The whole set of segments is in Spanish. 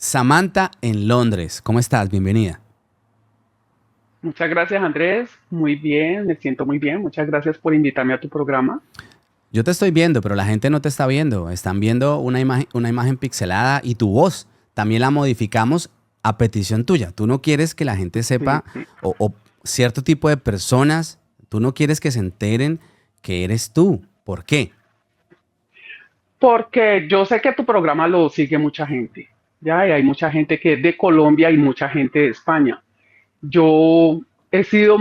Samantha en Londres. ¿Cómo estás? Bienvenida. Muchas gracias, Andrés. Muy bien, me siento muy bien. Muchas gracias por invitarme a tu programa. Yo te estoy viendo, pero la gente no te está viendo. Están viendo una imagen pixelada y tu voz también la modificamos a petición tuya. Tú no quieres que la gente Sí, sepa sí. o cierto tipo de personas, tú no quieres que se enteren que eres tú. ¿Por qué? Porque yo sé que tu programa lo sigue mucha gente, ¿ya? Y hay mucha gente que es de Colombia y mucha gente de España. Yo he sido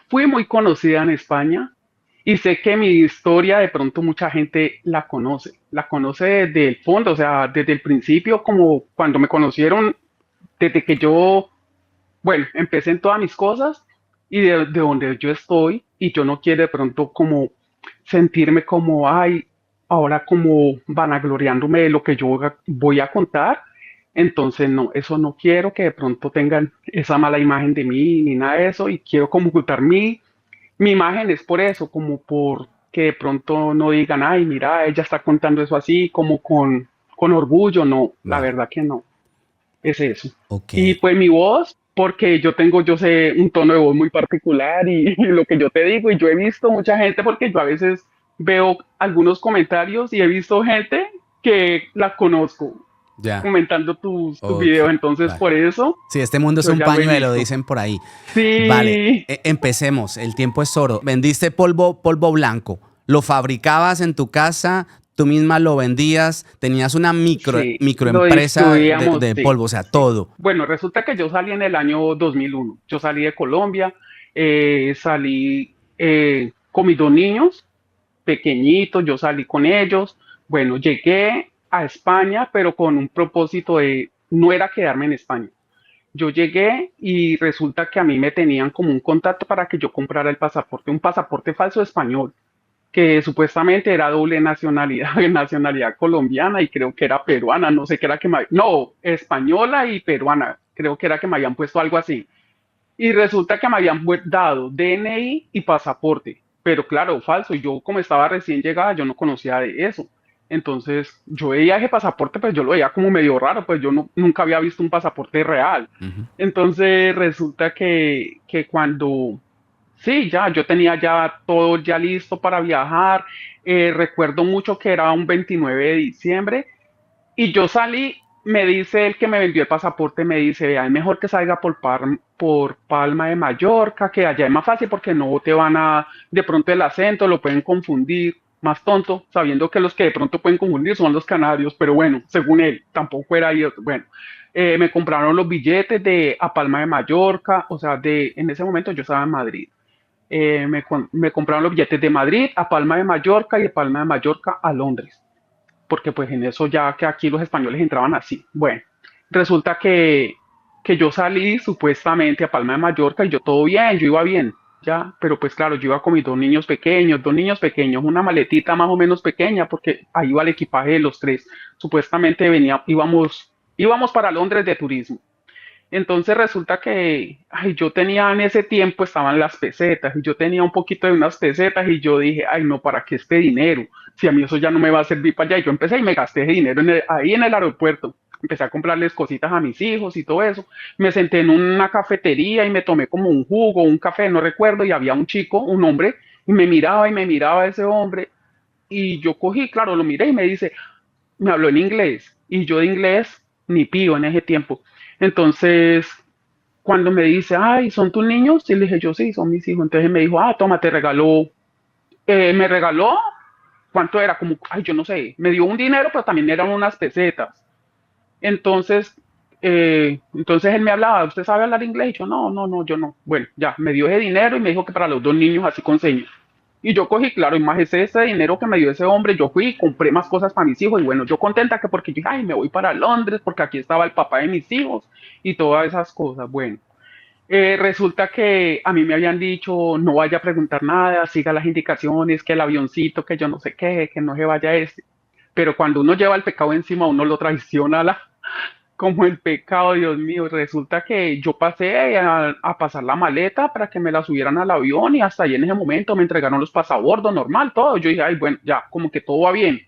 fui muy conocida en España y sé que mi historia de pronto mucha gente la conoce desde el fondo, o sea, desde el principio, como cuando me conocieron, desde que yo bueno, empecé en todas mis cosas y de donde yo estoy y yo no quiero de pronto como sentirme como, ay, ahora como vanagloriándome de lo que yo voy a contar. Entonces, no, eso no quiero que de pronto tengan esa mala imagen de mí ni nada de eso y quiero como ocultar mi imagen es por eso, como por que de pronto no digan, ay, mira, ella está contando eso así, como con orgullo, no, la Vale. verdad que no es eso. Ok. Y pues mi voz, porque yo sé un tono de voz muy particular y lo que yo te digo, y yo he visto mucha gente, porque yo a veces veo algunos comentarios y he visto gente que la conozco Ya. comentando tus Ok. videos, entonces Vale. por eso Sí, este mundo es yo un ya lo he pañuelo, visto. dicen por ahí. Vale, Sí, empecemos. El tiempo es oro. Vendiste polvo blanco. Lo fabricabas en tu casa, tú misma lo vendías, tenías una sí, lo microempresa distribuíamos, de sí, polvo, o sea, sí. todo. Bueno, resulta que yo salí en el año 2001. Yo salí de Colombia, salí con mis dos niños pequeñitos, yo salí con ellos. Bueno, llegué a España, pero con un propósito de no era quedarme en España. Yo llegué y resulta que a mí me tenían como un contacto para que yo comprara el pasaporte, un pasaporte falso español, que supuestamente era doble nacionalidad, nacionalidad colombiana y creo que era peruana, no sé qué era que no, española y peruana, creo que era que me habían puesto algo así. Y resulta que me habían dado DNI y pasaporte, pero claro, falso. Y yo como estaba recién llegada, yo no conocía de eso. Entonces yo veía ese pasaporte, pues yo lo veía como medio raro, pues yo nunca había visto un pasaporte real. Ujú. Entonces resulta que cuando, sí, ya, yo tenía ya todo ya listo para viajar. Recuerdo mucho que era un 29 de diciembre y yo salí, me dice el que me vendió el pasaporte, me dice, vea, es mejor que salga por Palma de Mallorca, que allá es más fácil porque no te van a, de pronto el acento lo pueden confundir, más tonto, sabiendo que los que de pronto pueden confundir son los canarios, pero bueno, según él, tampoco era ahí, bueno. Me compraron los billetes de a Palma de Mallorca, o sea, en ese momento yo estaba en Madrid. Me compraron los billetes de Madrid a Palma de Mallorca y de Palma de Mallorca a Londres porque pues en eso ya que aquí los españoles entraban así. Bueno, resulta que yo salí supuestamente a Palma de Mallorca y yo todo bien, yo iba bien, ya, pero pues claro, yo iba con mis dos niños pequeños, una maletita más o menos pequeña, porque ahí iba el equipaje de los tres. Supuestamente íbamos para Londres de turismo. Entonces resulta que ay, yo tenía en ese tiempo, estaban las pesetas, y yo tenía un poquito de unas pesetas y yo dije, ay no, ¿para qué este dinero? Si a mí eso ya no me va a servir para allá. Y yo empecé y me gasté ese dinero ahí en el aeropuerto. Empecé a comprarles cositas a mis hijos y todo eso. Me senté en una cafetería y me tomé como un jugo, un café, no recuerdo, y había un chico, un hombre, y me miraba ese hombre. Y yo cogí, claro, lo miré y me dice, me habló en inglés. Y yo de inglés ni pío en ese tiempo. Entonces, cuando me dice, ay, ¿son tus niños? Y le dije, yo sí, son mis hijos. Entonces me dijo, ah, toma, me regaló, ¿cuánto era? Como, ay, yo no sé, me dio un dinero, pero también eran unas pesetas. Entonces, entonces él me hablaba, ¿usted sabe hablar inglés? Y yo, no, no, no, yo no. Bueno, ya, me dio ese dinero y me dijo que para los dos niños así con señas. Y yo cogí, claro, y más ese dinero que me dio ese hombre, yo fui y compré más cosas para mis hijos. Y bueno, yo contenta que porque yo dije, ay, me voy para Londres, porque aquí estaba el papá de mis hijos y todas esas cosas. Bueno, resulta que a mí me habían dicho, no vaya a preguntar nada, siga las indicaciones, que el avioncito, que yo no sé qué, que no se vaya este. Pero cuando uno lleva el pecado encima, uno lo traiciona como el pecado, Dios mío. Resulta que yo pasé a pasar la maleta para que me la subieran al avión y hasta ahí en ese momento me entregaron los pasabordos, normal, todo. Yo dije, ay, bueno, ya, como que todo va bien.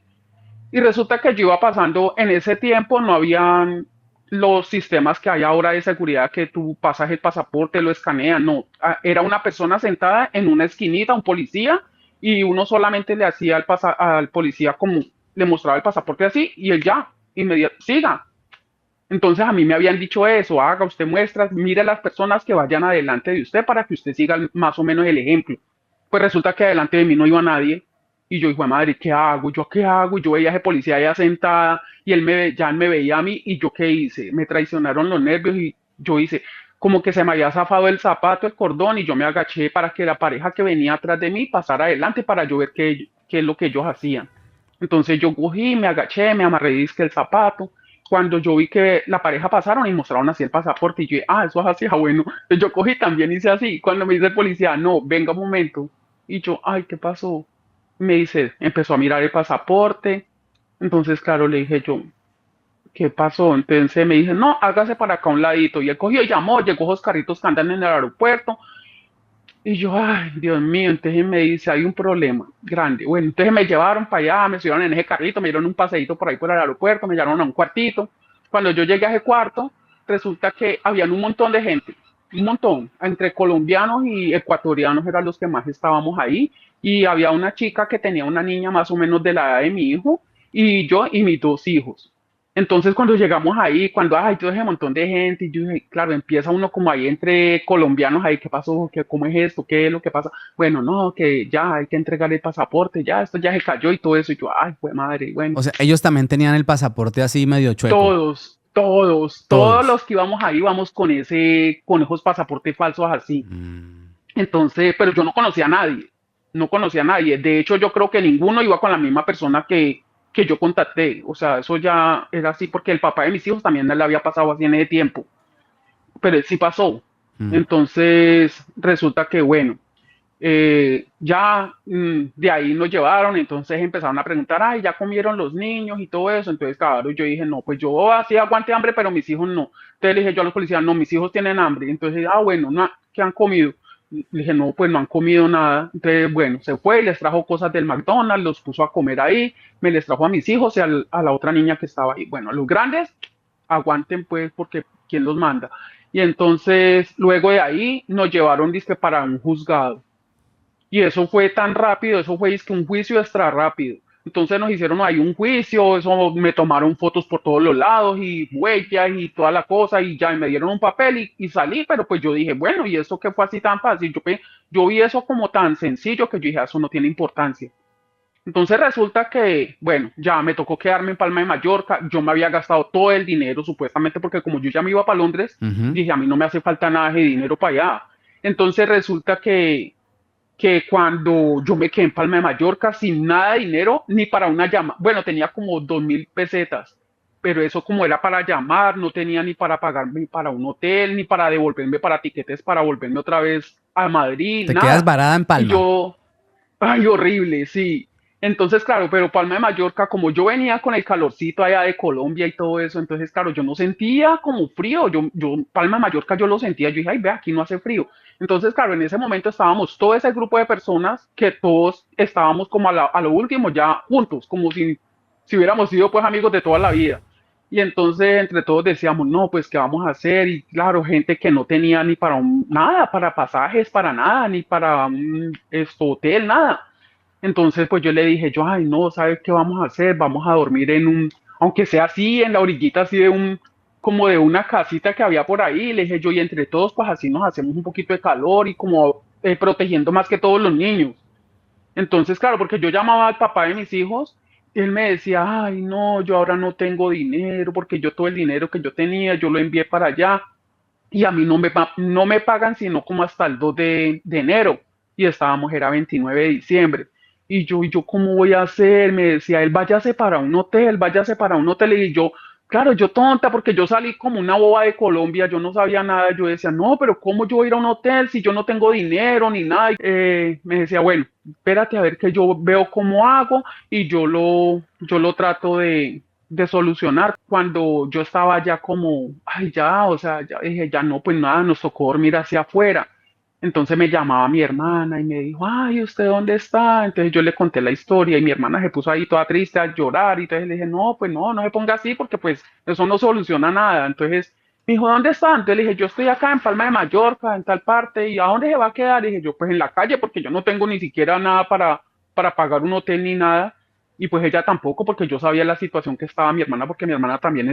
Y resulta que yo iba pasando, en ese tiempo no habían los sistemas que hay ahora de seguridad que tú pasas el pasaporte, lo escanean, no, era una persona sentada en una esquinita, un policía, y uno solamente le hacía al policía como le mostraba el pasaporte así y él ya, inmediato, siga. Entonces a mí me habían dicho eso, haga usted muestras, mire a las personas que vayan adelante de usted para que usted siga más o menos el ejemplo. Pues resulta que adelante de mí no iba nadie y yo, hijo de madre, ¿qué hago? ¿Yo qué hago? Y yo veía a ese policía allá sentada y ya él me veía a mí y yo qué hice, me traicionaron los nervios y yo hice como que se me había zafado el zapato, el cordón y yo me agaché para que la pareja que venía atrás de mí pasara adelante para yo ver qué es lo que ellos hacían. Entonces yo cogí, me agaché, me amarré disque el zapato. Cuando yo vi que la pareja pasaron y mostraron así el pasaporte, y yo, eso es así, bueno. Entonces yo cogí también hice así. Cuando me dice el policía, no, venga un momento. Y yo, ay, ¿qué pasó? Me dice, empezó a mirar el pasaporte. Entonces, claro, le dije yo, ¿qué pasó? Entonces me dice, no, hágase para acá a un ladito. Y él cogió y llamó, llegó esos carritos que andan en el aeropuerto. Y yo, ay, Dios mío, entonces me dice, hay un problema grande. Bueno, entonces me llevaron para allá, me subieron en ese carrito, me dieron un paseíto por ahí por el aeropuerto, me llevaron a un cuartito. Cuando yo llegué a ese cuarto, resulta que habían un montón de gente, un montón, entre colombianos y ecuatorianos eran los que más estábamos ahí. Y había una chica que tenía una niña más o menos de la edad de mi hijo, y yo y mis dos hijos. Entonces cuando llegamos ahí, cuando hay todo ese montón de gente, y yo dije, claro, empieza uno como ahí entre colombianos ahí, ¿qué pasó? ¿Cómo es esto? ¿Qué es lo que pasa? Bueno, no, que ya hay que entregar el pasaporte, ya esto ya se cayó y todo eso. Y yo, ay, fue madre, bueno, O sea, ellos también tenían el pasaporte así medio chueco. todos Todos. los que íbamos ahí vamos con esos pasaportes falsos así. Mm. Entonces, pero yo no conocía a nadie, no conocía a nadie. De hecho, yo creo que ninguno iba con la misma persona que yo contacté. O sea, eso ya era así porque el papá de mis hijos también le había pasado así en ese tiempo, pero él sí pasó. Mm. Entonces, resulta que, bueno, de ahí nos llevaron, entonces empezaron a preguntar, ay, ya comieron los niños y todo eso. Entonces, claro, yo dije, no, pues yo así aguante hambre, pero mis hijos no. Entonces le dije yo a los policías, no, mis hijos tienen hambre. Entonces, bueno, no, ¿qué han comido? Le dije, no, pues no han comido nada. Entonces, bueno, se fue y les trajo cosas del McDonald's, los puso a comer ahí, me les trajo a mis hijos y a la otra niña que estaba ahí. Bueno, los grandes, aguanten pues, porque ¿quién los manda? Y entonces, luego de ahí, nos llevaron, dizque, para un juzgado. Y eso fue tan rápido, eso fue que un juicio extra rápido. Entonces nos hicieron ahí un juicio, eso me tomaron fotos por todos los lados y huellas y toda la cosa y ya y me dieron un papel y salí, pero pues yo dije, bueno, ¿y eso qué fue así tan fácil? Yo vi eso como tan sencillo que yo dije, eso no tiene importancia. Entonces resulta que, bueno, ya me tocó quedarme en Palma de Mallorca, yo me había gastado todo el dinero supuestamente porque como yo ya me iba para Londres, Ujú. dije, a mí no me hace falta nada de dinero para allá. Entonces resulta que cuando yo me quedé en Palma de Mallorca sin nada de dinero, ni para una llamada, bueno, tenía como 2.000 pesetas, pero eso como era para llamar, no tenía ni para pagarme para un hotel, ni para devolverme para tiquetes, para volverme otra vez a Madrid, Te quedas nada. varada en Y Palma. yo, ay, horrible, sí. Entonces, claro, pero Palma de Mallorca, como yo venía con el calorcito allá de Colombia y todo eso, entonces, claro, yo no sentía como frío. Palma de Mallorca yo lo sentía. Yo dije, ay, ve, aquí no hace frío. Entonces, claro, en ese momento estábamos todo ese grupo de personas que todos estábamos como a lo último ya juntos, como si hubiéramos sido pues amigos de toda la vida. Y entonces entre todos decíamos, no, pues qué vamos a hacer. Y claro, gente que no tenía ni para nada, para pasajes, para nada, ni para un hotel, nada. Entonces, pues yo le dije, yo, ay, no, ¿sabes qué vamos a hacer? Vamos a dormir aunque sea así, en la orillita así como de una casita que había por ahí. Le dije yo, y entre todos, pues así nos hacemos un poquito de calor y como protegiendo más que todos los niños. Entonces, claro, porque yo llamaba al papá de mis hijos y él me decía, ay, no, yo ahora no tengo dinero porque yo todo el dinero que yo tenía, yo lo envié para allá y a mí no me pagan sino como hasta el 2 de enero y estábamos, era 29 de diciembre. Y yo, ¿cómo voy a hacer? Me decía, él váyase para un hotel, váyase para un hotel. Y yo, claro, yo tonta, porque yo salí como una boba de Colombia, yo no sabía nada. Yo decía, no, pero ¿cómo yo voy a ir a un hotel si yo no tengo dinero ni nada? Me decía, bueno, espérate a ver que yo veo cómo hago y yo lo trato de solucionar. Cuando yo estaba ya como, ay, ya, o sea, ya dije, ya no, pues nada, nos tocó dormir hacia afuera. Entonces me llamaba mi hermana y me dijo, ay, ¿usted dónde está? Entonces yo le conté la historia y mi hermana se puso ahí toda triste a llorar y entonces le dije, no, pues no, no se ponga así porque pues eso no soluciona nada. Entonces me dijo, ¿dónde está? Entonces le dije, yo estoy acá en Palma de Mallorca, en tal parte, ¿y a dónde se va a quedar? Le dije, yo pues en la calle porque yo no tengo ni siquiera nada para pagar un hotel ni nada. Y pues ella tampoco porque yo sabía la situación que estaba mi hermana porque mi hermana también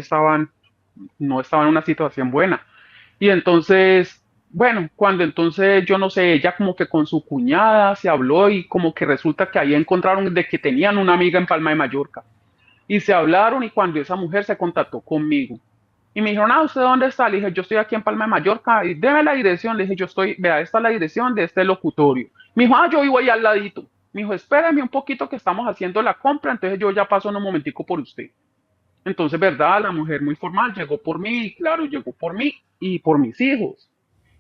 no estaba en una situación buena. Y entonces, bueno, cuando entonces, yo no sé, ella como que con su cuñada se habló y como que resulta que ahí encontraron de que tenían una amiga en Palma de Mallorca. Y se hablaron y cuando esa mujer se contactó conmigo. Y me dijeron, ¿usted dónde está? Le dije, yo estoy aquí en Palma de Mallorca. Y deme la dirección. Le dije, yo estoy, vea, esta es la dirección de este locutorio. Me dijo, yo vivo ahí al ladito. Me dijo, espérame un poquito que estamos haciendo la compra, entonces yo ya paso en un momentico por usted. Entonces, ¿verdad? La mujer muy formal llegó por mí, claro, llegó por mí y por mis hijos.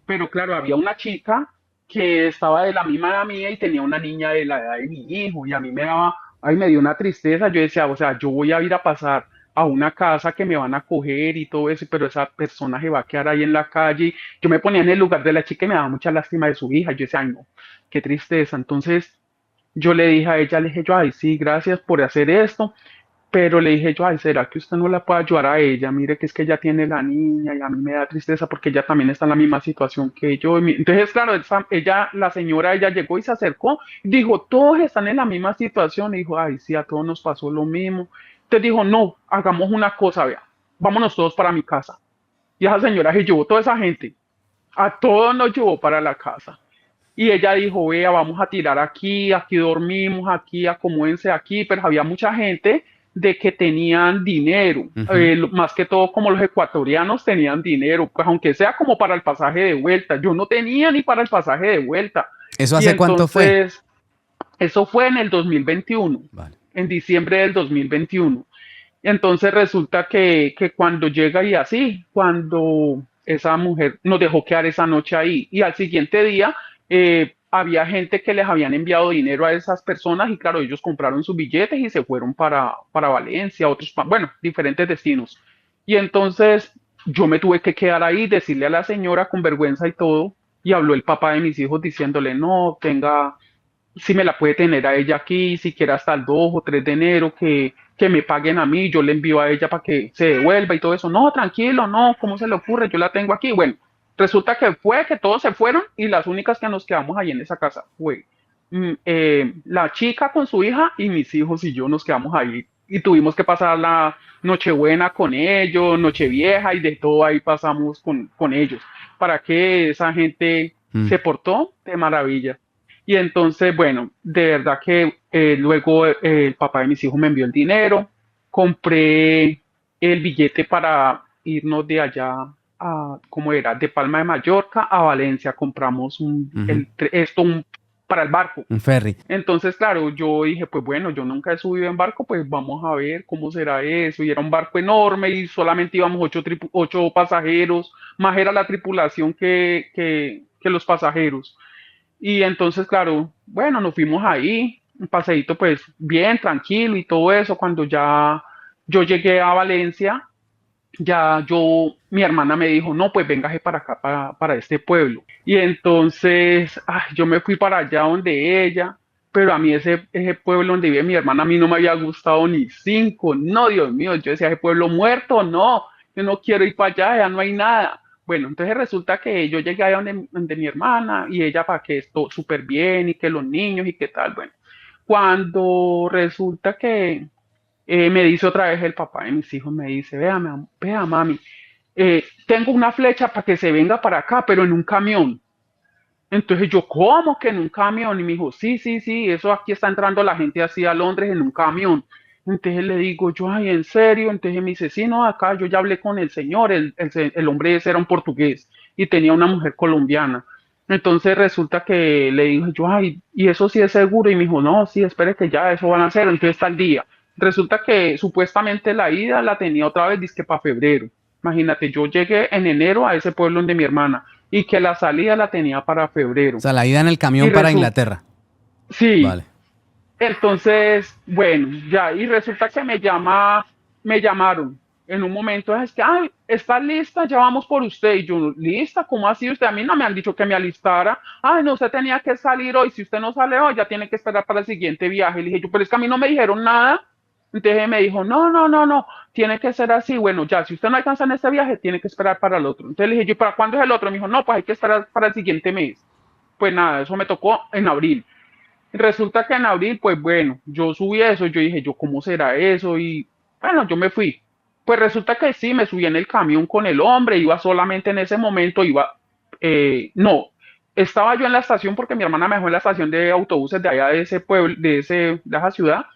Pero claro, había una chica que estaba de la misma edad mía y tenía una niña de la edad de mi hijo y a mí me daba, ay, me dio una tristeza. Yo decía, o sea, yo voy a ir a pasar a una casa que me van a coger y todo eso, pero esa persona se va a quedar ahí en la calle. Yo me ponía en el lugar de la chica y me daba mucha lástima de su hija. Yo decía, ay, no, qué tristeza. Entonces yo le dije a ella, le dije yo, ay, sí, gracias por hacer esto. Pero le dije yo, ay, ¿será que usted no la puede ayudar a ella? Mire que es que ella tiene la niña y a mí me da tristeza porque ella también está en la misma situación que yo. Entonces, claro, ella, la señora, ella llegó y se acercó, dijo, todos están en la misma situación. Y dijo, ay, sí, a todos nos pasó lo mismo. Entonces dijo, no, hagamos una cosa, vea, vámonos todos para mi casa. Y esa señora se llevó toda esa gente, a todos nos llevó para la casa. Y ella dijo, vea, vamos a tirar aquí, aquí dormimos, aquí, acomódense aquí, pero había mucha gente de que tenían dinero, Ujú. más que todo como los ecuatorianos tenían dinero, pues aunque sea como para el pasaje de vuelta, yo no tenía ni para el pasaje de vuelta. ¿Eso Y hace cuánto fue? entonces, eso fue en el 2021, Vale. en diciembre del 2021. Entonces resulta que cuando llega y así, cuando esa mujer nos dejó quedar esa noche ahí y al siguiente día había gente que les habían enviado dinero a esas personas y claro, ellos compraron sus billetes y se fueron para Valencia, otros, bueno, diferentes destinos. Y entonces yo me tuve que quedar ahí, decirle a la señora con vergüenza y todo, y habló el papá de mis hijos diciéndole, no, tenga, si me la puede tener a ella aquí, siquiera hasta el 2 o 3 de enero, que me paguen a mí, yo le envío a ella para que se devuelva y todo eso. No, tranquilo, no, ¿cómo se le ocurre? Yo la tengo aquí. Bueno, resulta que fue que todos se fueron y las únicas que nos quedamos ahí en esa casa fue la chica con su hija y mis hijos y yo nos quedamos ahí. Y tuvimos que pasar la Nochebuena con ellos, Nochevieja y de todo ahí pasamos con ellos, para que esa gente Mm. se portó de maravilla. Y entonces, bueno, de verdad que luego el papá de mis hijos me envió el dinero, compré el billete para irnos de allá a, ¿cómo era? De Palma de Mallorca a Valencia, compramos Ujú. para el barco. Un ferry. Entonces, claro, yo dije, pues bueno, yo nunca he subido en barco, pues vamos a ver cómo será eso. Y era un barco enorme y solamente íbamos ocho pasajeros, más era la tripulación que los pasajeros. Y entonces, claro, bueno, nos fuimos ahí, un paseíto pues bien, tranquilo y todo eso. Cuando ya yo llegué a Valencia, mi hermana me dijo, no, pues véngase para acá, para este pueblo. Y entonces, yo me fui para allá donde ella, pero a mí ese pueblo donde vive mi hermana, a mí no me había gustado ni cinco. No, Dios mío, yo decía, ese pueblo muerto, no, yo no quiero ir para allá, ya no hay nada. Bueno, entonces resulta que yo llegué allá donde mi hermana y ella para que esto súper bien y que los niños y qué tal. Bueno, cuando resulta que me dice otra vez el papá de mis hijos, me dice, vea mami, tengo una flecha para que se venga para acá, pero en un camión. Entonces yo, ¿cómo que en un camión? Y me dijo, sí, sí, sí, eso aquí está entrando la gente así a Londres en un camión. Entonces le digo yo, ay, ¿en serio? Entonces me dice, sí, no, acá yo ya hablé con el señor, el hombre ese era un portugués y tenía una mujer colombiana. Entonces resulta que le dije yo, ay, ¿y eso sí es seguro? Y me dijo, no, sí, espere que ya eso van a hacer, entonces está el día. Resulta que supuestamente la ida la tenía otra vez, dizque para febrero. Imagínate, yo llegué en enero a ese pueblo de mi hermana y que la salida la tenía para O febrero. sea, la ida en el Y camión para resulta, Inglaterra. sí, Vale. entonces, bueno, ya, y resulta que me llamaron en un momento es que, ay, ¿está lista? Ya vamos por usted. Y yo, ¿lista? ¿Cómo así? Usted a mí no me han dicho que me alistara. Ay, no, usted tenía que salir hoy. Si usted no sale hoy, ya tiene que esperar para el siguiente viaje. Le dije yo, pero es que a mí no me dijeron nada. Entonces me dijo, no, no, no, no, tiene que ser así. Bueno, ya, si usted no alcanza en este viaje, tiene que esperar para el otro. Entonces le dije yo, ¿para cuándo es el otro? Me dijo, no, pues hay que esperar para el siguiente mes. Pues nada, eso me tocó en abril. Resulta que en abril, pues bueno, yo subí eso, yo dije, yo, ¿cómo será eso? Y bueno, yo me fui. Pues resulta que sí, me subí en el camión con el hombre, iba solamente en ese momento, no, estaba yo en la estación porque mi hermana me dejó en la estación de autobuses de allá de ese pueblo, de esa ciudad,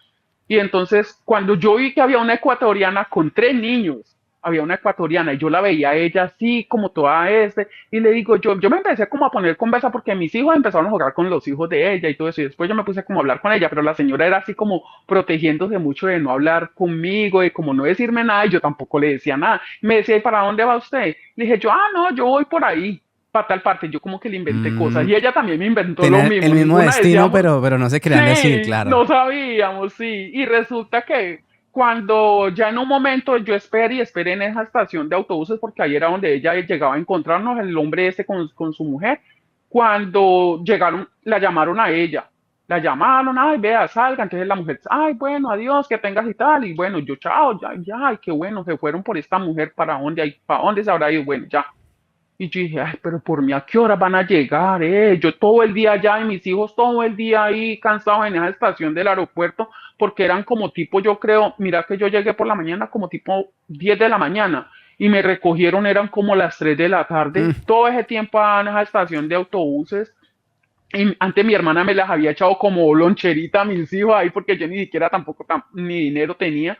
y entonces, cuando yo vi que había una ecuatoriana con 3 niños, había una ecuatoriana y yo la veía a ella así como toda y le digo yo me empecé como a poner conversa porque mis hijos empezaron a jugar con los hijos de ella y todo eso, y después yo me puse como a hablar con ella, pero la señora era así como protegiéndose mucho de no hablar conmigo, de como no decirme nada, y yo tampoco le decía nada. Me decía, ¿y para dónde va usted? Le dije yo, no, yo voy por ahí, para tal parte, yo como que le inventé cosas, Mm, y ella también me inventó lo tener el mismo, mismo ninguna destino, decíamos. pero no se querían decir, Sí, claro. no sabíamos, sí. Y resulta que cuando ya en un momento yo esperé y esperé en esa estación de autobuses, porque ahí era donde ella llegaba a encontrarnos, el hombre ese con su mujer, cuando llegaron, la llamaron a ella. La llamaron, ay, vea, salga. Entonces la mujer, ay, bueno, adiós, que tengas y tal. Y bueno, yo, chao, ya, ya, ay, qué bueno, se fueron por esta mujer, para dónde se habrá ido? Bueno, ya. Y yo dije, ay, pero por mí, ¿a qué hora van a llegar? Yo todo el día allá y mis hijos todo el día ahí cansados en esa estación del aeropuerto, porque eran como tipo, yo creo, mira que yo llegué por la mañana como tipo 10 de la mañana y me recogieron, eran como las 3 de la tarde, Mm, todo ese tiempo en esa estación de autobuses. Y antes mi hermana me las había echado como loncherita a mis hijos ahí porque yo ni siquiera tampoco ni dinero tenía.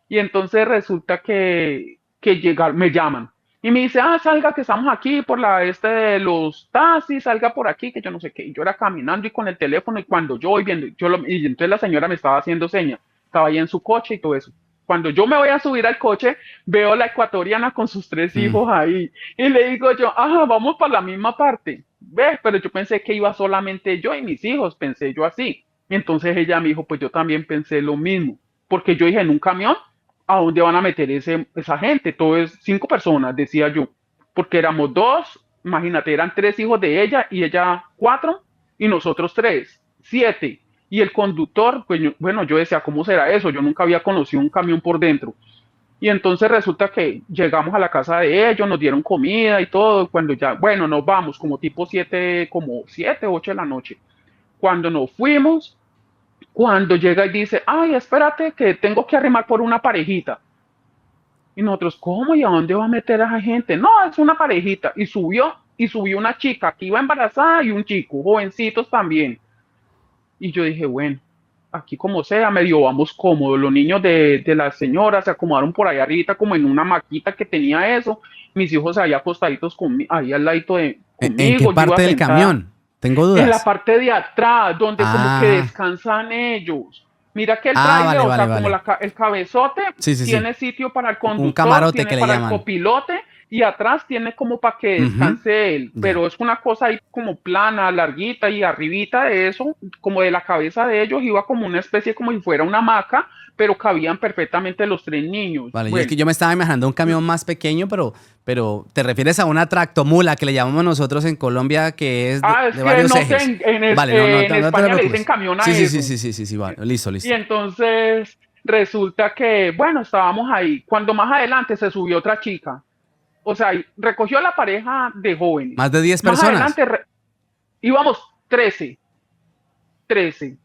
Y entonces resulta que llegar, me llaman y me dice, salga que estamos aquí por la este de los taxis, salga por aquí, que yo no sé qué. Y yo era caminando y con el teléfono y cuando yo voy viendo, y entonces la señora me estaba haciendo señas, estaba ahí en su coche y todo eso. Cuando yo me voy a subir al coche, veo a la ecuatoriana con sus 3 hijos mm. ahí. Y le digo yo, vamos para la misma parte. ¿Ves? Pero yo pensé que iba solamente yo y mis hijos, pensé yo así. Y entonces ella me dijo, pues yo también pensé lo mismo. Porque yo dije, en un camión ¿a dónde van a meter esa gente? Todo es 5 personas, decía yo, porque éramos dos, imagínate, eran 3 hijos de ella y ella 4 y nosotros 3, 7. Y el conductor, pues bueno, yo decía, ¿cómo será eso? Yo nunca había conocido un camión por dentro. Y entonces resulta que llegamos a la casa de ellos, nos dieron comida y todo, cuando ya, bueno, nos vamos como tipo 7, como 7, 8 de la noche. Cuando nos fuimos, cuando llega y dice, ay, espérate que tengo que arrimar por una parejita. Y nosotros, ¿cómo? ¿Y a dónde va a meter a esa gente? No, es una parejita. Y subió una chica que iba embarazada y un chico, jovencitos también. Y yo dije, bueno, aquí como sea, medio vamos cómodos. Los niños de la señora se acomodaron por ahí arriba, como en una maquita que tenía eso. Mis hijos ahí acostaditos ahí al ladito En qué conmigo. Yo iba parte del sentada camión? Tengo en la dudas. parte de atrás, donde como que Ah, descansan ellos. Mira que el trailer, vale, o vale, sea, como vale. el cabezote Sí, sí, sí. tiene sitio para el Un conductor, camarote tiene que le para el llaman. copilote y atrás tiene como para que Ujú, descanse él. ya. Pero es una cosa ahí como plana, larguita y arribita de eso, como de la cabeza de ellos, iba como una especie como si fuera una hamaca, pero cabían perfectamente los 3 niños. Vale, yo es Bueno, que yo me estaba imaginando un camión más pequeño, pero te refieres a una tractomula que le llamamos nosotros en Colombia, que es es de que varios no sé, ejes. Vale, en no te España le dicen preocupes. camión a Sí, sí, sí, eso. sí, sí, sí, sí, vale. Listo, Y listo. entonces resulta que, bueno, estábamos ahí. Cuando más adelante se subió otra chica, o sea, recogió a la pareja de Más jóvenes. de 10 Más personas. adelante íbamos 13, 13,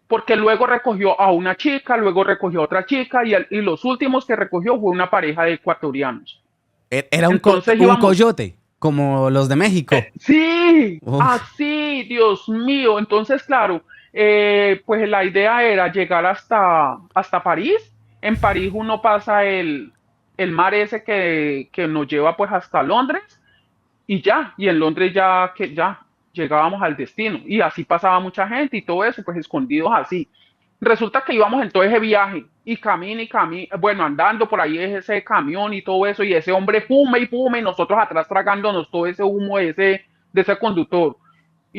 porque luego recogió a una chica, luego recogió a otra chica y los últimos que recogió fue una pareja de ecuatorianos. Era Entonces un íbamos, coyote, como los de México. sí, Uf, así, Dios mío. Entonces, claro, pues la idea era llegar hasta París. En París uno pasa el mar ese que nos lleva pues hasta Londres y ya, y en Londres ya que ya llegábamos al destino. Y así pasaba mucha gente y todo eso, pues escondidos así. Resulta que íbamos en todo ese viaje y camina, bueno, andando por ahí ese camión y todo eso, y ese hombre fume y fume, y nosotros atrás tragándonos todo ese humo de ese conductor.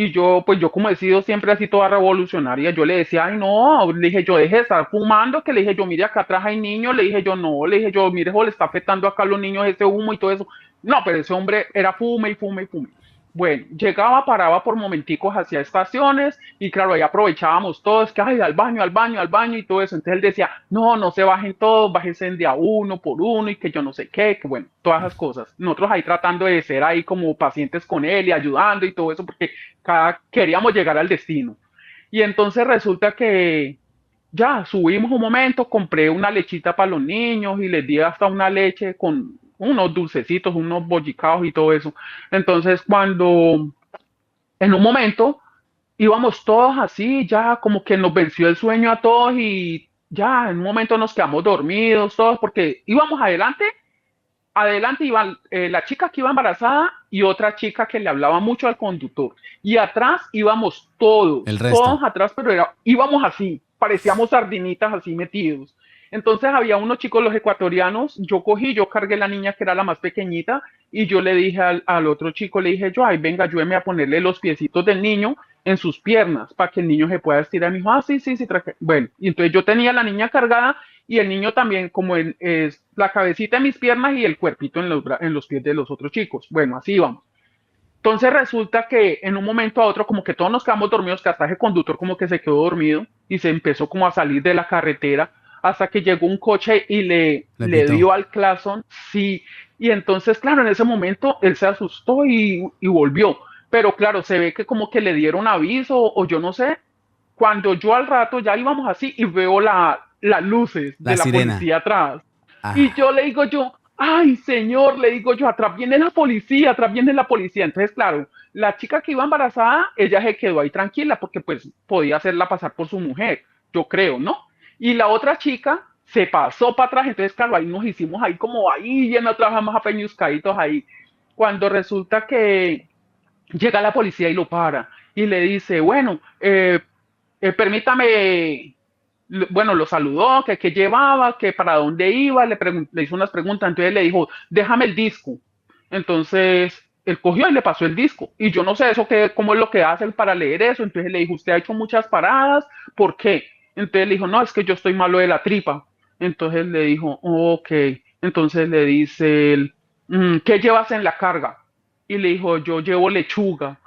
Y yo, pues yo como he sido siempre así toda revolucionaria, yo le decía, ay no, le dije yo, deje de estar fumando, que le dije yo, mire acá atrás hay niños, le dije yo, no, le dije yo, mire, eso le está afectando acá a los niños ese humo y todo eso. No, pero ese hombre era fume y fume y fume. Bueno, llegaba, paraba por momenticos hacia estaciones y claro, ahí aprovechábamos todos, que ay, al baño, al baño, al baño y todo eso. Entonces él decía, no, no se bajen todos, bájense de a uno por uno y que yo no sé qué, que bueno, todas esas cosas. Nosotros ahí tratando de ser ahí como pacientes con él y ayudando y todo eso, porque queríamos llegar al destino. Y entonces resulta que ya subimos un momento, compré una lechita para los niños y les di hasta una leche con unos dulcecitos, unos bollicaos y todo eso. Entonces cuando en un momento íbamos todos así, ya como que nos venció el sueño a todos y ya en un momento nos quedamos dormidos todos porque íbamos adelante iba la chica que iba embarazada y otra chica que le hablaba mucho al conductor. Y atrás íbamos El todos, resto. todos atrás, pero íbamos así, parecíamos sardinitas así metidos. Entonces había unos chicos, los ecuatorianos, yo cargué la niña que era la más pequeñita y yo le dije al otro chico, le dije yo, ay, venga, ayúdeme a ponerle los piecitos del niño en sus piernas para que el niño se pueda estirar. Me dijo, ah, sí, sí, sí, bueno, y entonces yo tenía la niña cargada y el niño también como es la cabecita en mis piernas y el cuerpito en los pies de los otros chicos. Bueno, así vamos. Entonces resulta que en un momento a otro como que todos nos quedamos dormidos, que hasta ese conductor como que se quedó dormido y se empezó como a salir de la carretera hasta que llegó un coche y Le le pitó. dio al claxon, sí, y entonces claro, en ese momento él se asustó y volvió, pero claro, se ve que como que le dieron aviso o yo no sé, cuando yo al rato ya íbamos así y veo las luces La de la sirena. policía atrás. Y Ah, yo le digo yo, ay señor, le digo yo, atrás viene la policía, atrás viene la policía. Entonces, claro, la chica que iba embarazada, ella se quedó ahí tranquila porque pues podía hacerla pasar por su mujer, yo creo, ¿no? Y la otra chica se pasó para atrás, entonces, claro, ahí nos hicimos ahí como ahí, y nosotros más apeñuscaditos ahí. Cuando resulta que llega la policía y lo para y le dice, bueno, permítame, bueno, lo saludó, que qué llevaba, que para dónde iba, le hizo unas preguntas, entonces le dijo, déjame el disco. Entonces, él cogió y le pasó el disco. Y yo no sé eso que, cómo es lo que hacen para leer eso. Entonces le dijo, usted ha hecho muchas paradas, ¿por qué? Entonces le dijo, no, es que yo estoy malo de la tripa. Entonces le dijo, ok. Entonces le dice él, ¿qué llevas en la carga? Y le dijo, yo llevo lechuga.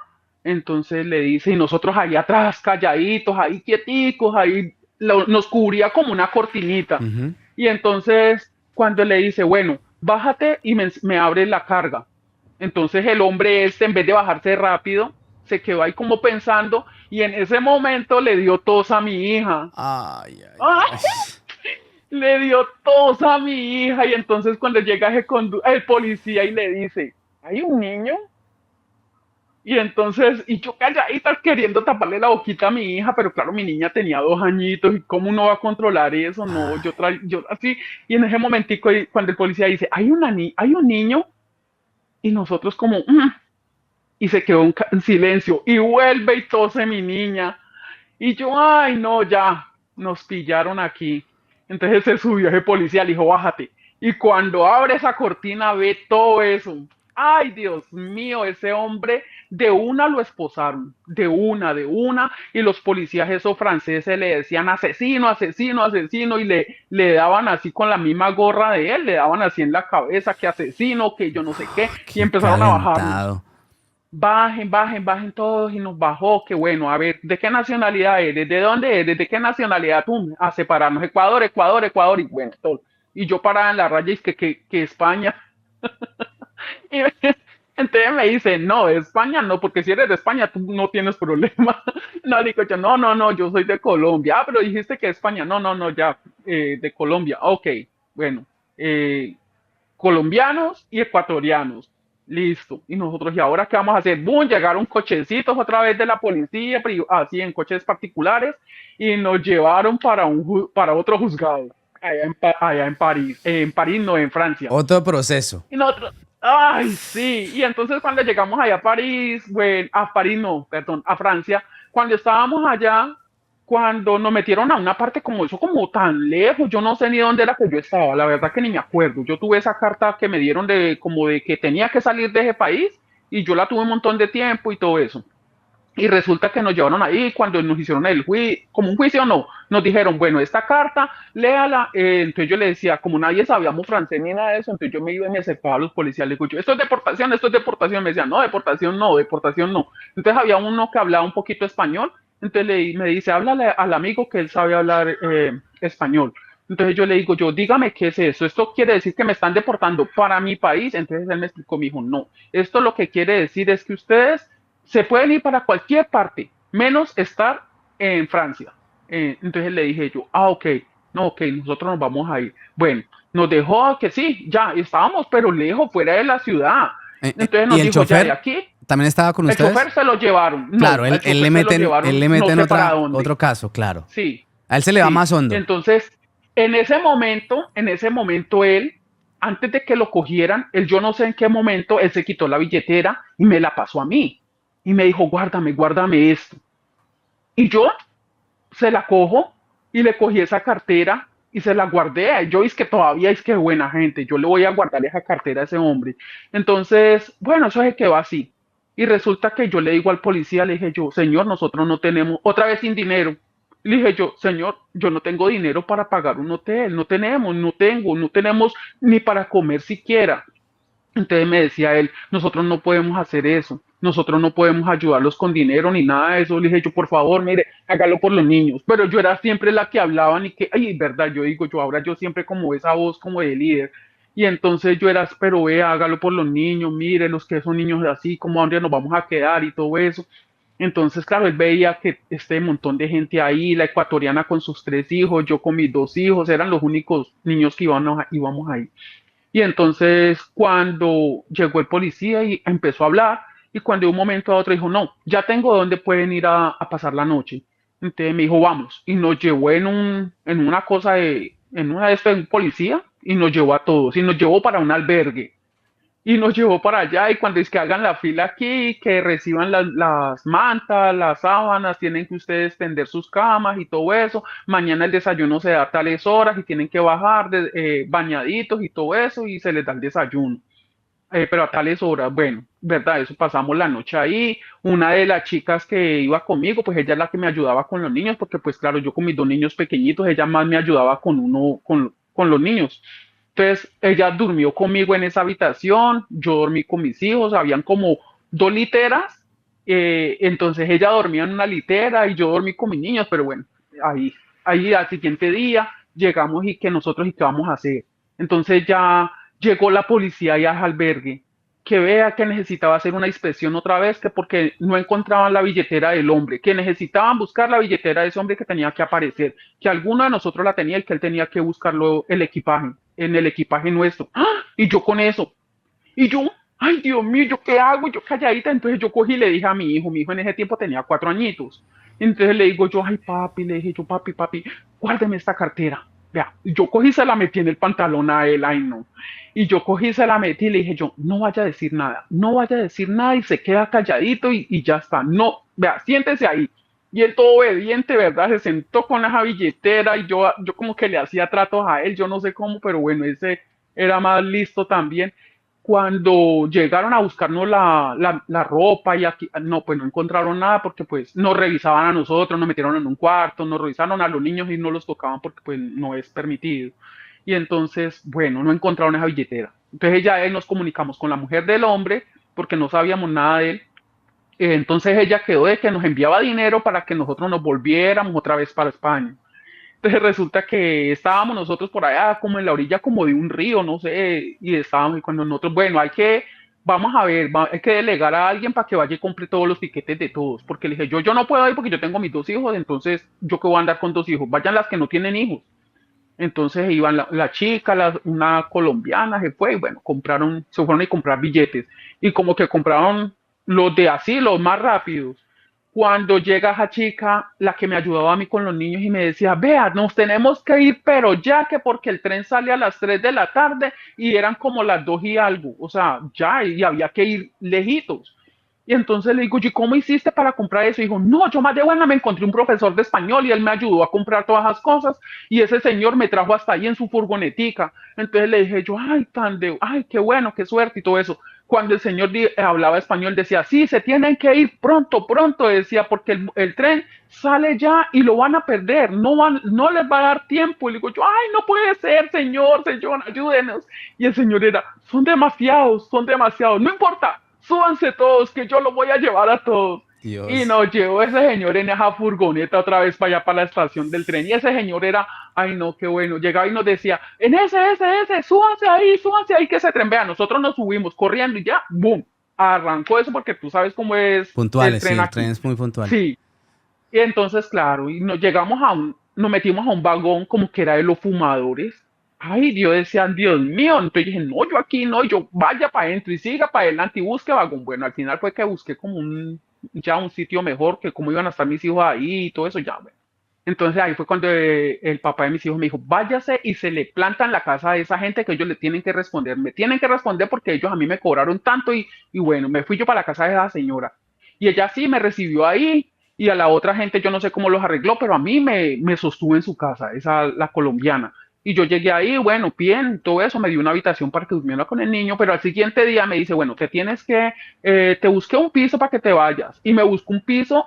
Entonces le dice, y nosotros ahí atrás, calladitos, ahí quieticos, ahí nos cubría como una cortinita. ujú. Y entonces cuando le dice, bueno, bájate y me abre la carga. Entonces el hombre este, en vez de bajarse rápido, se quedó ahí como pensando y en ese momento le dio tos a mi hija. Ay, ay, ¡Ah! ay. Le dio tos a mi hija y entonces cuando llega el policía y le dice, ¿hay un niño? Y entonces, y yo calladita queriendo taparle la boquita a mi hija, pero claro, mi niña tenía 2 añitos, ¿y cómo uno va a controlar eso? No, Ay, yo así, y en ese momentico, cuando el policía dice, hay un niño, y nosotros como, y se quedó en silencio, y vuelve y tose mi niña, y yo, ay, no, ya, nos pillaron aquí. Entonces se subió ese policía, le dijo, bájate. Y cuando abre esa cortina ve todo eso. Ay, Dios mío, ese hombre de una lo esposaron, de una, y los policías esos franceses le decían asesino, asesino, asesino, y le daban así con la misma gorra de él, le daban así en la cabeza que asesino, que yo no sé qué, y qué empezaron a bajarnos. calentado. Bajen, bajen, bajen todos y nos bajó. Qué bueno, a ver, ¿de qué nacionalidad eres? ¿De dónde eres? ¿De qué nacionalidad tú? A separarnos, Ecuador, Ecuador, Ecuador y bueno, todo. Y yo parada en la raya y es que España. Y entonces me dice, no, de España no, porque si eres de España tú no tienes problema. No, digo yo, no, no, no, yo soy de Colombia. Ah, pero dijiste que España, no, no, no, ya, de Colombia. Ok, bueno, eh, colombianos y ecuatorianos. Listo. Y nosotros, ¿y ahora qué vamos a hacer? ¡Bum! Llegaron cochecitos otra vez de la policía, así en coches particulares, y nos llevaron para, para otro juzgado, allá en París. En París, no, en Francia. Otro proceso. Y nosotros, ay, sí. Y entonces cuando llegamos allá a París, bueno, a París no, perdón, a Francia, cuando estábamos allá, cuando nos metieron a una parte como eso, como tan lejos, yo no sé ni dónde era que yo estaba, la verdad que ni me acuerdo. Yo tuve esa carta que me dieron de como de que tenía que salir de ese país y yo la tuve un montón de tiempo y todo eso. Y resulta que nos llevaron ahí, cuando nos hicieron el juicio, como un juicio no, nos dijeron, bueno, esta carta, léala. Entonces yo le decía, como nadie sabíamos francés ni nada de eso, entonces yo me iba y me acercaba a los policías, le digo, yo, esto es deportación, esto es deportación. Me decían, no, deportación no, deportación no. Entonces había uno que hablaba un poquito español, entonces me dice, háblale al amigo que él sabe hablar español. Entonces yo le digo, yo, dígame qué es eso. Esto quiere decir que me están deportando para mi país. Entonces él me explicó, me dijo, no, esto lo que quiere decir es que ustedes se pueden ir para cualquier parte, menos estar en Francia. Entonces le dije yo, ok, no, ok, nosotros nos vamos a ir. Bueno, nos dejó que sí, ya estábamos, pero lejos, fuera de la ciudad. Entonces ¿Y nos el dijo, ya de chofer aquí, también estaba con el ustedes? chofer se lo llevaron. No, Claro, al chofer se lo él llevaron, le no mete en sé para otro dónde. caso, claro. Sí, A él se le va sí. más hondo. Entonces, en ese momento él, antes de que lo cogieran, él yo no sé en qué momento, él se quitó la billetera y me la pasó a mí. Y me dijo, guárdame, guárdame esto. Y yo se la cojo y le cogí esa cartera y se la guardé. Yo es que todavía es que buena gente, yo le voy a guardar esa cartera a ese hombre. Entonces, bueno, eso se quedó así. Y resulta que yo le digo al policía, le dije yo, señor, nosotros no tenemos, otra vez sin dinero. Le dije yo, señor, yo no tengo dinero para pagar un hotel, no tenemos, no tenemos ni para comer siquiera. Entonces me decía él, nosotros no podemos hacer eso, nosotros no podemos ayudarlos con dinero ni nada de eso. Le dije yo, por favor, mire, hágalo por los niños. Pero yo era siempre la que hablaban y que, ay, verdad, yo digo, yo ahora yo siempre como esa voz como de líder. Y entonces yo era, pero vea, hágalo por los niños, mire, los que son niños así, como dónde nos vamos a quedar y todo eso. Entonces, claro, él veía que este montón de gente ahí, la ecuatoriana con sus 3 hijos, yo con mis 2 hijos, eran los únicos niños que íbamos ahí. Y entonces cuando llegó el policía y empezó a hablar, y cuando de un momento a otro dijo, no, ya tengo dónde pueden ir a pasar la noche. Entonces me dijo, vamos, y nos llevó en una cosa en una de estas, un policía, y nos llevó a todos, y nos llevó para un albergue y nos llevó para allá y cuando es que hagan la fila aquí, que reciban las mantas, las sábanas, tienen que ustedes tender sus camas y todo eso, mañana el desayuno se da a tales horas y tienen que bajar bañaditos y todo eso y se les da el desayuno. Pero a tales horas, bueno, verdad, eso pasamos la noche ahí. Una de las chicas que iba conmigo, pues ella es la que me ayudaba con los niños, porque pues claro, yo con mis 2 niños pequeñitos, ella más me ayudaba con los niños. Entonces, ella durmió conmigo en esa habitación, yo dormí con mis hijos, habían como 2 literas, entonces ella dormía en una litera y yo dormí con mis niños, pero bueno, ahí, ahí al siguiente día llegamos y que nosotros y qué vamos a hacer. Entonces ya llegó la policía y al albergue, que vea que necesitaba hacer una inspección otra vez, que porque no encontraban la billetera del hombre, que necesitaban buscar la billetera de ese hombre que tenía que aparecer, que alguno de nosotros la tenía y que él tenía que buscarlo el equipaje, en el equipaje nuestro. ¡Ah! Y yo con eso, y yo, ay Dios mío, ¿yo qué hago? Yo calladita, entonces yo cogí y le dije a mi hijo en ese tiempo tenía 4 añitos. Entonces le digo yo, ay papi, le dije yo, papi, papi, guárdeme esta cartera. Vea, yo cogí y se la metí en el pantalón a él, ay no. Y yo cogí y se la metí y le dije yo, no vaya a decir nada, no vaya a decir nada y se queda calladito y ya está. No, vea, siéntese ahí. Y él todo obediente, ¿verdad? Se sentó con la billetera y yo como que le hacía tratos a él, yo no sé cómo, pero bueno, ese era más listo también cuando llegaron a buscarnos la ropa y aquí, no, pues no encontraron nada porque pues nos revisaban a nosotros, nos metieron en un cuarto, nos revisaron a los niños y no los tocaban porque pues no es permitido. Y entonces, bueno, no encontraron esa billetera. Entonces ya nos comunicamos con la mujer del hombre porque no sabíamos nada de él. Entonces ella quedó de que nos enviaba dinero para que nosotros nos volviéramos otra vez para España. Entonces resulta que estábamos nosotros por allá como en la orilla como de un río, no sé, y estábamos y cuando nosotros, bueno, vamos a ver, hay que delegar a alguien para que vaya y compre todos los tiquetes de todos, porque le dije, yo no puedo ir porque yo tengo mis 2 hijos, entonces yo que voy a andar con 2 hijos, vayan las que no tienen hijos. Entonces iban la chica, una colombiana se fue y bueno, se fueron a comprar billetes y como que compraron los de así, los más rápidos. Cuando llega esa chica, la que me ayudaba a mí con los niños y me decía, vea, nos tenemos que ir, pero ya que porque el tren sale a las 3 de la tarde y eran como las 2 y algo, o sea, ya, y había que ir lejitos. Y entonces le digo, ¿y cómo hiciste para comprar eso? Y dijo, no, yo más de buena me encontré un profesor de español y él me ayudó a comprar todas esas cosas y ese señor me trajo hasta ahí en su furgonetica. Entonces le dije yo, ay, ay, qué bueno, qué suerte y todo eso. cuando el señor hablaba español decía, sí, se tienen que ir pronto, pronto, decía, porque el tren sale ya y lo van a perder, no les va a dar tiempo. Y le digo yo, ay, no puede ser, señor, señor, ayúdenos. Y el señor era, son demasiados, no importa, súbanse todos, que yo los voy a llevar a todos. Y Dios. nos llevó ese señor en esa furgoneta otra vez para allá, para la estación del tren. Y ese señor era, ay no, qué bueno. Llegaba y nos decía, en ese, súbanse ahí, que se tren. Vea, nosotros nos subimos corriendo y ya, boom, arrancó eso porque tú sabes cómo es el Puntuales, sí, tren el tren aquí. es muy puntual. Sí, y entonces, claro, y nos metimos a un vagón como que era de los fumadores. Ay, Dios decía, Dios mío. Entonces dije, no, yo aquí no, yo vaya para adentro y siga para adelante y busque vagón. Bueno, al final fue que busqué como ya un sitio mejor, que cómo iban a estar mis hijos ahí y todo eso, ya, bueno. Entonces ahí fue cuando el papá de mis hijos me dijo, váyase y se le planta en la casa de esa gente que ellos le tienen que responder. Me tienen que responder porque ellos a mí me cobraron tanto y bueno, me fui yo para la casa de esa señora. Y ella sí me recibió ahí y a la otra gente yo no sé cómo los arregló, pero a mí me sostuvo en su casa, esa la colombiana. Y yo llegué ahí, bueno, bien, todo eso, me dio una habitación para que durmiera con el niño, pero al siguiente día me dice, bueno, te busqué un piso para que te vayas. Y me buscó un piso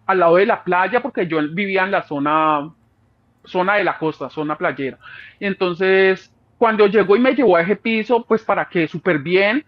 al lado de la playa porque yo vivía en la zona de la costa, zona playera. Y entonces, cuando llegó y me llevó a ese piso, pues para que súper bien,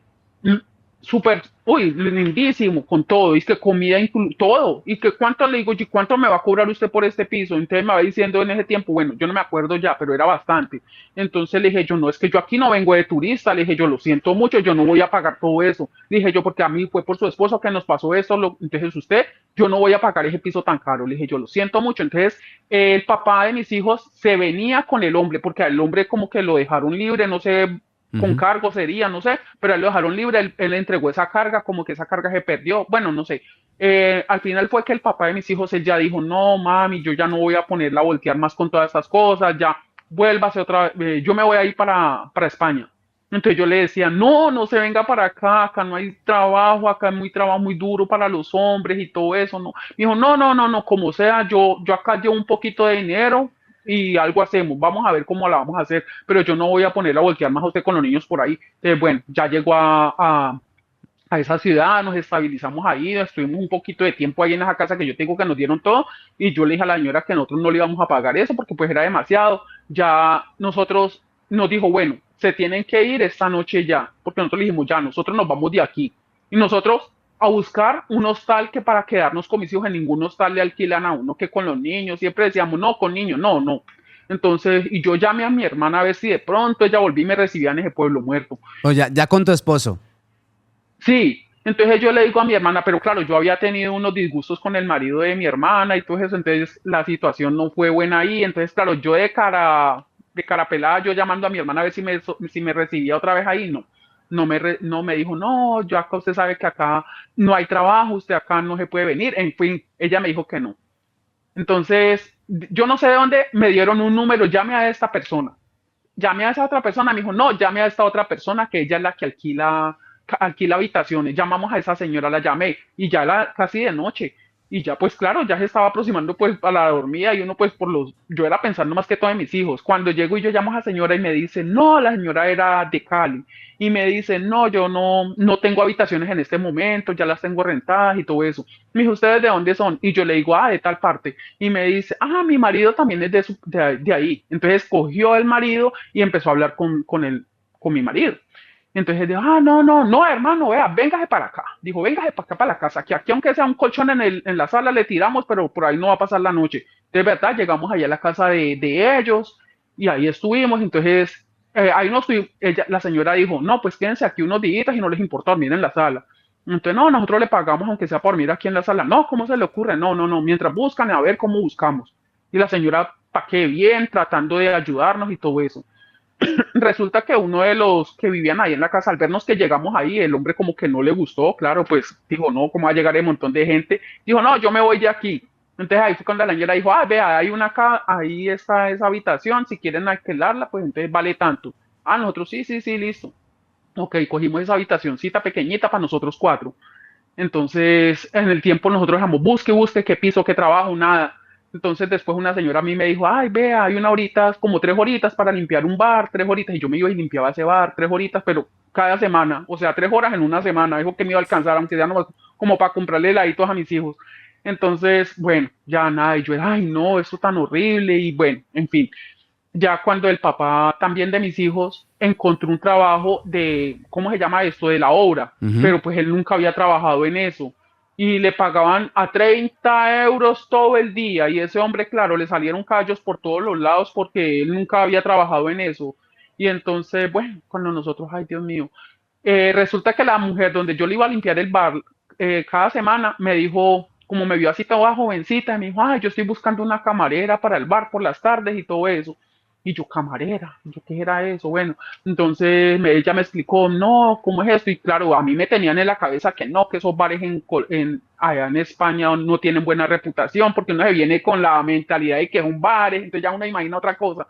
súper, uy, lindísimo, con todo, y es que comida, todo, y que cuánto le digo, y cuánto me va a cobrar usted por este piso. Entonces me va diciendo en ese tiempo, bueno, yo no me acuerdo ya, pero era bastante. Entonces le dije yo, no, es que yo aquí no vengo de turista, le dije yo, lo siento mucho, yo no voy a pagar todo eso. Le dije yo, porque a mí fue por su esposo que nos pasó eso, entonces usted, yo no voy a pagar ese piso tan caro. Le dije yo, lo siento mucho. Entonces el papá de mis hijos se venía con el hombre, porque al hombre como que lo dejaron libre, no sé, con Ujú. cargo sería, no sé, pero él lo dejaron libre, él entregó esa carga, como que esa carga se perdió, bueno, no sé. Al final fue que el papá de mis hijos, él ya dijo, no, mami, yo ya no voy a ponerla a voltear más con todas estas cosas, ya vuélvase otra vez, yo me voy a ir para España. Entonces yo le decía, no, no se venga para acá, acá no hay trabajo, acá hay muy trabajo muy duro para los hombres y todo eso, no. Me dijo, no, no, no, no, como sea, yo acá llevo un poquito de dinero y algo hacemos, vamos a ver cómo la vamos a hacer, pero yo no voy a poner a voltear más a usted con los niños por ahí. Entonces, bueno, ya llegó a esa ciudad, nos estabilizamos ahí, estuvimos un poquito de tiempo ahí en esa casa que yo tengo que nos dieron todo y yo le dije a la señora que nosotros no le íbamos a pagar eso porque pues era demasiado. Ya nosotros nos dijo, bueno, se tienen que ir esta noche ya, porque nosotros le dijimos, ya, nosotros nos vamos de aquí. Y nosotros a buscar un hostal que para quedarnos con mis hijos en ningún hostal le alquilan a uno que con los niños, siempre decíamos, no, con niños, no, no. Entonces, y yo llamé a mi hermana a ver si de pronto ella volví y me recibía en ese pueblo muerto. O ya, ya con tu esposo. Sí, entonces yo le digo a mi hermana, pero claro, yo había tenido unos disgustos con el marido de mi hermana y todo eso, entonces la situación no fue buena ahí, entonces claro, yo de cara pelada, yo llamando a mi hermana a ver si me recibía otra vez ahí, no, no me dijo, no, yo acá usted sabe que acá no hay trabajo, usted acá no se puede venir, en fin, ella me dijo que no. Entonces, yo no sé de dónde me dieron un número, llame a esta persona, llamé a esa otra persona, me dijo, no, llame a esta otra persona que ella es la que alquila habitaciones. Llamamos a esa señora, la llamé y ya era casi de noche. Y ya pues claro, ya se estaba aproximando pues a la dormida y uno pues yo era pensando más que todo en mis hijos. Cuando llego y yo llamo a esa señora y me dice, no, la señora era de Cali. Y me dice, no, yo no tengo habitaciones en este momento, ya las tengo rentadas y todo eso. Me dijo, ¿ustedes de dónde son? Y yo le digo, de tal parte. Y me dice, mi marido también es de ahí. Entonces cogió el marido y empezó a hablar con mi marido. Entonces dijo, no, no, no, hermano, vea, véngase para acá. Dijo, véngase para acá, para la casa, que aquí aunque sea un colchón en la sala le tiramos, pero por ahí no va a pasar la noche. De verdad, llegamos allá a la casa de ellos y ahí estuvimos. Entonces, ahí nos fuimos, la señora dijo, no, pues quédense aquí unos días y no les importa dormir en la sala. Entonces, no, nosotros le pagamos aunque sea por dormir aquí en la sala. No, ¿cómo se le ocurre? No, no, no, mientras buscan, a ver cómo buscamos. Y la señora, pa' qué bien, tratando de ayudarnos y todo eso. Resulta que uno de los que vivían ahí en la casa, al vernos que llegamos ahí, el hombre como que no le gustó, claro, pues dijo, no, ¿cómo va a llegar un montón de gente? Dijo, no, yo me voy de aquí. Entonces ahí fue cuando la señora dijo, vea, hay ahí está esa habitación, si quieren alquilarla, pues entonces vale tanto. Nosotros sí, sí, sí, listo. Ok, cogimos esa habitacioncita pequeñita para nosotros cuatro. Entonces, en el tiempo nosotros dejamos, busque, qué piso, qué trabajo, nada. Entonces después una señora a mí me dijo, ay, vea, hay una horita, como 3 horitas para limpiar un bar, 3 horitas, y yo me iba y limpiaba ese bar, 3 horitas, pero cada semana, o sea, 3 horas en una semana, dijo que me iba a alcanzar, aunque ya no, como para comprarle heladitos a mis hijos. Entonces, bueno, ya nada, y yo, ay, no, esto tan horrible, y bueno, en fin, ya cuando el papá también de mis hijos encontró un trabajo de, ¿cómo se llama esto? De la obra, Ujú. pero pues él nunca había trabajado en eso. Y le pagaban a 30 euros todo el día. Y ese hombre, claro, le salieron callos por todos los lados porque él nunca había trabajado en eso. Y entonces, bueno, cuando nosotros, ay Dios mío, resulta que la mujer donde yo le iba a limpiar el bar cada semana me dijo, como me vio así toda jovencita, me dijo, ay, yo estoy buscando una camarera para el bar por las tardes y todo eso. Y yo, camarera, yo, ¿qué era eso? Bueno, entonces ella me explicó, no, ¿cómo es esto? Y claro, a mí me tenían en la cabeza que no, que esos bares allá en España no tienen buena reputación, porque uno se viene con la mentalidad de que es un bar, entonces ya uno imagina otra cosa.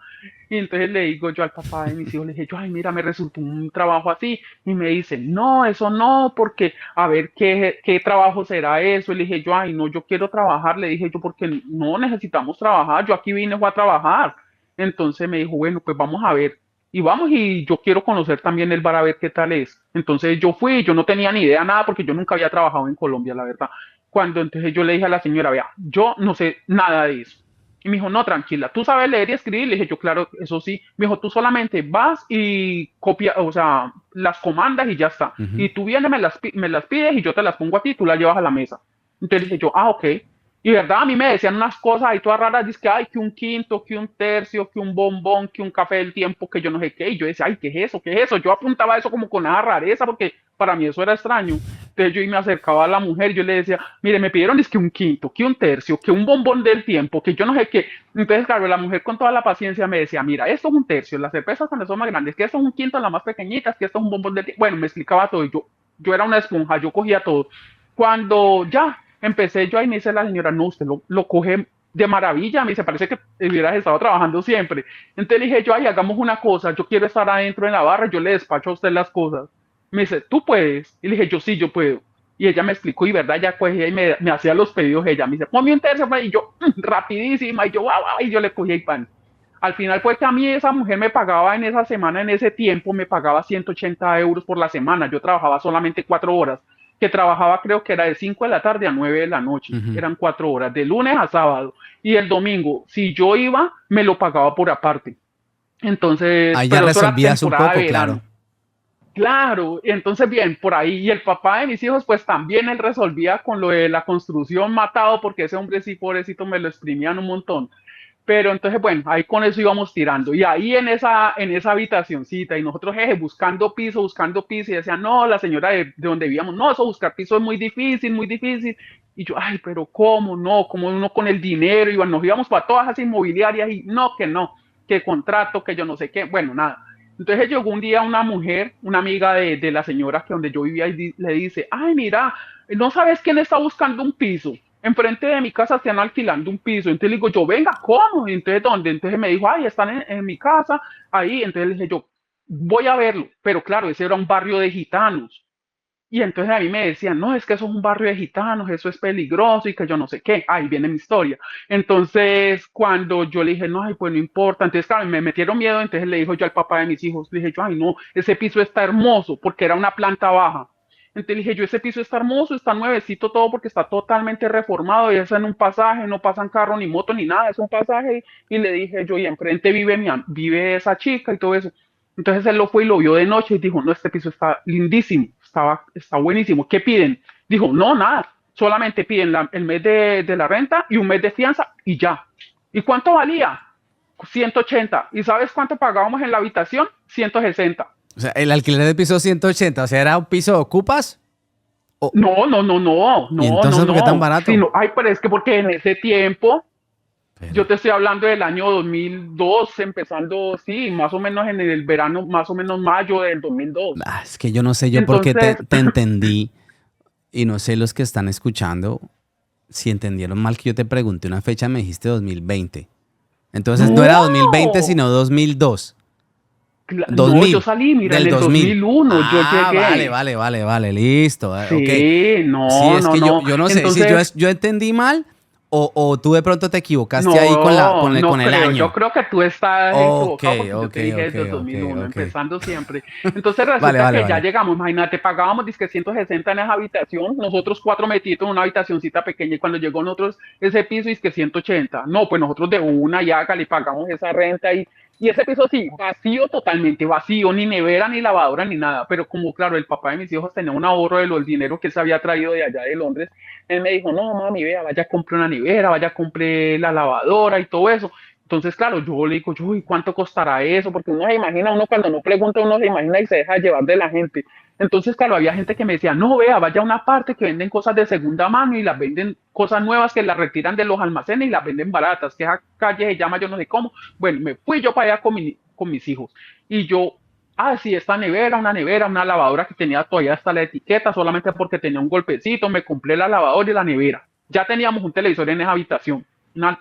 Y entonces le digo yo al papá de mis hijos, le dije yo, ay, mira, me resultó un trabajo así. Y me dice, no, eso no, porque a ver qué trabajo será eso. Y le dije yo, ay, no, yo quiero trabajar. Le dije yo, porque no necesitamos trabajar, yo aquí vine fue a trabajar. Entonces me dijo, bueno, pues vamos a ver. Y vamos, y yo quiero conocer también el bar a ver qué tal es. Entonces yo fui, yo no tenía ni idea nada porque yo nunca había trabajado en Colombia, la verdad. Cuando entonces yo le dije a la señora, vea, yo no sé nada de eso. Y me dijo, no, tranquila, tú sabes leer y escribir. Le dije, yo, claro, eso sí. Me dijo, tú solamente vas y copia, o sea, las comandas y ya está. Ujú. Y tú vienes, me las pides y yo te las pongo a ti y tú las llevas a la mesa. Entonces le dije yo, ah, ok. Y verdad, a mí me decían unas cosas ahí todas raras, dice que ay, que un quinto, que un tercio, que un bombón, que un café del tiempo, que yo no sé qué. Y yo decía, ay, ¿qué es eso? ¿Qué es eso? Yo apuntaba eso como con una rareza porque para mí eso era extraño. Entonces yo y me acercaba a la mujer, yo le decía, mire, me pidieron es que un quinto, que un tercio, que un bombón del tiempo, que yo no sé qué. Entonces, claro, la mujer con toda la paciencia me decía, mira, esto es un tercio, las cervezas cuando son más grandes, que esto es un quinto, las más pequeñitas, que esto es un bombón del tiempo. Bueno, me explicaba todo y yo era una esponja, yo cogía todo. Cuando ya empecé yo ahí me dice la señora, no, usted lo coge de maravilla, me dice, parece que hubieras estado trabajando siempre. Entonces le dije yo, ay, hagamos una cosa, yo quiero estar adentro en la barra, yo le despacho a usted las cosas. Me dice, ¿tú puedes? Y le dije, yo sí, yo puedo. Y ella me explicó, y verdad, ya cogía y me hacía los pedidos ella. Me dice, ponme un tercio, y yo, rapidísima, y yo, guau, guau, y yo le cogía y pan. Al final fue que a mí esa mujer me pagaba en esa semana, en ese tiempo, me pagaba 180 euros por la semana. Yo trabajaba solamente 4 horas, que trabajaba creo que era de 5 de la tarde a 9 de la noche. Ujú. Eran 4 horas, de lunes a sábado. Y el domingo, si yo iba, me lo pagaba por aparte. Entonces, Ahí ya pero eso era resolvías un temporada de poco, claro. verano. Claro, entonces bien, por ahí, y el papá de mis hijos, pues también él resolvía con lo de la construcción matado, porque ese hombre sí, pobrecito, me lo exprimían un montón. Pero entonces, bueno, ahí con eso íbamos tirando. Y ahí en esa habitacioncita, y nosotros buscando piso, y decían, no, la señora de donde vivíamos, no, eso buscar piso es muy difícil, muy difícil. Y yo, ay, pero ¿cómo no? ¿Cómo uno con el dinero? Y bueno, nos íbamos para todas las inmobiliarias y no, que contrato, que yo no sé qué, bueno, nada. Entonces llegó un día una mujer, una amiga de la señora que donde yo vivía, y le dice, ay, mira, ¿no sabes quién está buscando un piso? Enfrente de mi casa están alquilando un piso. Entonces le digo yo, venga, ¿cómo? Y entonces, ¿dónde? Entonces me dijo, ay, están en mi casa, ahí. Entonces le dije yo, voy a verlo. Pero claro, ese era un barrio de gitanos. Y entonces a mí me decían, no, es que eso es un barrio de gitanos, eso es peligroso y que yo no sé qué. Ahí viene mi historia. Entonces, cuando yo le dije, no, ay, pues no importa. Entonces, claro, me metieron miedo. Entonces le dijo yo al papá de mis hijos, le dije yo, ay, no, ese piso está hermoso porque era una planta baja. Entonces le dije yo, ese piso está hermoso, está nuevecito todo porque está totalmente reformado y es en un pasaje, no pasan carro ni moto ni nada, es un pasaje. Y le dije yo, y enfrente vive esa chica y todo eso. Entonces él lo fue y lo vio de noche y dijo, no, este piso está lindísimo, está buenísimo. ¿Qué piden? Dijo, no, nada, solamente piden el mes de la renta y un mes de fianza y ya. ¿Y cuánto valía? 180. ¿Y sabes cuánto pagábamos en la habitación? 160. O sea, el alquiler de piso 180, o sea, ¿era un piso de ocupas? O- No, no, no, no, ¿Y no, no, entonces por qué tan no. barato? Sino, ay, pero es que porque en ese tiempo, Pero, yo te estoy hablando del año 2002, empezando, sí, más o menos en el verano, más o menos mayo del 2002. es que yo no sé yo por qué te, Entonces, te entendí y no sé los que están escuchando si entendieron mal que yo te pregunté una fecha, me dijiste 2020. Entonces no era 2020, no, sino 2002. no, yo 2000, salí, mira, en del el 2000. 2001, yo Ah, vale, llegué. vale, vale, vale, listo. Ok. Sí, Sí, no, es no, que yo, no. yo no sé si yo, Entonces, yo entendí mal o tú de pronto te equivocaste ahí No, no con el creo. Yo año. creo que tú estás Ok, equivocado porque yo ok, te dije ok, desde el ok, 2001, ok. empezando siempre. Entonces Vale, resulta vale, que ya vale. llegamos, imagínate, pagábamos dizque 160 en esa habitación, nosotros cuatro metidos en una habitacioncita pequeña y cuando llegó nosotros ese piso es que 180. No, pues nosotros de una y hágale, pagamos esa renta y ese piso sí, vacío, totalmente vacío, ni nevera, ni lavadora, ni nada. Pero como claro, el papá de mis hijos tenía un ahorro de del dinero que él se había traído de allá de Londres, él me dijo, no, mami, vea, vaya, compre una nevera, vaya, compre la lavadora y todo eso. Entonces, claro, yo le digo, uy, ¿cuánto costará eso? Porque uno se imagina, uno cuando no pregunta, uno se imagina y se deja llevar de la gente. Entonces, claro, había gente que me decía, no, vea, vaya a una parte que venden cosas de segunda mano y las venden cosas nuevas que las retiran de los almacenes y las venden baratas, que esa calle se llama yo no sé cómo. Bueno, me fui yo para allá con mis hijos y yo, sí, esta nevera, una lavadora que tenía todavía hasta la etiqueta, solamente porque tenía un golpecito, me compré la lavadora y la nevera. Ya teníamos un televisor en esa habitación,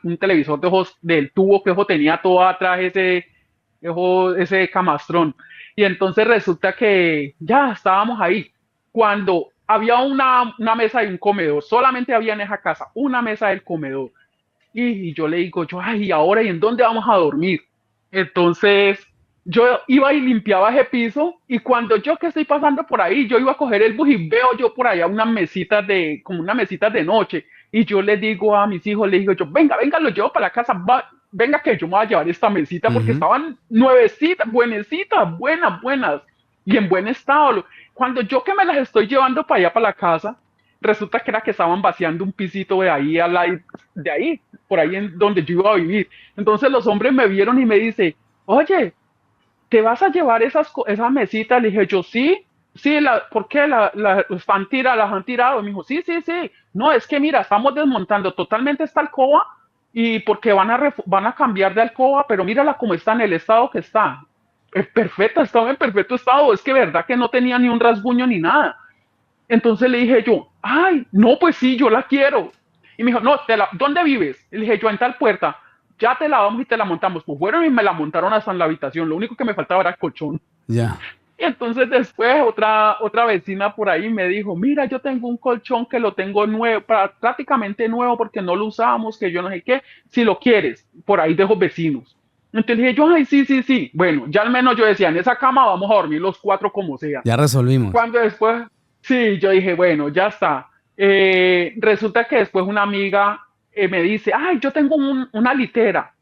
un televisor de ojos del tubo que ojo tenía todo atrás ese camastrón. Y entonces resulta que ya estábamos ahí. Cuando había una mesa y un comedor, solamente había en esa casa una mesa del comedor. Y yo le digo, ay, ¿y ahora y en dónde vamos a dormir? Entonces, yo iba y limpiaba ese piso y cuando yo que estoy pasando por ahí, yo iba a coger el bus y veo yo por allá unas mesitas como unas mesitas de noche y yo le digo a mis hijos, le digo yo, venga, venga, lo llevo para la casa, venga que yo me voy a llevar esta mesita porque Ujú. estaban nuevecitas, buenecitas, buenas, buenas y en buen estado. Cuando yo que me las estoy llevando para allá, para la casa, resulta que era que estaban vaciando un pisito de ahí, de ahí, por ahí en donde yo iba a vivir. Entonces los hombres me vieron y me dice, oye, ¿te vas a llevar esas mesitas? Le dije, yo sí, sí, ¿por qué? Las han tirado. Me dijo, sí, sí, sí. No, es que mira, estamos desmontando totalmente esta alcoba y porque van a cambiar de alcoba, pero mírala como está en el estado que está. Es perfecta, estaba en perfecto estado. Es que verdad que no tenía ni un rasguño ni nada. Entonces le dije yo, ay, no, pues sí, yo la quiero. Y me dijo, no, ¿dónde vives? Y le dije yo, en tal puerta. Ya te la vamos y te la montamos. Pues fueron y me la montaron hasta en la habitación. Lo único que me faltaba era el colchón. Ya. Y entonces después otra vecina por ahí me dijo, mira, yo tengo un colchón que lo tengo nuevo, prácticamente nuevo porque no lo usamos, que yo no sé qué, si lo quieres, por ahí dejo vecinos. Entonces dije yo, ay, sí, sí, sí. Bueno, ya al menos yo decía, en esa cama vamos a dormir los cuatro como sea. Ya resolvimos. Cuando después, sí, yo dije, bueno, ya está. Resulta que después una amiga me dice, ay, yo tengo una litera.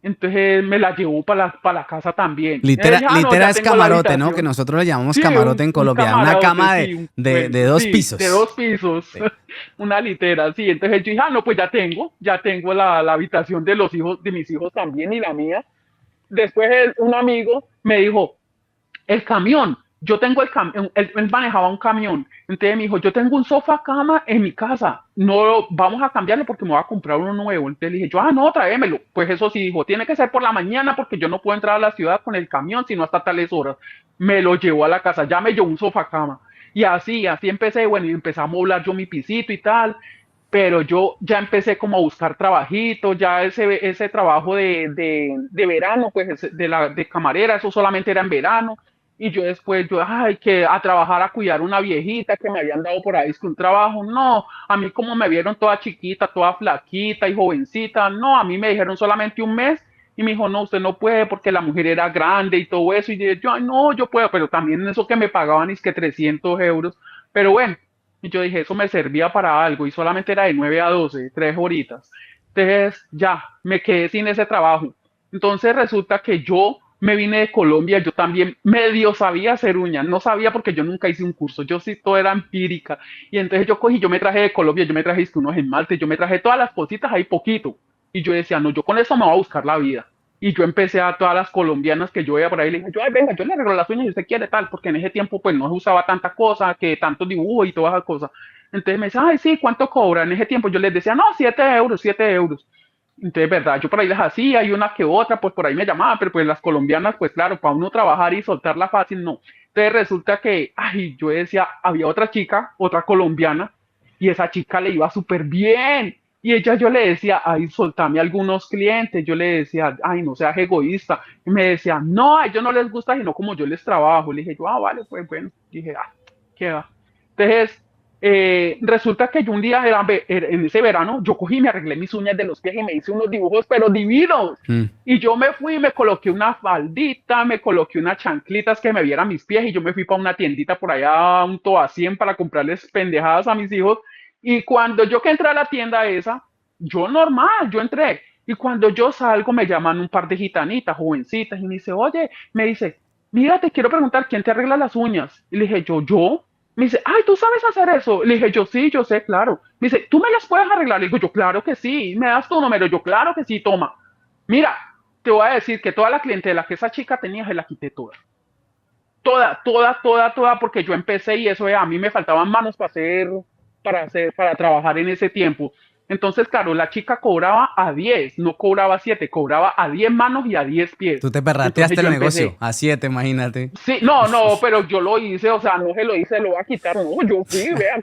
Entonces me la llevó para la casa también. Y Litera, dije, no, litera ya es tengo la camarote, ¿no? Que habitación. nosotros le llamamos Sí, camarote en un Colombia. Una camarote, cama sí, bueno, de dos sí, de pisos. 2 pisos, Sí. una litera, sí. Entonces yo dije, no, pues ya tengo la habitación de los hijos, de mis hijos también y la mía. Después un amigo me dijo, el camión, yo tengo el camión, él manejaba un camión, entonces me dijo, yo tengo un sofá cama en mi casa, no vamos a cambiarlo porque me voy a comprar uno nuevo. Entonces le dije yo, no, tráemelo. Pues eso sí, dijo, tiene que ser por la mañana porque yo no puedo entrar a la ciudad con el camión sino hasta tales horas. Me lo llevó a la casa, ya me llevó un sofá cama. Y así empecé, bueno, y empecé a moblar yo mi pisito y tal, pero yo ya empecé como a buscar trabajito, ya ese trabajo de verano, pues de camarera, eso solamente era en verano. Y yo después, ay, que a trabajar, a cuidar una viejita que me habían dado por ahí, es que un trabajo, no, a mí como me vieron toda chiquita, toda flaquita y jovencita, no, a mí me dijeron solamente un mes y me dijo, no, usted no puede porque la mujer era grande y todo eso. Y yo, ay, no, yo puedo, pero también eso que me pagaban es que 300 euros. Pero bueno, y yo dije, eso me servía para algo y solamente era de 9 a 12 3 horitas. Entonces ya, me quedé sin ese trabajo. Entonces resulta que yo me vine de Colombia, yo también medio sabía hacer uñas, no sabía porque yo nunca hice un curso, yo sí todo era empírica. Y entonces yo cogí, yo me traje de Colombia, yo me traje unos esmaltes, yo me traje todas las cositas ahí poquito. Y yo decía, no, yo con eso me voy a buscar la vida. Y yo empecé a todas las colombianas que yo veía por ahí, le dije, yo, ay, venga, yo le arreglo las uñas si usted quiere tal, porque en ese tiempo pues no se usaba tanta cosa, que tanto dibujo y todas esas cosas. Entonces me decía, ay, sí, ¿cuánto cobra? En ese tiempo yo les decía, no, 7 euros, 7 euros. Entonces, verdad, yo por ahí las hacía y una que otra, pues por ahí me llamaban, pero pues las colombianas, pues claro, para uno trabajar y soltarla fácil, no. Entonces resulta que, ay, yo decía, había otra chica, otra colombiana, y esa chica le iba súper bien. Y ella yo le decía, ay, soltame algunos clientes. Yo le decía, ay, no seas egoísta. Y me decía, no, a ellos no les gusta, sino como yo les trabajo. Le dije, yo, vale, pues bueno. Dije, qué va. Entonces, Resulta que yo un día, en ese verano, yo cogí y me arreglé mis uñas de los pies y me hice unos dibujos, pero divinos. Mm. Y yo me fui, me coloqué una faldita, me coloqué unas chanclitas que me vieran mis pies y yo me fui para una tiendita por allá, un todo a 100 para comprarles pendejadas a mis hijos. Y cuando yo que entré a la tienda esa, yo normal, yo entré. Y cuando yo salgo me llaman un par de gitanitas, jovencitas, y me dice, oye, me dice, mira, te quiero preguntar, ¿quién te arregla las uñas? Y le dije, yo. Me dice, ay, ¿tú sabes hacer eso? Le dije, yo sí, yo sé, claro. Me dice, ¿tú me las puedes arreglar? Le digo, yo claro que sí. ¿Me das tu número? Yo claro que sí, toma. Mira, te voy a decir que toda la clientela que esa chica tenía, se la quité toda. Toda, toda, toda, toda, porque yo empecé y eso a mí me faltaban manos para trabajar en ese tiempo. Entonces, claro, la chica cobraba a 10, no cobraba a 7, cobraba a 10 manos y a 10 pies. Tú te Entonces perrateaste yo el negocio. empecé, A 7, imagínate. sí, no, no, pero yo lo hice, o sea, no se lo hice, lo voy a quitar, no, yo fui, vea,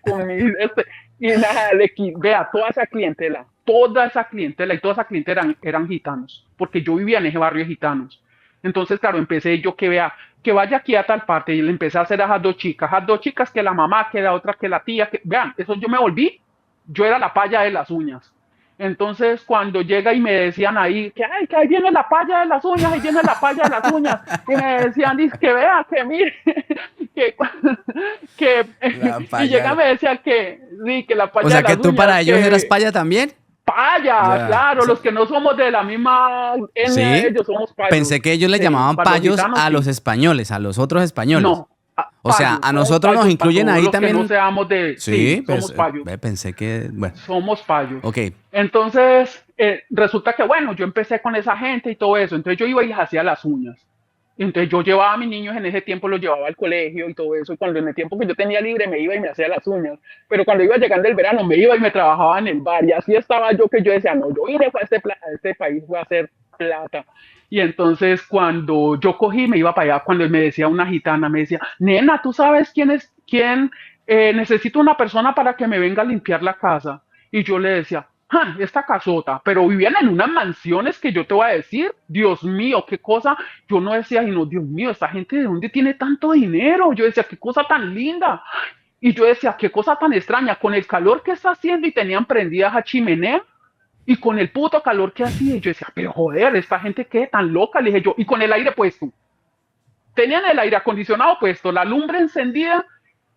y nada, vea, toda esa clientela y toda esa clientela eran gitanos, porque yo vivía en ese barrio de gitanos. Entonces, claro, empecé yo que vea, que vaya aquí a tal parte, y le empecé a hacer a esas dos chicas, que la mamá, que la otra, que la tía, que, vean, eso yo me volví, yo era la paya de las uñas. Entonces, cuando llega y me decían ahí, que, ay, que ahí viene la palla de las uñas, ahí viene la palla de las uñas, y me decían, dice, que vea, que mire, que, que La y llega y paya. me decía que, sí, que la O palla de sea que las tú uñas, para ellos eras que paya también. paya, Ya. claro, los que no somos de la misma etnia de Sí. ellos somos payos, Pensé que ellos le sí, llamaban para los payos gitanos a los sí, españoles, a los otros españoles. no, O sea, a somos nosotros nos payos para incluyen todos ahí los que no también. seamos de, sí, Sí, pues somos payos. pensé que, bueno, Somos payos. ok. Entonces, resulta que, bueno, yo empecé con esa gente y todo eso. Entonces yo iba y les hacía las uñas. Entonces yo llevaba a mis niños en ese tiempo, los llevaba al colegio y todo eso. Y cuando en el tiempo que yo tenía libre me iba y me hacía las uñas. Pero cuando iba llegando el verano me iba y me trabajaba en el bar. Y así estaba yo que yo decía, no, yo vine a este país, voy a hacer plata. Y entonces cuando yo cogí, me iba para allá, cuando me decía una gitana, me decía, nena, ¿tú sabes quién? Necesito una persona para que me venga a limpiar la casa. Y yo le decía, "Ja, esta casota", pero vivían en unas mansiones que yo te voy a decir, Dios mío, qué cosa. Yo no decía, y no, Dios mío, esta gente de dónde tiene tanto dinero. Yo decía, qué cosa tan linda. Y yo decía, qué cosa tan extraña, con el calor que está haciendo y tenían prendidas a chimenea. Y con el puto calor que hacía, y yo decía, pero joder, esta gente qué tan loca, le dije yo, y con el aire puesto. Tenían el aire acondicionado puesto, la lumbre encendida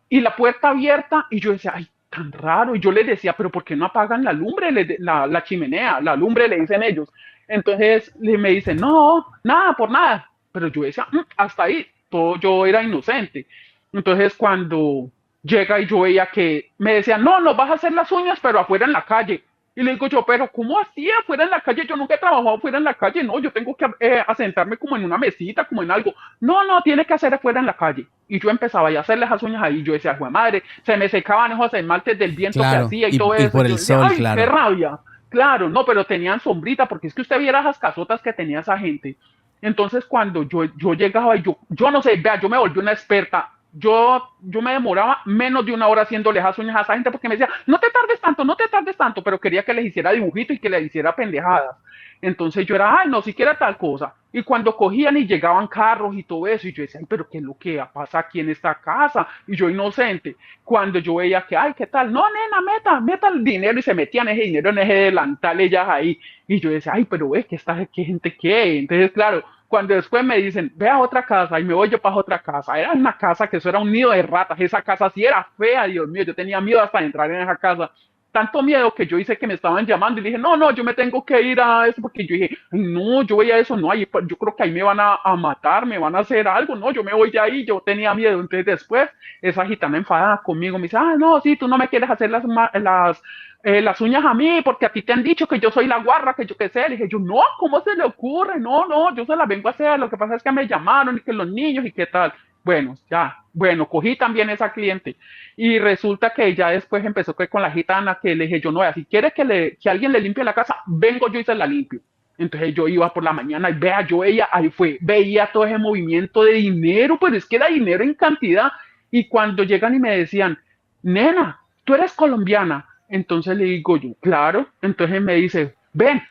y la puerta abierta, y yo decía, ay, tan raro. Y yo les decía, pero ¿por qué no apagan la lumbre, la chimenea, la lumbre, le dicen ellos? Entonces me dicen, no, nada, por nada. Pero yo decía, hasta ahí, todo yo era inocente. Entonces cuando llega y yo veía que me decían, no, nos vas a hacer las uñas, pero afuera en la calle. Y le digo yo, pero ¿cómo así afuera en la calle? Yo nunca he trabajado afuera en la calle, no, yo tengo que asentarme como en una mesita, como en algo. No, no, tiene que hacer afuera en la calle. Y yo empezaba a hacerle las uñas ahí. Yo decía, ¡jue madre! Se me secaban esos esmaltes del viento que Claro. hacía y todo Y eso. por Yo el decía, sol, ¡ay, qué claro. rabia! Claro, no, pero tenían sombrita, porque es que usted viera esas casotas que tenía esa gente. Entonces, cuando yo llegaba y yo no sé, vea, yo me volví una experta. Yo me demoraba menos de una hora haciéndole las uñas a esa gente porque me decía, no te tardes tanto, no te tardes tanto, pero quería que les hiciera dibujito y que les hiciera pendejadas. Entonces yo era, ay, no, siquiera tal cosa. Y cuando cogían y llegaban carros y todo eso, y yo decía, ay, pero ¿qué es lo que pasa aquí en esta casa? Y yo inocente, cuando yo veía que, ay, ¿qué tal? No, nena, meta el dinero, y se metían ese dinero en ese delantal ellas ahí. Y yo decía, ay, pero es que qué gente qué. Entonces, claro, cuando después me dicen, ve a otra casa, y me voy yo para otra casa, era una casa que eso era un nido de ratas, esa casa sí era fea, Dios mío, yo tenía miedo hasta de entrar en esa casa. Tanto miedo que yo hice que me estaban llamando y dije, no, no, yo me tengo que ir a eso, porque yo dije, "Ay, no, yo veía eso, no, ahí, yo creo que ahí me van a matar, me van a hacer algo, no, yo me voy de ahí, yo tenía miedo". Entonces después, esa gitana enfadada conmigo me dice, ah, no, sí, tú no me quieres hacer las uñas a mí, porque a ti te han dicho que yo soy la guarra, que yo qué sé. Le dije yo, no, ¿cómo se le ocurre? No, no, yo se la vengo a hacer, lo que pasa es que me llamaron y que los niños y qué tal. Bueno, ya, bueno, cogí también esa cliente. Y resulta que ya después empezó que con la gitana, que le dije yo, no, si quieres que alguien le limpie la casa, vengo yo y se la limpio. Entonces yo iba por la mañana y vea, yo veía, ahí fue, veía todo ese movimiento de dinero, pues es que era dinero en cantidad. Y cuando llegan y me decían, nena, tú eres colombiana. Entonces le digo yo, claro. Entonces me dice, ven,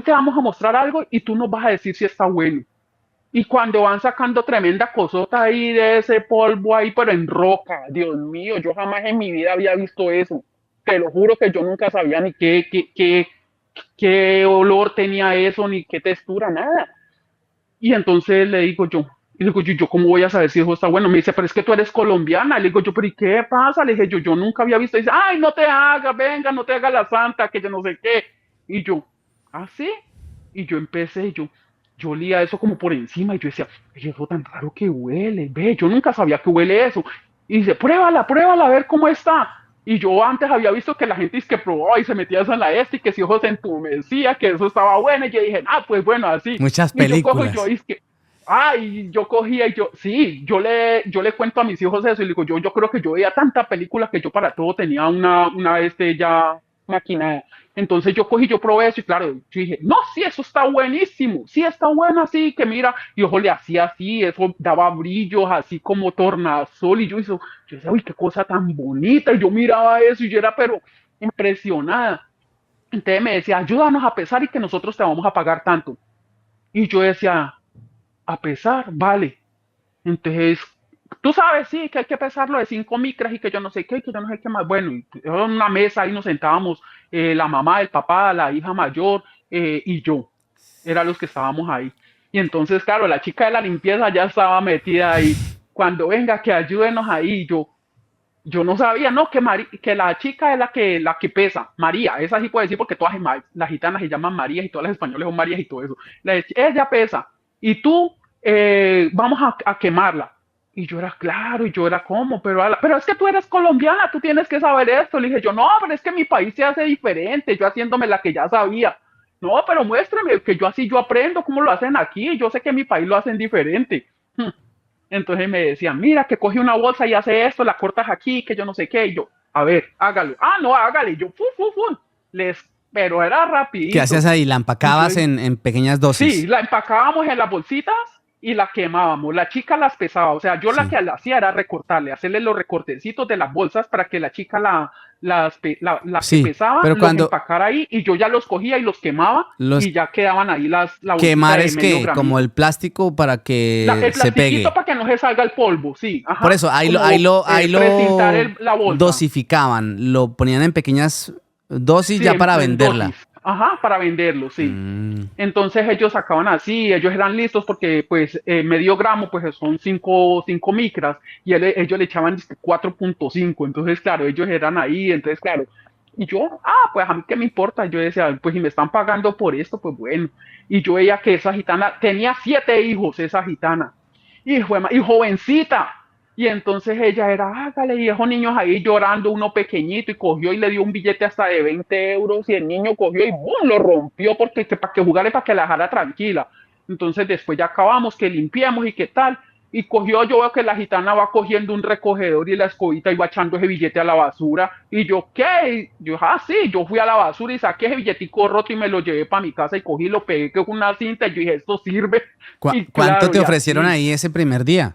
te vamos a mostrar algo y tú nos vas a decir si está bueno. Y cuando van sacando tremenda cosota ahí de ese polvo ahí, pero en roca, Dios mío, yo jamás en mi vida había visto eso. Te lo juro que yo nunca sabía ni qué olor tenía eso, ni qué textura, nada. Y entonces le digo yo, y le digo yo, ¿cómo voy a saber si eso está bueno? Me dice, pero es que tú eres colombiana. Le digo yo, pero ¿y qué pasa? Le dije yo nunca había visto. Y dice, ay, no te hagas, venga, no te hagas la santa, que yo no sé qué. Y yo, ¿ah, sí? Y yo empecé, yo olía eso como por encima y yo decía, "Oye, eso tan raro que huele, ve, yo nunca sabía que huele eso. Y dice, pruébala, a ver cómo está. Y yo antes había visto que la gente es que probaba y se metía eso en la y que si ojos se entumecía, que eso estaba bueno. Y yo dije, ah, pues bueno, así. Muchas Y yo cojo y yo películas. es que, y yo cogía y yo, sí, yo le cuento a mis hijos eso y le digo, yo creo que yo veía tanta película que yo para todo tenía una ya maquinada. Entonces yo cogí, yo probé eso y claro, yo dije, no, sí, eso está buenísimo, sí, está bueno así, que mira, y ojo, le hacía así, eso daba brillos así como tornasol y yo decía, uy, qué cosa tan bonita, y yo miraba eso y yo era pero impresionada. Entonces me decía, ayúdanos a pesar y que nosotros te vamos a pagar tanto. Y yo decía, a pesar, vale. Entonces, tú sabes, sí, que hay que pesarlo de 5 micras y que yo no sé qué, que yo no sé qué más. Bueno, y en una mesa ahí nos sentábamos, la mamá, el papá, la hija mayor y yo. Eran los que estábamos ahí. Y entonces, claro, la chica de la limpieza ya estaba metida ahí. Cuando venga, que ayúdenos ahí, yo no sabía, no, que la chica es la que pesa, María, esa sí puede decir porque todas las gitanas se llaman Marías y todas las españoles son Marías y todo eso. Ella pesa y tú vamos a quemarla. Y yo era claro, y yo era como, pero es que tú eres colombiana, tú tienes que saber esto. Le dije yo, no, pero es que mi país se hace diferente, yo haciéndome la que ya sabía. No, pero muéstrame, que yo aprendo cómo lo hacen aquí, yo sé que en mi país lo hacen diferente. Entonces me decían, mira, que coge una bolsa y hace esto, la cortas aquí, que yo no sé qué. Y yo, a ver, hágalo. Ah, no, hágale. Y yo, Les, pero era ¿Qué hacías rapidito. ahí? ¿La Y yo, empacabas en pequeñas sí, dosis? la empacábamos en las bolsitas y la quemábamos. La chica las pesaba. O sea, yo la Sí. que la hacía era recortarle, hacerle los recortecitos de las bolsas para que la chica la que Sí, pesaba pero los cuando empacara ahí y yo ya los cogía y los quemaba los y ya quedaban ahí la bolsita quemar de es medio que como gramito. el plástico para que El se plastiquito pegue. para que no se salga el polvo, sí, Por ajá, eso, como ahí precintar lo la bolsa, dosificaban, lo ponían en pequeñas dosis sí, ya para en dosis, venderla. ajá, para venderlo, sí. Mm, Entonces ellos sacaban así, ellos eran listos porque pues medio gramo pues son 5 micras y ellos le echaban 4.5, entonces claro, ellos eran ahí, entonces claro, y yo, pues a mí qué me importa, yo decía, pues si me están pagando por esto, pues bueno, y yo veía que esa gitana tenía 7 hijos, esa gitana, y jovencita, y entonces ella era, hágale, y esos niños ahí llorando, uno pequeñito, y cogió y le dio un billete hasta de 20 euros, y el niño cogió y ¡bum! Lo rompió porque, para que jugara y para que la dejara tranquila. Entonces después ya acabamos, que limpiemos y qué tal. Y cogió, yo veo que la gitana va cogiendo un recogedor y la escobita y va echando ese billete a la basura. Y yo, ¿qué? Y yo, sí, yo fui a la basura y saqué ese billetico roto y me lo llevé para mi casa y cogí y lo pegué con una cinta. Y yo dije, esto sirve. Y ¿Cuánto claro, te y ofrecieron así. ahí ese primer día?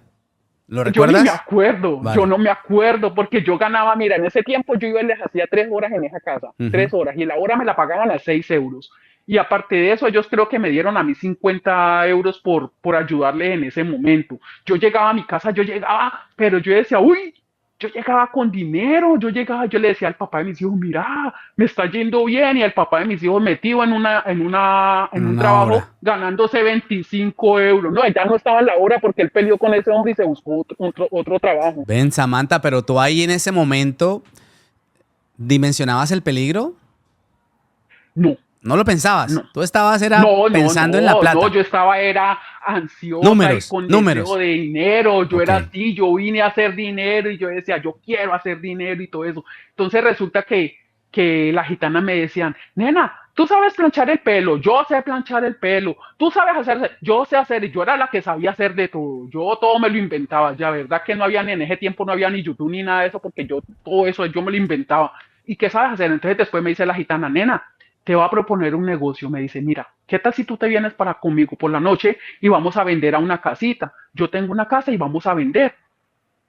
¿Lo Yo ni me recuerdas? acuerdo, yo Vale. no me acuerdo, porque yo ganaba, mira, en ese tiempo yo iba y les hacía 3 horas en esa casa, Ujú. 3 horas, y la hora me la pagaban a 6 euros. Y aparte de eso, ellos creo que me dieron a mí 50 euros por ayudarles en ese momento. Yo llegaba a mi casa, pero yo decía, uy, yo llegaba con dinero, yo le decía al papá de mis hijos, mira, me está yendo bien, y al papá de mis hijos metido en En un una trabajo hora. ganándose 25 euros. No, ya no estaba en la hora porque él peleó con ese hombre y se buscó otro trabajo. Ven, Samantha, pero tú ahí en ese momento dimensionabas el peligro. No, No lo pensabas. no. Tú estabas era No, no, pensando en la no, plata. yo era ansiosa y Números, con deseo números. de dinero, yo Ok. era así, yo vine a hacer dinero y yo decía, yo quiero hacer dinero y todo eso. Entonces resulta que las gitanas me decían, nena, tú sabes planchar el pelo, yo sé planchar el pelo, tú sabes hacer, yo sé hacer, y yo era la que sabía hacer de todo, yo todo me lo inventaba, ya verdad que no había ni en ese tiempo, no había ni YouTube ni nada de eso, porque yo todo eso yo me lo inventaba. ¿Y qué sabes hacer? Entonces después me dice la gitana, nena, te va a proponer un negocio. Me dice, mira, ¿qué tal si tú te vienes para conmigo por la noche y vamos a vender a una casita? Yo tengo una casa y vamos a vender.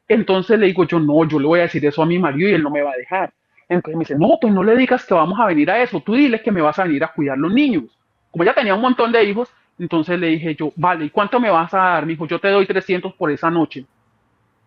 Entonces le digo yo, no, yo le voy a decir eso a mi marido y él no me va a dejar. Entonces me dice, no, pues no le digas que vamos a venir a eso, tú dile que me vas a venir a cuidar los niños. Como ella tenía un montón de hijos, Entonces le dije yo, vale, ¿y cuánto me vas a dar? Me dijo, yo te doy 300 por esa noche,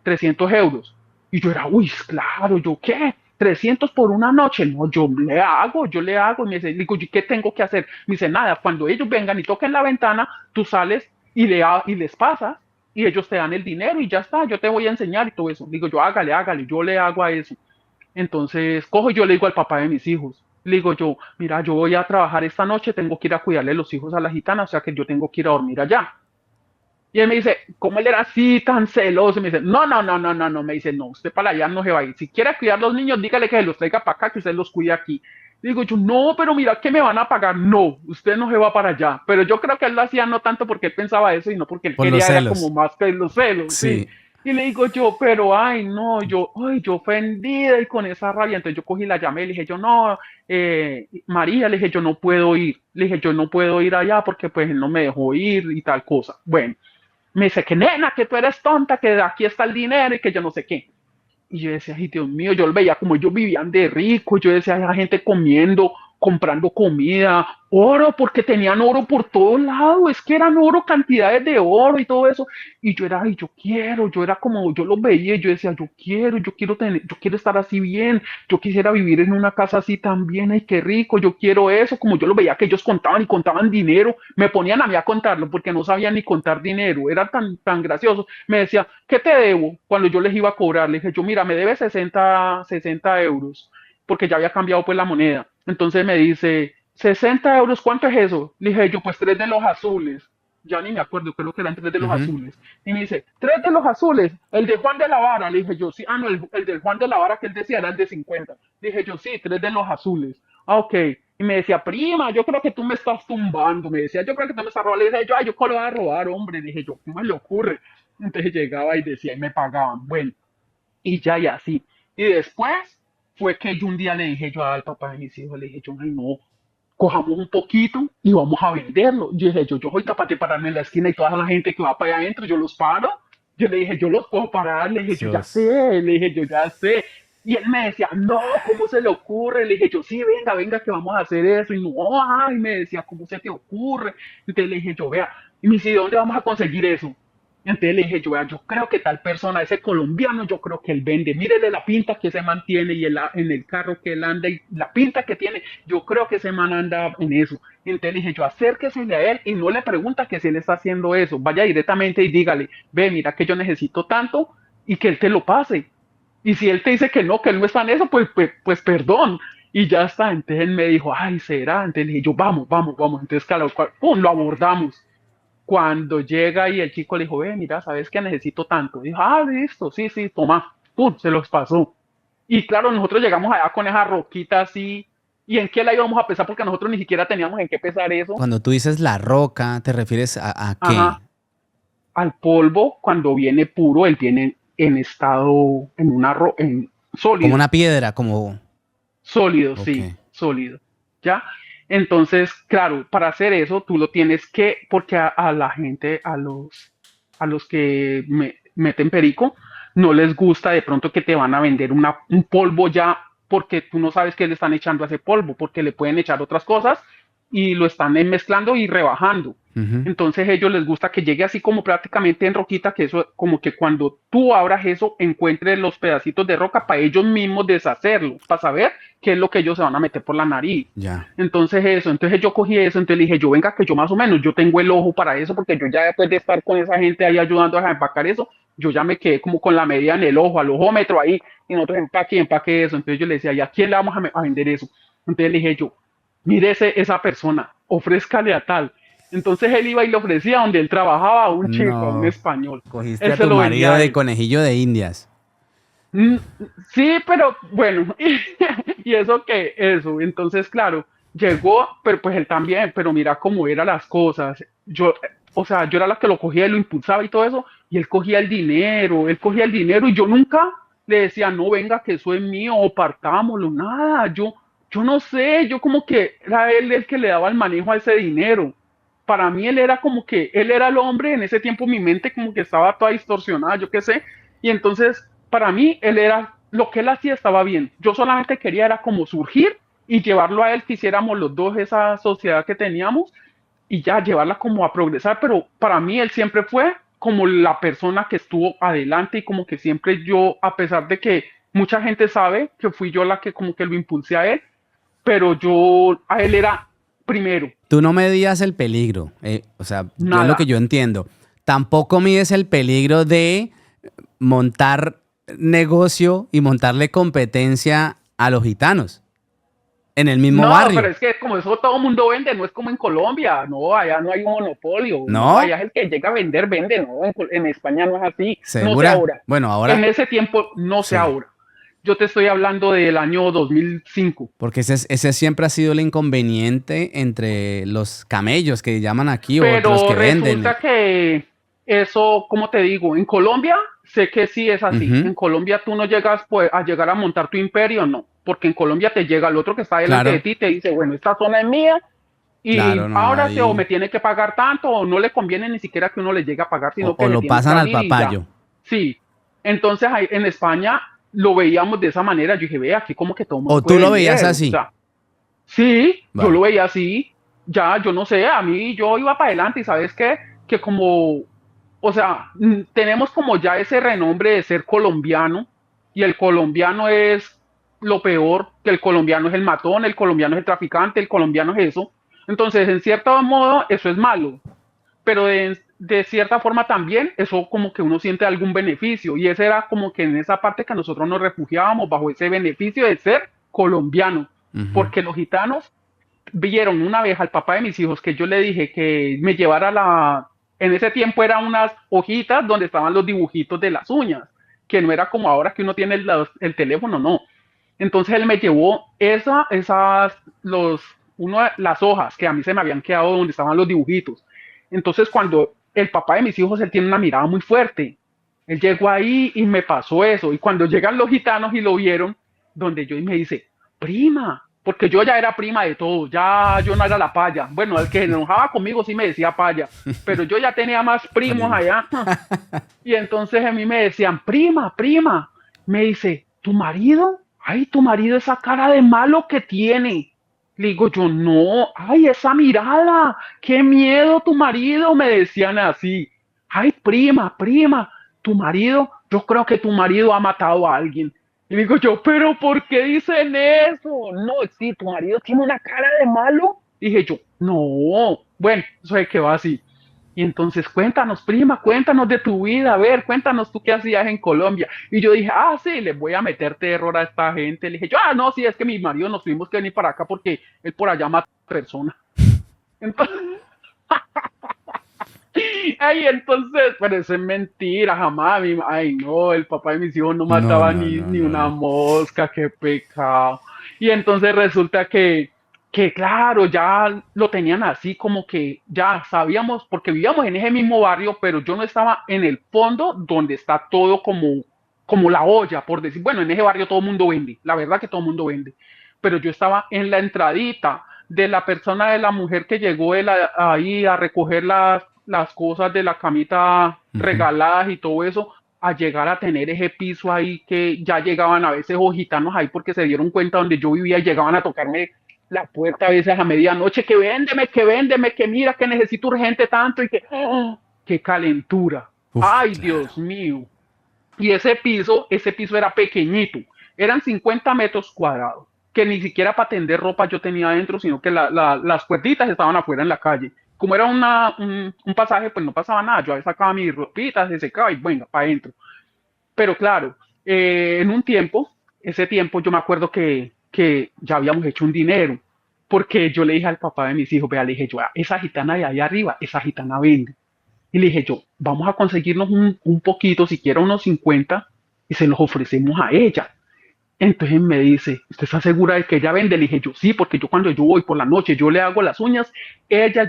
300 euros. Y yo era, uy, claro, ¿yo qué? 300 por una noche. No, yo le hago. Y me dice, digo, ¿y qué tengo que hacer? Me dice, nada, cuando ellos vengan y toquen la ventana, tú sales y les pasas y ellos te dan el dinero y ya está, yo te voy a enseñar y todo eso. Digo, yo hágale, hágale, yo le hago a eso. Entonces, cojo y yo le digo al papá de mis hijos, le digo yo, mira, yo voy a trabajar esta noche, tengo que ir a cuidarle los hijos a la gitana, o sea que yo tengo que ir a dormir allá. Y él me dice, ¿cómo él era así tan celoso? Y me dice, no, me dice, no, usted para allá no se va a ir. Si quiere cuidar a los niños, dígale que se los traiga para acá, que usted los cuide aquí. Digo yo, no, pero mira que me van a pagar. No, usted no se va para allá. Pero yo creo que él lo hacía no tanto porque él pensaba eso, sino porque él Por los quería, era como celos. más que los celos, sí. Sí. Y le digo yo, pero ay, no, yo ofendida y con esa rabia. Entonces yo cogí la llamé y le dije yo, no, María, le dije yo no puedo ir. Le dije yo no puedo ir allá porque pues él no me dejó ir y tal cosa. Bueno, me dice que nena, que tú eres tonta, que aquí está el dinero y que yo no sé qué. Y yo decía, ay Dios mío, yo lo veía como ellos vivían de rico, yo decía, la gente comiendo, comprando comida, oro, porque tenían oro por todos lados, es que eran oro, cantidades de oro y todo eso. Y yo era, ay, yo quiero, yo era como, yo los veía y yo decía, yo quiero tener, yo quiero estar así bien, yo quisiera vivir en una casa así también, ay, qué rico, yo quiero eso, como yo lo veía que ellos contaban y contaban dinero, me ponían a mí a contarlo porque no sabían ni contar dinero, era tan gracioso. Me decía, ¿qué te debo? Cuando yo les iba a cobrar, le dije, yo, mira, me debes 60 euros, porque ya había cambiado pues la moneda. Entonces me dice, 60 euros, ¿cuánto es eso? Le dije, yo, pues tres de los azules. Ya ni me acuerdo, creo que eran tres de los Ujú. azules. Y me dice, tres de los azules, el de Juan de la Vara. Le dije yo, sí, no, el del Juan de la Vara que él decía era el de 50. Le dije yo, sí, tres de los azules. Ah, ok. Y me decía, prima, yo creo que tú me estás tumbando. Me decía, yo creo que tú me estás robando. Le dije yo, ay, yo cómo lo voy a robar, hombre. Le dije yo, ¿cómo me le ocurre? Entonces llegaba y decía, y me pagaban. Bueno, y ya y así. Y después fue que yo un día le dije yo al papá de mis hijos, le dije yo, ay no, cojamos un poquito y vamos a venderlo. Yo dije, yo soy capaz de pararme en la esquina y toda la gente que va para allá adentro, yo los paro. Yo le dije, yo los puedo parar, le dije, yo ya Dios. sé, le dije, yo ya sé. Y él me decía, no, ¿cómo se le ocurre? Le dije, yo sí, venga, venga, que vamos a hacer eso. Y no, ay, me decía, ¿cómo se te ocurre? Entonces le dije, yo, vea, y me dice, ¿de dónde vamos a conseguir eso? Entonces le dije, yo, vea, yo creo que tal persona, ese colombiano, yo creo que él vende. Mírele la pinta que ese man tiene y en el carro que él anda y la pinta que tiene, yo creo que ese man anda en eso. Entonces le dije, yo acérquese a él y no le pregunta que si él está haciendo eso. Vaya directamente y dígale, ve, mira que yo necesito tanto y que él te lo pase. Y si él te dice que él no está en eso, pues perdón. Y ya está. Entonces él me dijo, ay, será. Entonces le dije, yo, vamos. Entonces, claro, pum, lo abordamos. Cuando llega y el chico le dijo, ve, mira, ¿sabes que necesito tanto? Dijo, ah, listo, sí, sí, toma. Pum, se los pasó. Y claro, nosotros llegamos allá con esa roquita así. ¿Y en qué la íbamos a pesar? Porque nosotros ni siquiera teníamos en qué pesar eso. Cuando tú dices la roca, ¿te refieres a qué? Ajá. Al polvo, cuando viene puro, él viene en estado, en Como sólido. una piedra, como... Sólido, Ok. sí, sólido. ¿Ya? Entonces, claro, para hacer eso, tú lo tienes que, porque a la gente, a los que meten perico, no les gusta de pronto que te van a vender un polvo ya, porque tú no sabes qué le están echando a ese polvo, porque le pueden echar otras cosas y lo están mezclando y rebajando. Ujú. Entonces a ellos les gusta que llegue así como prácticamente en roquita, que eso, como que cuando tú abras eso, encuentres los pedacitos de roca para ellos mismos deshacerlo, para saber qué es lo que ellos se van a meter por la nariz. Ya. Entonces eso, entonces yo cogí eso, entonces le dije, yo venga que yo más o menos, yo tengo el ojo para eso, porque yo ya después de estar con esa gente ahí ayudando a empacar eso, yo ya me quedé como con la medida en el ojo, al ojómetro ahí, y nosotros empaque eso. Entonces yo le decía, ¿y a quién le vamos a vender eso? Entonces le dije yo, mire esa persona, ofrézcale a tal. Entonces él iba y le ofrecía donde él trabajaba a un chico, a un No. español. Cogiste Él a se tu lo marido vendía a de él. conejillo de Indias. Mm, sí, pero bueno, y eso que eso, entonces claro, llegó, pero pues él también, pero mira cómo eran las cosas. Yo, o sea, yo era la que lo cogía y lo impulsaba y todo eso, y él cogía el dinero y yo nunca le decía, no, venga, que eso es mío, o partámoslo, nada, yo no sé, yo como que era él el que le daba el manejo a ese dinero. Para mí él era como que, él era el hombre, en ese tiempo mi mente como que estaba toda distorsionada, yo qué sé, y entonces para mí él era, lo que él hacía estaba bien. Yo solamente quería era como surgir y llevarlo a él, que hiciéramos los dos esa sociedad que teníamos y ya llevarla como a progresar, pero para mí él siempre fue como la persona que estuvo adelante y como que siempre yo, a pesar de que mucha gente sabe que fui yo la que como que lo impulsé a él, pero yo a él era primero, Tú no medías el peligro, o sea, yo es lo que nada. yo entiendo. Tampoco mides el peligro de montar negocio y montarle competencia a los gitanos en el mismo No, pero barrio, es que como eso todo el mundo vende, no es como en Colombia, no, allá no hay un monopolio, no, ¿no? allá es el que llega a vender, vende, no, en España no es así, no sé ¿Segura? ahora, Bueno, en ahora ese tiempo no sé sí, ahora, yo te estoy hablando del año 2005, porque ese siempre ha sido el inconveniente entre los camellos que llaman aquí o los pero que venden. resulta que eso, como te digo, en Colombia sé que sí es así, Ujú, en Colombia tú no llegas pues, a llegar a montar tu imperio, no, porque en Colombia te llega el otro que está delante de claro, ti y te dice, bueno, esta zona es mía. claro, Y no, ahora o me ahí. tiene que pagar tanto o no le conviene ni siquiera que uno le llegue a pagar, sino O que se lo tiene que pasan al abrir y ya. papayo. Sí. Entonces en España lo veíamos de esa manera. Yo dije, ve, aquí como que todo el mundo O tú puede lo veías vender. O así. sea, sí, yo lo Vale. veía así. Ya, yo no sé, a mí yo iba para adelante y sabes qué, que como, o sea, tenemos como ya ese renombre de ser colombiano y el colombiano es lo peor, que el colombiano es el matón, el colombiano es el traficante, el colombiano es eso. Entonces, en cierto modo, eso es malo, pero de cierta forma también eso como que uno siente algún beneficio y ese era como que en esa parte que nosotros nos refugiábamos bajo ese beneficio de ser colombiano, Ujú. porque los gitanos vieron una vez al papá de mis hijos que yo le dije que me llevara en ese tiempo eran unas hojitas donde estaban los dibujitos de las uñas, que no era como ahora que uno tiene el teléfono, no. Entonces él me llevó las hojas que a mí se me habían quedado donde estaban los dibujitos. Entonces cuando el papá de mis hijos, él tiene una mirada muy fuerte. Él llegó ahí y me pasó eso. Y cuando llegan los gitanos y lo vieron, donde yo y me dice, prima, porque yo ya era prima de todo, ya yo no era la paya. Bueno, el que se enojaba conmigo sí me decía paya, pero yo ya tenía más primos Prima. allá. Y entonces a mí me decían, prima, prima. Me dice, ¿tu marido? Ay, tu marido esa cara de malo que tiene. Le digo yo, no, ay, esa mirada, qué miedo tu marido, me decían así. Ay, prima, prima, tu marido, yo creo que tu marido ha matado a alguien. Y digo yo, pero ¿por qué dicen eso? No, sí, tu marido tiene una cara de malo. Dije yo, no, bueno, eso es que va así. Y entonces, cuéntanos, prima, cuéntanos de tu vida, a ver, cuéntanos tú qué hacías en Colombia. Y yo dije, ah, sí, les voy a meter terror a esta gente. Le dije, yo, ah, no, sí, es que mi marido nos tuvimos que venir para acá porque él por allá mata personas. Entonces, ay, entonces, pero eso es mentira, jamás. Ay, no, el papá de mis hijos no No, mataba no, ni no, no, una no. mosca, qué pecado. Y entonces resulta que, claro, ya lo tenían así, como que ya sabíamos, porque vivíamos en ese mismo barrio, pero yo no estaba en el fondo donde está todo como la olla, por decir, bueno, en ese barrio todo el mundo vende, la verdad que todo el mundo vende, pero yo estaba en la entradita de la persona, de la mujer que llegó ahí a recoger las cosas de la camita Ujú. regaladas y todo eso, a llegar a tener ese piso ahí que ya llegaban a veces los gitanos ahí porque se dieron cuenta donde yo vivía y llegaban a tocarme la puerta a veces a medianoche, que mira que necesito urgente tanto y que, ¡oh! ¡Qué calentura! Uf, ¡Ay, claro. Dios mío! Y ese piso era pequeñito, eran 50 metros cuadrados, que ni siquiera para tender ropa yo tenía adentro, sino que las cuerditas estaban afuera en la calle. Como era un pasaje, pues no pasaba nada, yo ahí sacaba mis ropitas, se secaba y venga, para adentro. Pero claro, en un tiempo, ese tiempo yo me acuerdo que ya habíamos hecho un dinero, porque yo le dije al papá de mis hijos, vea, le dije yo, esa gitana de ahí arriba, esa gitana vende. Y le dije yo, vamos a conseguirnos un poquito, siquiera unos 50, y se los ofrecemos a ella. Entonces me dice, ¿usted está segura de que ella vende? Le dije yo, sí, porque yo cuando yo voy por la noche, yo le hago las uñas,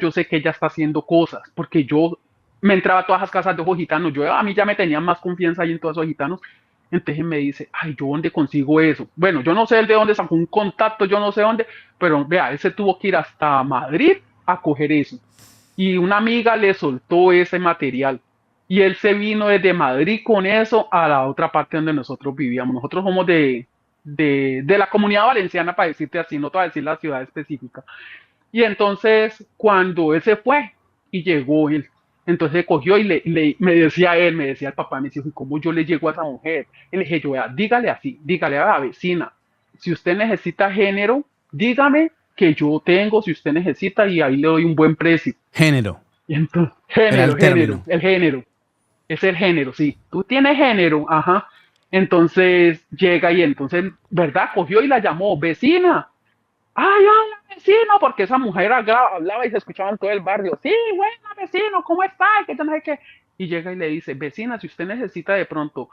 yo sé que ella está haciendo cosas, porque yo me entraba a todas las casas de ojos gitanos, a mí ya me tenían más confianza ahí en todos esos gitanos. Entonces me dice, ay, ¿yo dónde consigo eso? Bueno, yo no sé el de dónde sacó un contacto, yo no sé dónde, pero vea, él se tuvo que ir hasta Madrid a coger eso. Y una amiga le soltó ese material. Y él se vino desde Madrid con eso a la otra parte donde nosotros vivíamos. Nosotros somos de la comunidad valenciana, para decirte así, no te voy a decir la ciudad específica. Y entonces, cuando él se fue y llegó él, entonces cogió y me decía él, me decía el papá, me dijo, ¿cómo yo le llego a esa mujer? Y le dije yo, "Vea, dígale así, dígale a la vecina, si usted necesita género, dígame que yo tengo, si usted necesita, y ahí le doy un buen precio. Género. Y entonces, Era género, el término. el género, es el género, sí. Tú tienes género, ajá. Entonces llega y entonces, ¿verdad? Cogió y la llamó, vecina, ay, hola, vecino, porque esa mujer hablaba y se escuchaba en todo el barrio. Sí, bueno, vecino, ¿cómo está? Que yo no sé qué. Y llega y le dice, vecina, si usted necesita de pronto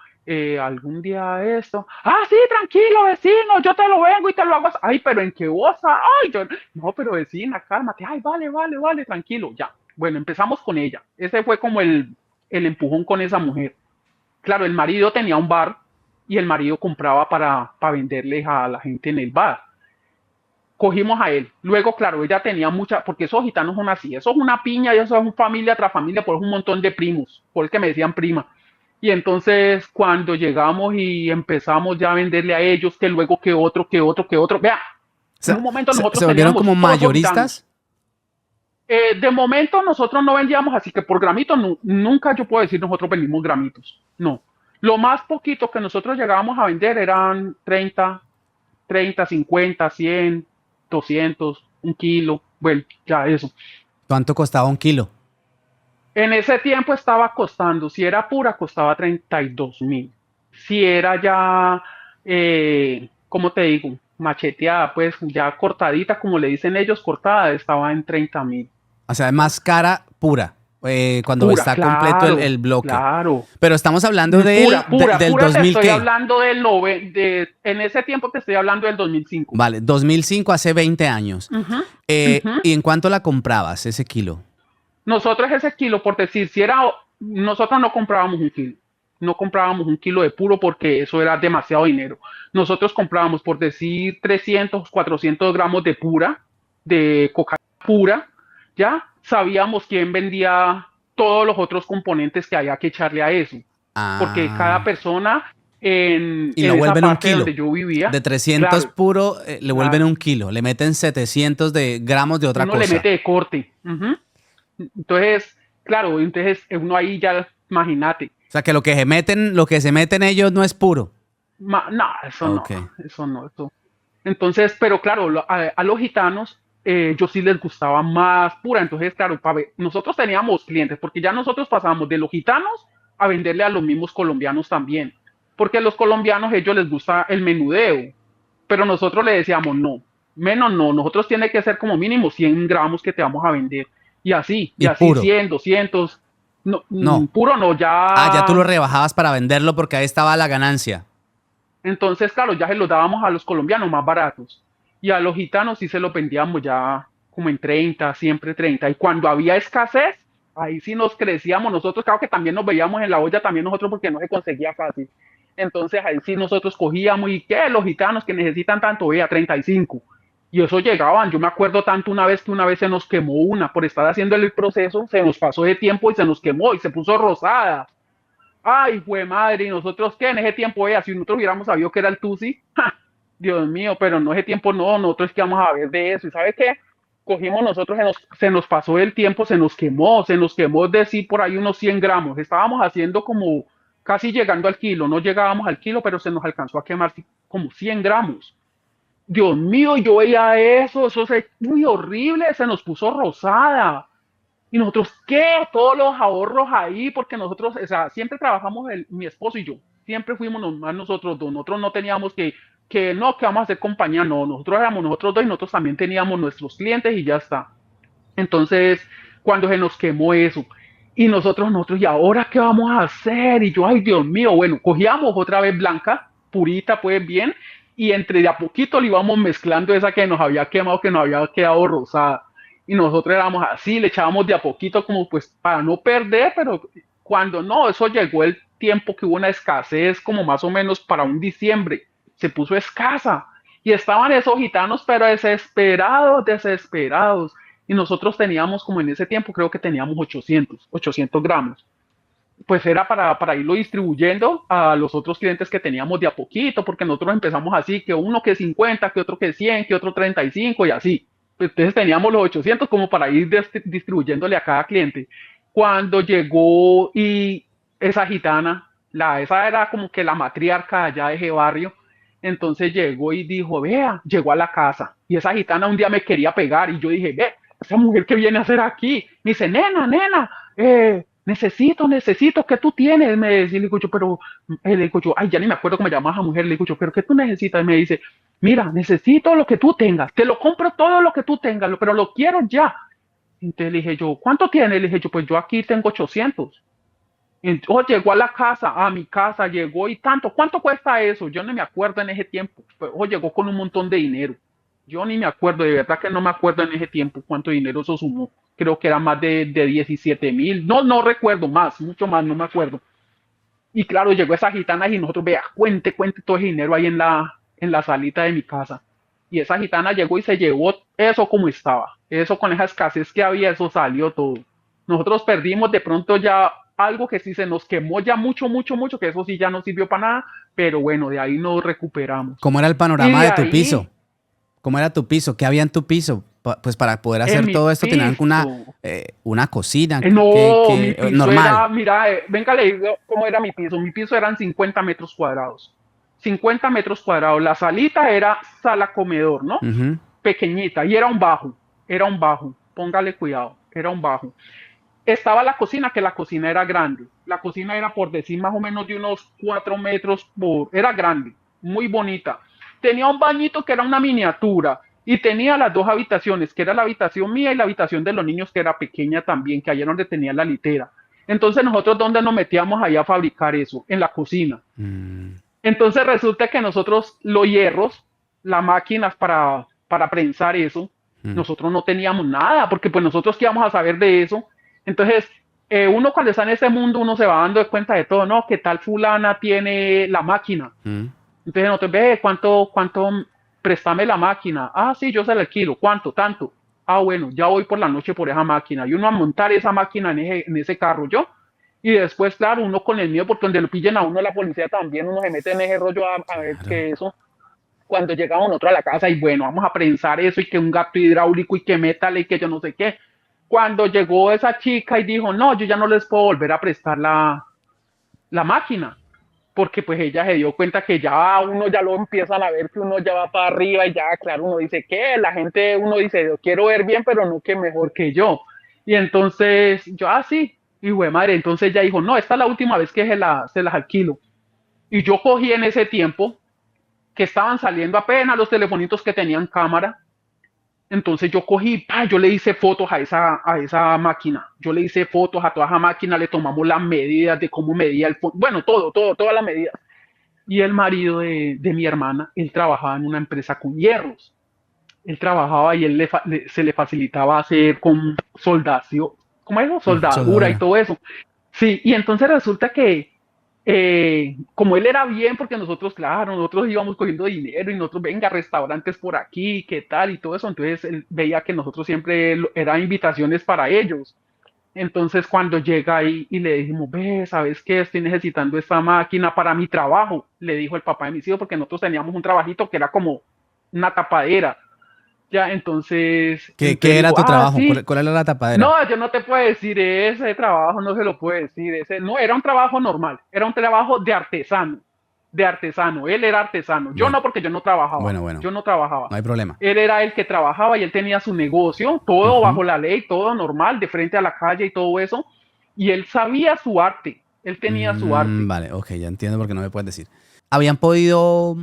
algún día esto. Ah, sí, tranquilo, vecino, yo te lo vengo y te lo hago. Ay, pero ¿en qué voz? Ay, yo, no, pero vecina, cálmate. Ay, vale, vale, vale, tranquilo, ya. Bueno, empezamos con ella. Ese fue como el empujón con esa mujer. Claro, el marido tenía un bar y el marido compraba para venderles a la gente en el bar. Cogimos a él. Luego, claro, ella tenía mucha, porque esos gitanos son así, eso es una piña, y eso es familia tras familia, por un montón de primos, por el que me decían prima. Y entonces, cuando llegamos y empezamos ya a venderle a ellos, que luego que otro, que otro, que otro, vea, en Se, un momento se nosotros volvieron teníamos como todos esos gitanos. mayoristas. De momento nosotros no vendíamos, así que por gramitos nunca yo puedo decir nosotros vendimos gramitos, no. Lo más poquito que nosotros llegábamos a vender eran 50, 100, 200, un kilo, bueno, ya eso. ¿Cuánto costaba un kilo? En ese tiempo estaba costando, si era pura, costaba 32.000. Si era ya, ¿cómo te digo? Macheteada, pues ya cortadita, como le dicen ellos, cortada, estaba en 30.000. O sea, es ¿Ya? más cara pura, cuando Pura, está completo claro, el bloque. claro. Pero estamos hablando Pura, pura, del pura te 2000 estoy ¿qué? hablando en ese tiempo te estoy hablando del 2005. Vale, 2005, hace 20 años. Ujú, ujú. ¿Y en cuánto la comprabas ese kilo? Nosotros ese kilo, por decir, si era, nosotros no comprábamos un kilo, no comprábamos un kilo de puro porque eso era demasiado dinero. Nosotros comprábamos, por decir, 300, 400 gramos de pura, de coca pura, ya sabíamos quién vendía todos los otros componentes que había que echarle a eso, porque cada Ah, persona y en lo esa vuelven un parte kilo. donde yo vivía, De 300 claro, puro, le vuelven claro, un kilo. Le meten 700 de gramos de otra uno le cosa. mete de corte. Ujú. Entonces, claro, entonces uno ahí ya, imagínate. O sea, que lo que se meten ellos no es puro. No, eso no, Ok. eso no, eso. Entonces, pero claro, a los gitanos, ellos sí les gustaba más pura. Entonces, claro, nosotros teníamos clientes, porque ya nosotros pasamos de los gitanos a venderle a los mismos colombianos también. Porque a los colombianos, ellos les gusta el menudeo. Pero nosotros le decíamos, no, menos no, nosotros tiene que ser como mínimo 100 gramos que te vamos a vender. Y Y así puro. 100, 200, no, No. puro no, Ah, ya tú lo ya. rebajabas para venderlo porque ahí estaba la ganancia. Entonces, claro, ya se los dábamos a los colombianos más baratos. Y a los gitanos sí se los vendíamos ya como en 30, siempre 30. Y cuando había escasez, ahí sí nos crecíamos nosotros, claro que también nos veíamos en la olla también nosotros porque no se conseguía fácil. Entonces ahí sí nosotros cogíamos y ¿qué? Los gitanos que necesitan tanto, vea, 35. Y eso llegaban, yo me acuerdo tanto una vez que una vez se nos quemó una por estar haciendo el proceso, se nos pasó de tiempo y se nos quemó y se puso rosada. Ay, fue madre, y nosotros qué en ese tiempo, si nosotros hubiéramos sabido que era el Tusi, ¡ja! Dios mío, pero en ese tiempo no, nosotros que vamos a ver de eso. ¿Y sabe qué? Cogimos nosotros, se nos pasó el tiempo, se nos quemó decir por ahí unos 100 gramos. Estábamos haciendo como casi llegando al kilo, no llegábamos al kilo, pero se nos alcanzó a quemar como 100 gramos. Dios mío, yo veía eso se, muy horrible, se nos puso rosada. Y nosotros, ¿qué? Todos los ahorros ahí, porque nosotros, o sea, siempre trabajamos, mi esposo y yo, siempre fuimos nomás nosotros dos, nosotros no teníamos que no, que vamos a hacer compañía, no, nosotros éramos nosotros dos y nosotros también teníamos nuestros clientes y ya está. Entonces, cuando se nos quemó eso, y nosotros, ¿y ahora qué vamos a hacer? Y yo, ay, Dios mío, bueno, cogíamos otra vez blanca, purita, pues bien, y entre de a poquito le íbamos mezclando esa que nos había quemado, que nos había quedado rosada. Y nosotros éramos así, le echábamos de a poquito como pues para no perder, pero cuando no, eso llegó el tiempo que hubo una escasez como más o menos para un diciembre, se puso escasa. Y estaban esos gitanos, pero desesperados, desesperados. Y nosotros teníamos, como en ese tiempo, creo que teníamos 800 gramos. Pues era para irlo distribuyendo a los otros clientes que teníamos de a poquito, porque nosotros empezamos así, que uno que 50, que otro que 100, que otro 35 y así. Entonces teníamos los 800 como para ir distribuyéndole a cada cliente. Cuando llegó y esa gitana, esa era como que la matriarca allá de ese barrio, entonces llegó y dijo, vea, llegó a la casa. Y esa gitana un día me quería pegar y yo dije, ve, esa mujer que viene a hacer aquí. Me dice, nena, nena, necesito, ¿qué tú tienes? Me dice, le digo yo, pero, le digo yo, ay, ya ni me acuerdo cómo me llama esa mujer. Le digo yo, pero ¿qué tú necesitas? Y me dice, mira, necesito lo que tú tengas, te lo compro todo lo que tú tengas, pero lo quiero ya. Entonces le dije yo, ¿cuánto tienes? Le dije yo, pues yo aquí tengo 800. Entonces, llegó a la casa, a mi casa, llegó y tanto. ¿Cuánto cuesta eso? Yo no me acuerdo en ese tiempo. Pero llegó con un montón de dinero. Yo ni me acuerdo, de verdad que no me acuerdo en ese tiempo cuánto dinero eso sumó. Creo que era más de 17.000. No, no recuerdo más, mucho más, no me acuerdo. Y claro, llegó esa gitana y nosotros, vea, cuente todo ese dinero ahí en la salita de mi casa. Y esa gitana llegó y se llevó eso como estaba. Eso con esa escasez que había, eso salió todo. Nosotros perdimos de pronto ya algo que sí se nos quemó ya mucho, mucho, mucho, que eso sí ya no sirvió para nada, pero bueno, de ahí nos recuperamos. ¿Cómo era el Y panorama de de tu piso? ahí, ¿Cómo era tu piso? ¿Qué había en tu piso? Pues para poder en hacer mi todo esto tenían piso, una cocina no, mi piso era, normal. mira, venga, le digo cómo era mi piso. Mi piso eran 50 metros cuadrados. 50 metros cuadrados. La salita era sala comedor, ¿no? Ujú. Pequeñita. Y era un bajo. Póngale cuidado, era un bajo. Estaba la cocina, que la cocina era grande. La cocina era, por decir, más o menos de unos 4 metros era grande, muy bonita. Tenía un bañito que era una miniatura y tenía las dos habitaciones, que era la habitación mía y la habitación de los niños, que era pequeña también, que allá era donde tenía la litera. Entonces nosotros, ¿dónde nos metíamos ahí a fabricar eso? En la cocina. Mm, Entonces resulta que nosotros los hierros, las máquinas para prensar eso, mm. nosotros no teníamos nada, porque pues nosotros qué íbamos a saber de eso. Entonces, uno cuando está en ese mundo, uno se va dando cuenta de todo, ¿no? Que tal fulana tiene la máquina. Mm. Entonces nosotros, ve, ¿cuánto préstame la máquina? Ah, sí, yo se la alquilo. ¿Cuánto? Tanto. Ah, bueno, ya voy por la noche por esa máquina. Y uno a montar esa máquina en ese carro, yo. Y después, claro, uno con el miedo, porque donde lo pillen a uno la policía también, uno se mete en ese rollo a ver Claro. qué eso. Cuando llegamos nosotros a la casa y bueno, vamos a prensar eso y que un gato hidráulico y que métale y que yo no sé qué. Cuando llegó esa chica y dijo, no, yo ya no les puedo volver a prestar la máquina, porque pues ella se dio cuenta que ya uno ya lo empiezan a ver que uno ya va para arriba y ya, claro, uno dice que la gente, uno dice, yo quiero ver bien, pero no que mejor que yo. Y entonces yo, sí, y güey, madre, entonces ella dijo, no, esta es la última vez que se las alquilo. Y yo cogí en ese tiempo que estaban saliendo apenas los telefonitos que tenían cámara. Entonces yo cogí, yo le hice fotos a esa máquina. Yo le hice fotos a toda esa máquina, le tomamos las medidas de cómo medía el fondo. Bueno, todas las medidas. Y el marido de mi hermana, él trabajaba en una empresa con hierros. Él trabajaba y se le facilitaba hacer con soldación, ¿cómo es eso? Soldadura y Soldadura. todo eso. Sí, y entonces resulta que como él era bien, porque nosotros, claro, nosotros íbamos cogiendo dinero y nosotros, venga, restaurantes por aquí, qué tal y todo eso, entonces él veía que nosotros siempre eran invitaciones para ellos. Entonces cuando llega ahí y le dijimos, ve, ¿sabes qué? Estoy necesitando esta máquina para mi trabajo, le dijo el papá de mis hijos, porque nosotros teníamos un trabajito que era como una tapadera. Ya, entonces ¿Qué era dijo, tu trabajo? sí. ¿Cuál era la tapadera? No, yo no te puedo decir ese trabajo, no se lo puedo decir. Ese no era un trabajo normal, era un trabajo de artesano, de artesano. Él era artesano. Yo Bueno, no, porque yo no trabajaba. bueno. Yo no trabajaba. No hay problema. Él era el que trabajaba y él tenía su negocio, todo Ujú. bajo la ley, todo normal, de frente a la calle y todo eso. Y él sabía su arte. Él tenía su arte. Vale, ok, ya entiendo por qué no me puedes decir. ¿Habían podido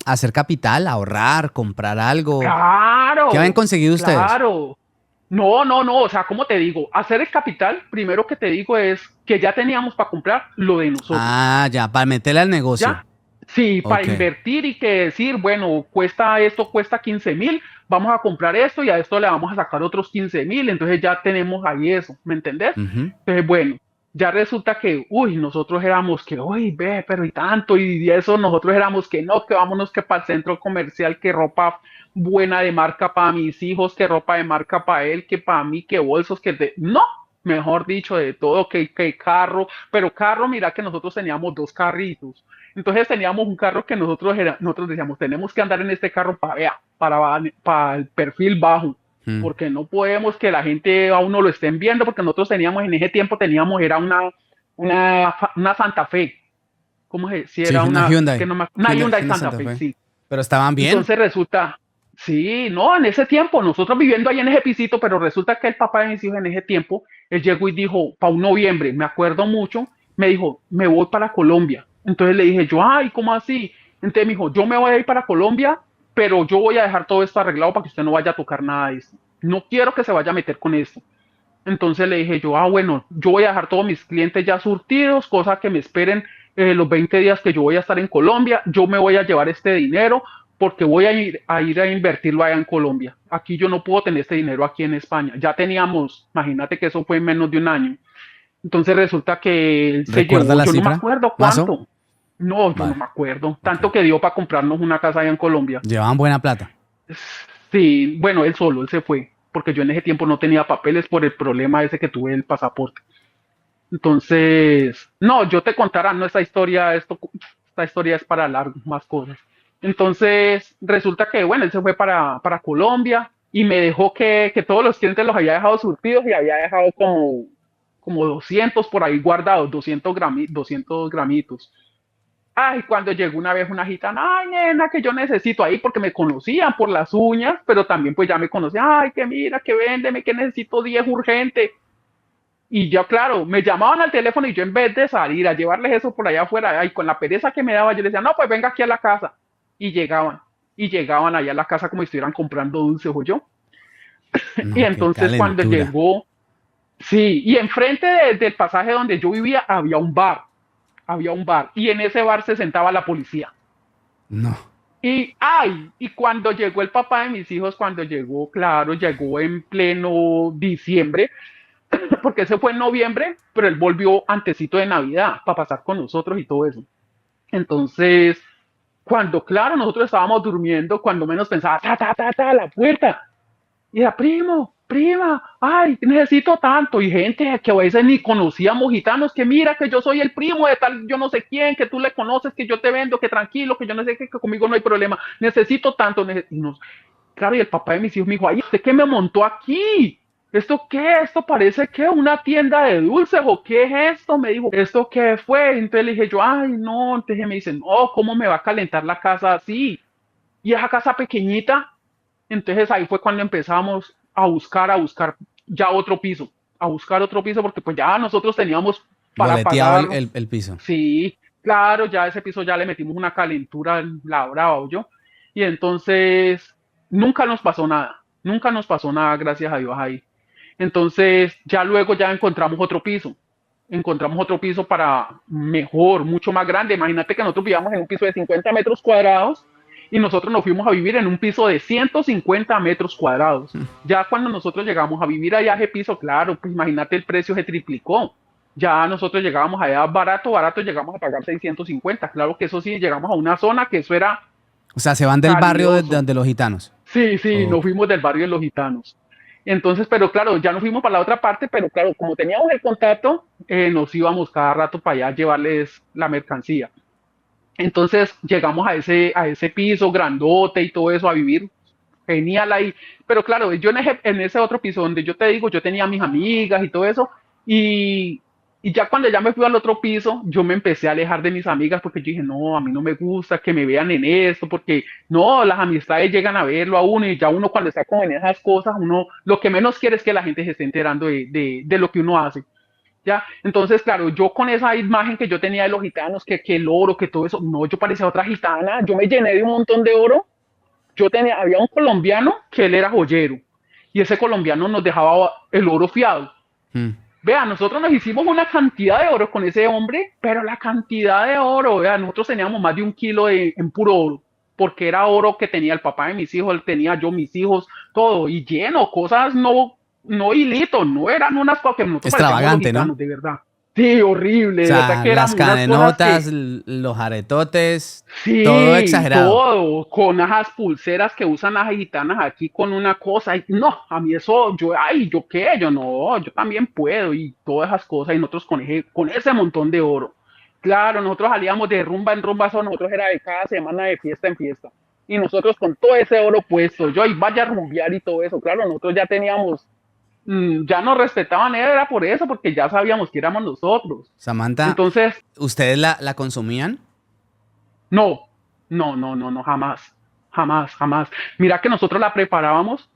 hacer capital, ahorrar, comprar algo? ¿Qué habían Claro, conseguido ustedes? claro. No, no, no, o sea, ¿cómo te digo? Hacer el capital, primero que te digo es que ya teníamos para comprar lo de nosotros. Ah, ya, para meterle al negocio. ¿Ya? Sí, para Ok. invertir y que decir, bueno, cuesta 15.000, vamos a comprar esto y a esto le vamos a sacar otros 15.000, entonces ya tenemos ahí eso, ¿me entendés? Ujú. Entonces, bueno, ya resulta que, uy, nosotros éramos que, uy, ve, pero y tanto, y eso nosotros éramos que no, que vámonos que para el centro comercial, que ropa buena de marca para mis hijos, que ropa de marca para él, que para mí, que bolsos, no, mejor dicho, de todo, que carro, pero carro, mira que nosotros teníamos dos carritos. Entonces teníamos un carro que nosotros decíamos, tenemos que andar en este carro para el perfil bajo. Mm. porque no podemos que la gente a uno lo estén viendo, porque nosotros teníamos en ese tiempo, teníamos, era una Santa Fe, ¿cómo se si Sí, era una una, es que Hyundai. no me, una Hyundai Hyundai Santa Santa Fe, Fe. sí. Pero estaban bien. Entonces resulta, sí, no, en ese tiempo, nosotros viviendo ahí en ese pisito, pero resulta que el papá de mis hijos en ese tiempo, él llegó y dijo, para un noviembre, me acuerdo mucho, me dijo, me voy para Colombia. Entonces le dije yo, ay, ¿cómo así? Entonces me dijo, yo me voy a ir para Colombia, pero yo voy a dejar todo esto arreglado para que usted no vaya a tocar nada de esto. No quiero que se vaya a meter con esto. Entonces le dije yo, bueno, yo voy a dejar todos mis clientes ya surtidos, cosa que me esperen los 20 días que yo voy a estar en Colombia, yo me voy a llevar este dinero porque voy a ir a invertirlo allá en Colombia. Aquí yo no puedo tener este dinero aquí en España. Ya teníamos, imagínate que eso fue en menos de un año. Entonces resulta que él se ¿Recuerda llevó, la yo no me cifra? acuerdo ¿Mazo? cuánto. No, yo no Vale. me acuerdo. Ok. Tanto que dio para comprarnos una casa allá en Colombia. Llevaban buena plata. Sí, bueno, él solo, él se fue, porque yo en ese tiempo no tenía papeles por el problema ese que tuve del pasaporte. Entonces, no, yo te contará, no, esta historia es para largo, más cosas. Entonces, resulta que, bueno, él se fue para Colombia y me dejó que todos los clientes los había dejado surtidos y había dejado como 200 por ahí guardados, 200 gramitos. Ay, cuando llegó una vez una gitana, ay, nena, que yo necesito ahí porque me conocían por las uñas, pero también pues ya me conocían, ay, que mira, que véndeme, que necesito 10 urgente. Y yo, claro, me llamaban al teléfono y yo en vez de salir a llevarles eso por allá afuera, y con la pereza que me daba, yo les decía, no, pues venga aquí a la casa. Y llegaban, y llegaban allá a la casa como si estuvieran comprando dulces o yo. Y No, qué entonces cuando calentura. llegó, sí, y enfrente del pasaje donde yo vivía había un bar, y en ese bar se sentaba la policía. No. Y cuando llegó el papá de mis hijos, cuando llegó, claro, llegó en pleno diciembre, porque ese fue en noviembre, pero él volvió antesito de Navidad para pasar con nosotros y todo eso. Entonces, cuando, claro, nosotros estábamos durmiendo, cuando menos pensaba, ta, ta, ta, ta, la puerta. Y era, primo, prima, ay, necesito tanto. Y gente que a veces ni conocíamos gitanos, que mira que yo soy el primo de tal, yo no sé quién, que tú le conoces, que yo te vendo, que tranquilo, que yo no sé qué, que conmigo no hay problema. Necesito tanto. Claro, y el papá de mis hijos me dijo, ay, ¿usted qué me montó aquí? ¿Esto qué? ¿Esto parece que una tienda de dulces o qué es esto? Me dijo, ¿esto qué fue? Entonces le dije yo, ay, no. Entonces me dicen, no, ¿cómo me va a calentar la casa así? Y esa casa pequeñita. Entonces ahí fue cuando empezamos a buscar ya otro piso, porque pues ya nosotros teníamos para Boleteado pagar, el piso. sí, claro, ya ese piso ya le metimos una calentura, la brava yo. Y entonces nunca nos pasó nada, gracias a Dios ahí. Entonces ya luego ya encontramos otro piso para mejor, mucho más grande. Imagínate que nosotros vivíamos en un piso de 50 metros cuadrados y nosotros nos fuimos a vivir en un piso de 150 metros cuadrados. Ya cuando nosotros llegamos a vivir allá a ese piso, claro, pues imagínate el precio se triplicó. Ya nosotros llegábamos allá barato, barato, llegamos a pagar 650. Claro que eso sí, llegamos a una zona que eso era O sea, se van del barrio calidoso. de los gitanos. Sí, sí, nos Ok. fuimos del barrio de los gitanos. Entonces, pero claro, ya nos fuimos para la otra parte, pero claro, como teníamos el contacto, nos íbamos cada rato para allá a llevarles la mercancía. Entonces llegamos a ese piso grandote y todo eso a vivir genial ahí. Pero claro, yo en ese otro piso donde yo te digo, yo tenía mis amigas y todo eso, y, y ya cuando ya me fui al otro piso, yo me empecé a alejar de mis amigas porque yo dije, no, a mí no me gusta que me vean en esto, porque no, las amistades llegan a verlo a uno y ya uno cuando está como en esas cosas, uno lo que menos quiere es que la gente se esté enterando de lo que uno hace. ¿Ya? Entonces, claro, yo con esa imagen que yo tenía de los gitanos, que el oro, que todo eso, no, yo parecía otra gitana, yo me llené de un montón de oro. Había un colombiano que él era joyero y ese colombiano nos dejaba el oro fiado. Mm. Vea, nosotros nos hicimos una cantidad de oro con ese hombre, pero la cantidad de oro, vea, nosotros teníamos más de 1 kilo en puro oro, porque era oro que tenía el papá de mis hijos, él tenía yo, mis hijos, todo, y lleno, cosas no hilitos, no eran unas cosas que nosotros parecíamos los Extravagante, ¿no? gitanos, de verdad. Sí, O horrible, de verdad sea, que las éramos unas cosas que, cadenotas, los aretotes, todo sí, exagerado. todo, con esas pulseras que usan las gitanas aquí con una cosa, y no, a mí eso, yo, ay, ¿yo qué? Yo no, yo también puedo, y todas esas cosas, y nosotros con ese montón de oro. Claro, nosotros salíamos de rumba en rumba, eso nosotros era de cada semana de fiesta en fiesta. Y nosotros con todo ese oro puesto, yo y vaya a rumbear y todo eso, claro, nosotros ya teníamos, ya nos respetaban, era por eso, porque ya sabíamos que éramos nosotros. Samantha, Entonces, ¿ustedes la consumían? no, no, jamás, jamás, jamás. Mira que nosotros la preparábamos,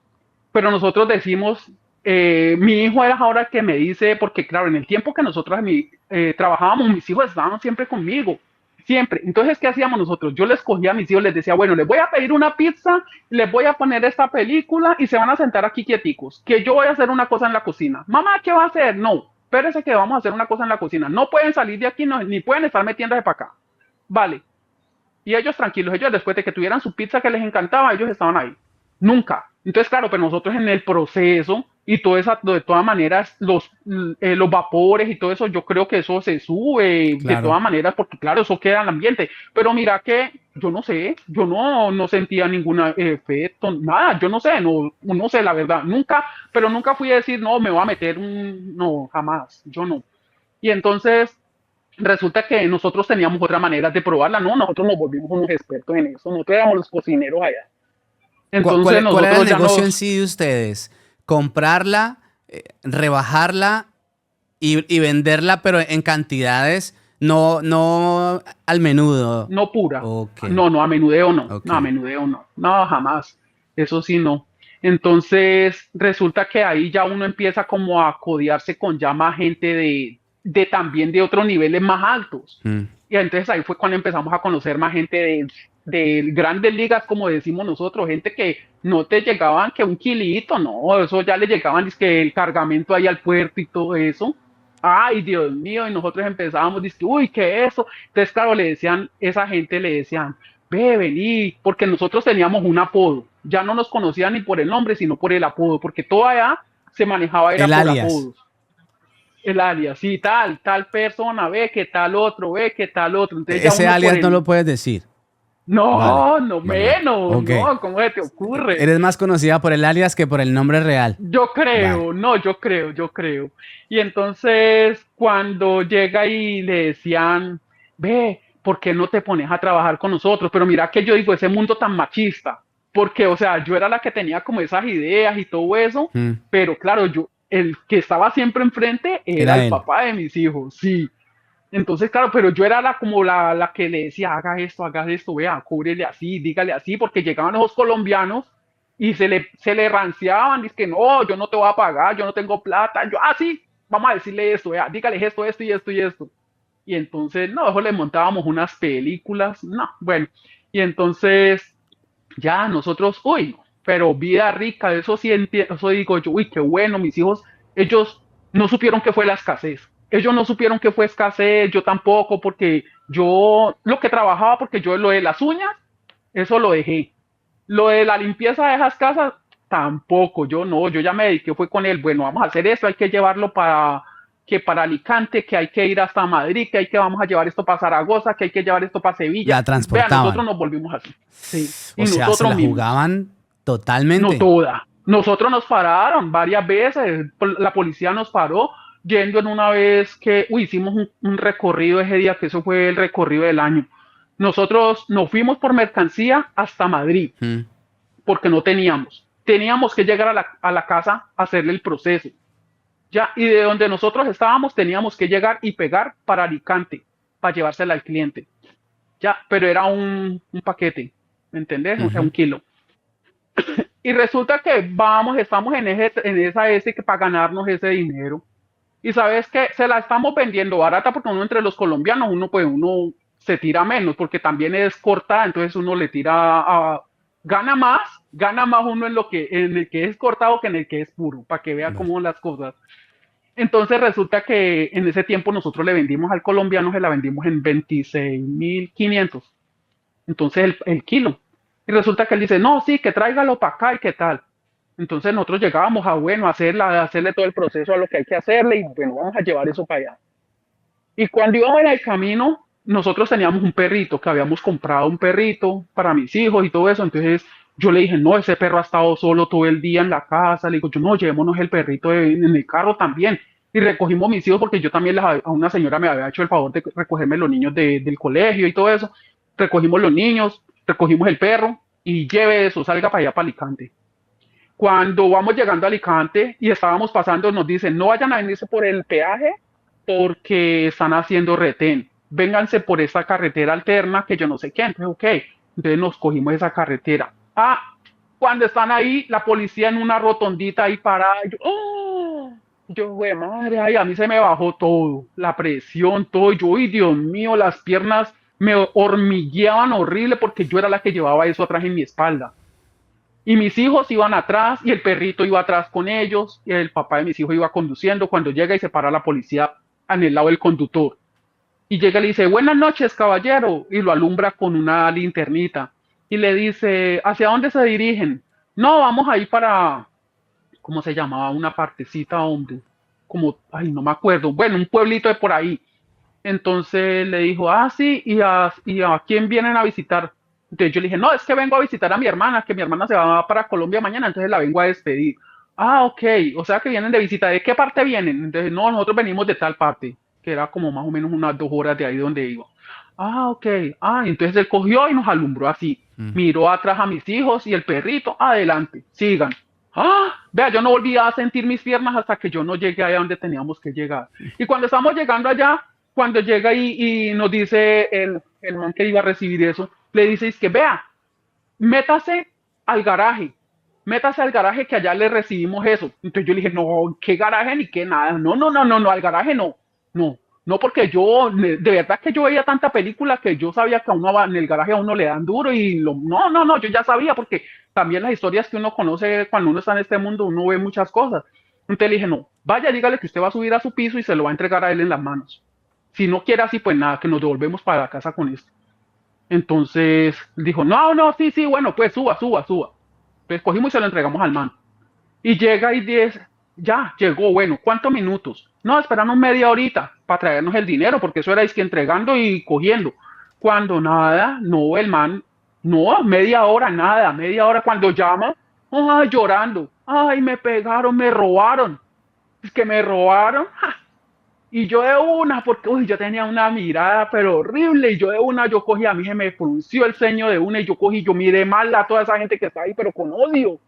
pero nosotros decimos, mi hijo era ahora el que me dice, porque claro, en el tiempo que nosotros trabajábamos, mis hijos estaban siempre conmigo, siempre. Entonces, ¿qué hacíamos nosotros? Yo les cogía a mis hijos, les decía, bueno, les voy a pedir una pizza, les voy a poner esta película y se van a sentar aquí quieticos, que yo voy a hacer una cosa en la cocina. Mamá, ¿qué va a hacer? No, espérese que vamos a hacer una cosa en la cocina. No pueden salir de aquí, no, ni pueden estar metiéndose para acá. Vale, y ellos tranquilos, ellos después de que tuvieran su pizza que les encantaba, ellos estaban ahí. Nunca. Entonces, claro, pero nosotros en el proceso y todo eso, de todas maneras, los vapores y todo eso, yo creo que eso se sube de Claro. todas maneras, porque claro, eso queda en el ambiente. Pero mira que yo no sé, yo no sentía ningún efecto, nada, yo no sé, no sé la verdad, nunca, pero nunca fui a decir, no, me voy a meter un, no, jamás, yo no. Y entonces, resulta que nosotros teníamos otra manera de probarla, ¿no? Nosotros nos volvimos unos expertos en eso, nosotros éramos los cocineros allá. Entonces ¿Cuál era el nosotros ya negocio en nos, sí de ustedes? Comprarla, rebajarla y venderla, pero en cantidades, no al menudo. no pura, Ok, no, a menudeo no, ok. no, a menudeo no, no, jamás, eso sí no. Entonces resulta que ahí ya uno empieza como a codearse con ya más gente de también de otros niveles más altos. Mm. Y entonces ahí fue cuando empezamos a conocer más gente de grandes ligas, como decimos nosotros, gente que no te llegaban que un kilito, no, eso ya le llegaban es que el cargamento ahí al puerto y todo eso. Ay, Dios mío, y nosotros empezábamos, dice, uy, ¿qué es eso? Entonces, claro, le decían, esa gente le decían, ve, vení, porque nosotros teníamos un apodo, ya no nos conocían ni por el nombre, sino por el apodo, porque todo allá se manejaba era El por alias. apodos. El alias, sí, tal persona, ve que tal otro, ve que tal otro. Entonces ya Ese uno por alias no el, lo puedes decir. Vale, no vale. menos, Ok. no, ¿cómo se te ocurre? Eres más conocida por el alias que por el nombre real. Yo Vale. creo, no, yo creo. Y entonces cuando llega y le decían, ve, ¿por qué no te pones a trabajar con nosotros? Pero mira que yo digo, ese mundo tan machista, porque, o sea, yo era la que tenía como esas ideas y todo eso, Mm. pero claro, yo, el que estaba siempre enfrente era Era el él. papá de mis hijos, sí. Entonces, claro, pero yo era como la que le decía, haga esto, vea, cúbrele así, dígale así, porque llegaban los colombianos y se le ranciaban, dice que no, yo no te voy a pagar, yo no tengo plata, yo, sí, vamos a decirle esto, vea, dígale esto y esto y esto. Y entonces, no, eso le montábamos unas películas, no, bueno, y entonces ya nosotros, uy, pero vida rica, eso sí, eso digo yo, uy, qué bueno, mis hijos, ellos no supieron que fue la escasez, ellos no supieron que fue escasez, yo tampoco, porque yo lo que trabajaba, porque yo lo de las uñas, eso lo dejé, lo de la limpieza de esas casas, tampoco, yo no, yo ya me dediqué, fue con él, bueno, vamos a hacer esto, hay que llevarlo para Alicante, que hay que ir hasta Madrid, que hay que vamos a llevar esto para Zaragoza, que hay que llevar esto para Sevilla. La Vean, nosotros transportaban. nos volvimos así, sí, O y sea, se nosotros la mismos, jugaban no totalmente. toda. Nosotros nos pararon varias veces, la policía nos paró, yendo en una vez que, uy, hicimos un recorrido ese día, que eso fue el recorrido del año. Nosotros nos fuimos por mercancía hasta Madrid Mm. porque no teníamos. Teníamos que llegar a la casa a hacerle el proceso. Ya, y de donde nosotros estábamos teníamos que llegar y pegar para Alicante, para llevársela al cliente. Ya, pero era un paquete, ¿me entendés? Un Ujú. kilo. Y resulta que vamos, estamos en esa S que para ganarnos ese dinero. Y sabes que se la estamos vendiendo barata porque uno entre los colombianos, uno se tira menos porque también es cortada, entonces uno le tira gana más uno en el que es cortado que en el que es puro, para que vea Vale. cómo las cosas. Entonces resulta que en ese tiempo nosotros le vendimos al colombiano, se la vendimos en 26.500. Entonces el kilo. Y resulta que él dice, no, sí, que tráigalo para acá y qué tal. Entonces nosotros llegábamos a, bueno, hacerle todo el proceso a lo que hay que hacerle y bueno, vamos a llevar eso para allá. Y cuando íbamos en el camino, nosotros teníamos un perrito, que habíamos comprado un perrito para mis hijos y todo eso. Entonces yo le dije, no, ese perro ha estado solo todo el día en la casa. Le digo, yo no, llevémonos el perrito en el carro también. Y recogimos mis hijos porque yo también a una señora me había hecho el favor de recogerme los niños del colegio y todo eso. Recogimos los niños, recogimos el perro y lleve eso, salga para allá para Alicante. Cuando vamos llegando a Alicante y estábamos pasando, nos dicen, no vayan a venirse por el peaje porque están haciendo retén. Vénganse por esa carretera alterna que yo no sé qué. Entonces, ok, entonces nos cogimos esa carretera. Cuando están ahí, la policía en una rotondita ahí parada. Yo, ¡oh! Yo, güey, madre, ay, a mí se me bajó todo, la presión, todo. Yo, uy, Dios mío, las piernas me hormigueaban horrible porque yo era la que llevaba eso atrás en mi espalda. Y mis hijos iban atrás y el perrito iba atrás con ellos y el papá de mis hijos iba conduciendo cuando llega y se para la policía en el lado del conductor. Y llega y le dice, buenas noches, caballero, y lo alumbra con una linternita. Y le dice, ¿hacia dónde se dirigen? No, vamos a ir para, ¿cómo se llamaba? Una partecita, hombre. Como, ay, no me acuerdo. Bueno, un pueblito de por ahí. Entonces le dijo, sí, ¿y a quién vienen a visitar? Entonces yo le dije, no, es que vengo a visitar a mi hermana, que mi hermana se va para Colombia mañana, entonces la vengo a despedir. Ok, o sea que vienen de visita. ¿De qué parte vienen? Entonces, no, nosotros venimos de tal parte, que era como más o menos unas 2 horas de ahí donde iba. Ok, entonces él cogió y nos alumbró así. Mm. Miró atrás a mis hijos y el perrito, adelante, sigan. Vea, yo no volví a sentir mis piernas hasta que yo no llegué allá donde teníamos que llegar. Y cuando estamos llegando allá, cuando llega y nos dice el man que iba a recibir eso, le dice, es que vea, métase al garaje, métase al garaje que allá le recibimos eso. Entonces yo le dije, no, ¿qué garaje ni qué nada? No, no, no, no, no, al garaje no, no, no, porque yo, de verdad que yo veía tanta película que yo sabía que a uno en el garaje a uno le dan duro no, no, no, yo ya sabía porque también las historias que uno conoce cuando uno está en este mundo, uno ve muchas cosas. Entonces le dije, no, vaya, dígale que usted va a subir a su piso y se lo va a entregar a él en las manos. Si no quiere así, pues nada, que nos devolvemos para la casa con esto. Entonces dijo, no, no, sí, sí, bueno, pues suba, suba, suba. Pues cogimos y se lo entregamos al man. Y llega y dice, ya, llegó, bueno, ¿cuántos minutos? No, esperamos media horita para traernos el dinero, porque eso era que entregando y cogiendo. Cuando nada, no, el man, no, media hora, nada, media hora cuando llama, llorando, ay, me pegaron, me robaron. Es que me robaron. Y yo de una, porque uy, yo tenía una mirada pero horrible, y yo de una, yo cogí, a mí se me frunció el ceño de una, y yo cogí, yo miré mal a toda esa gente que está ahí, pero con odio.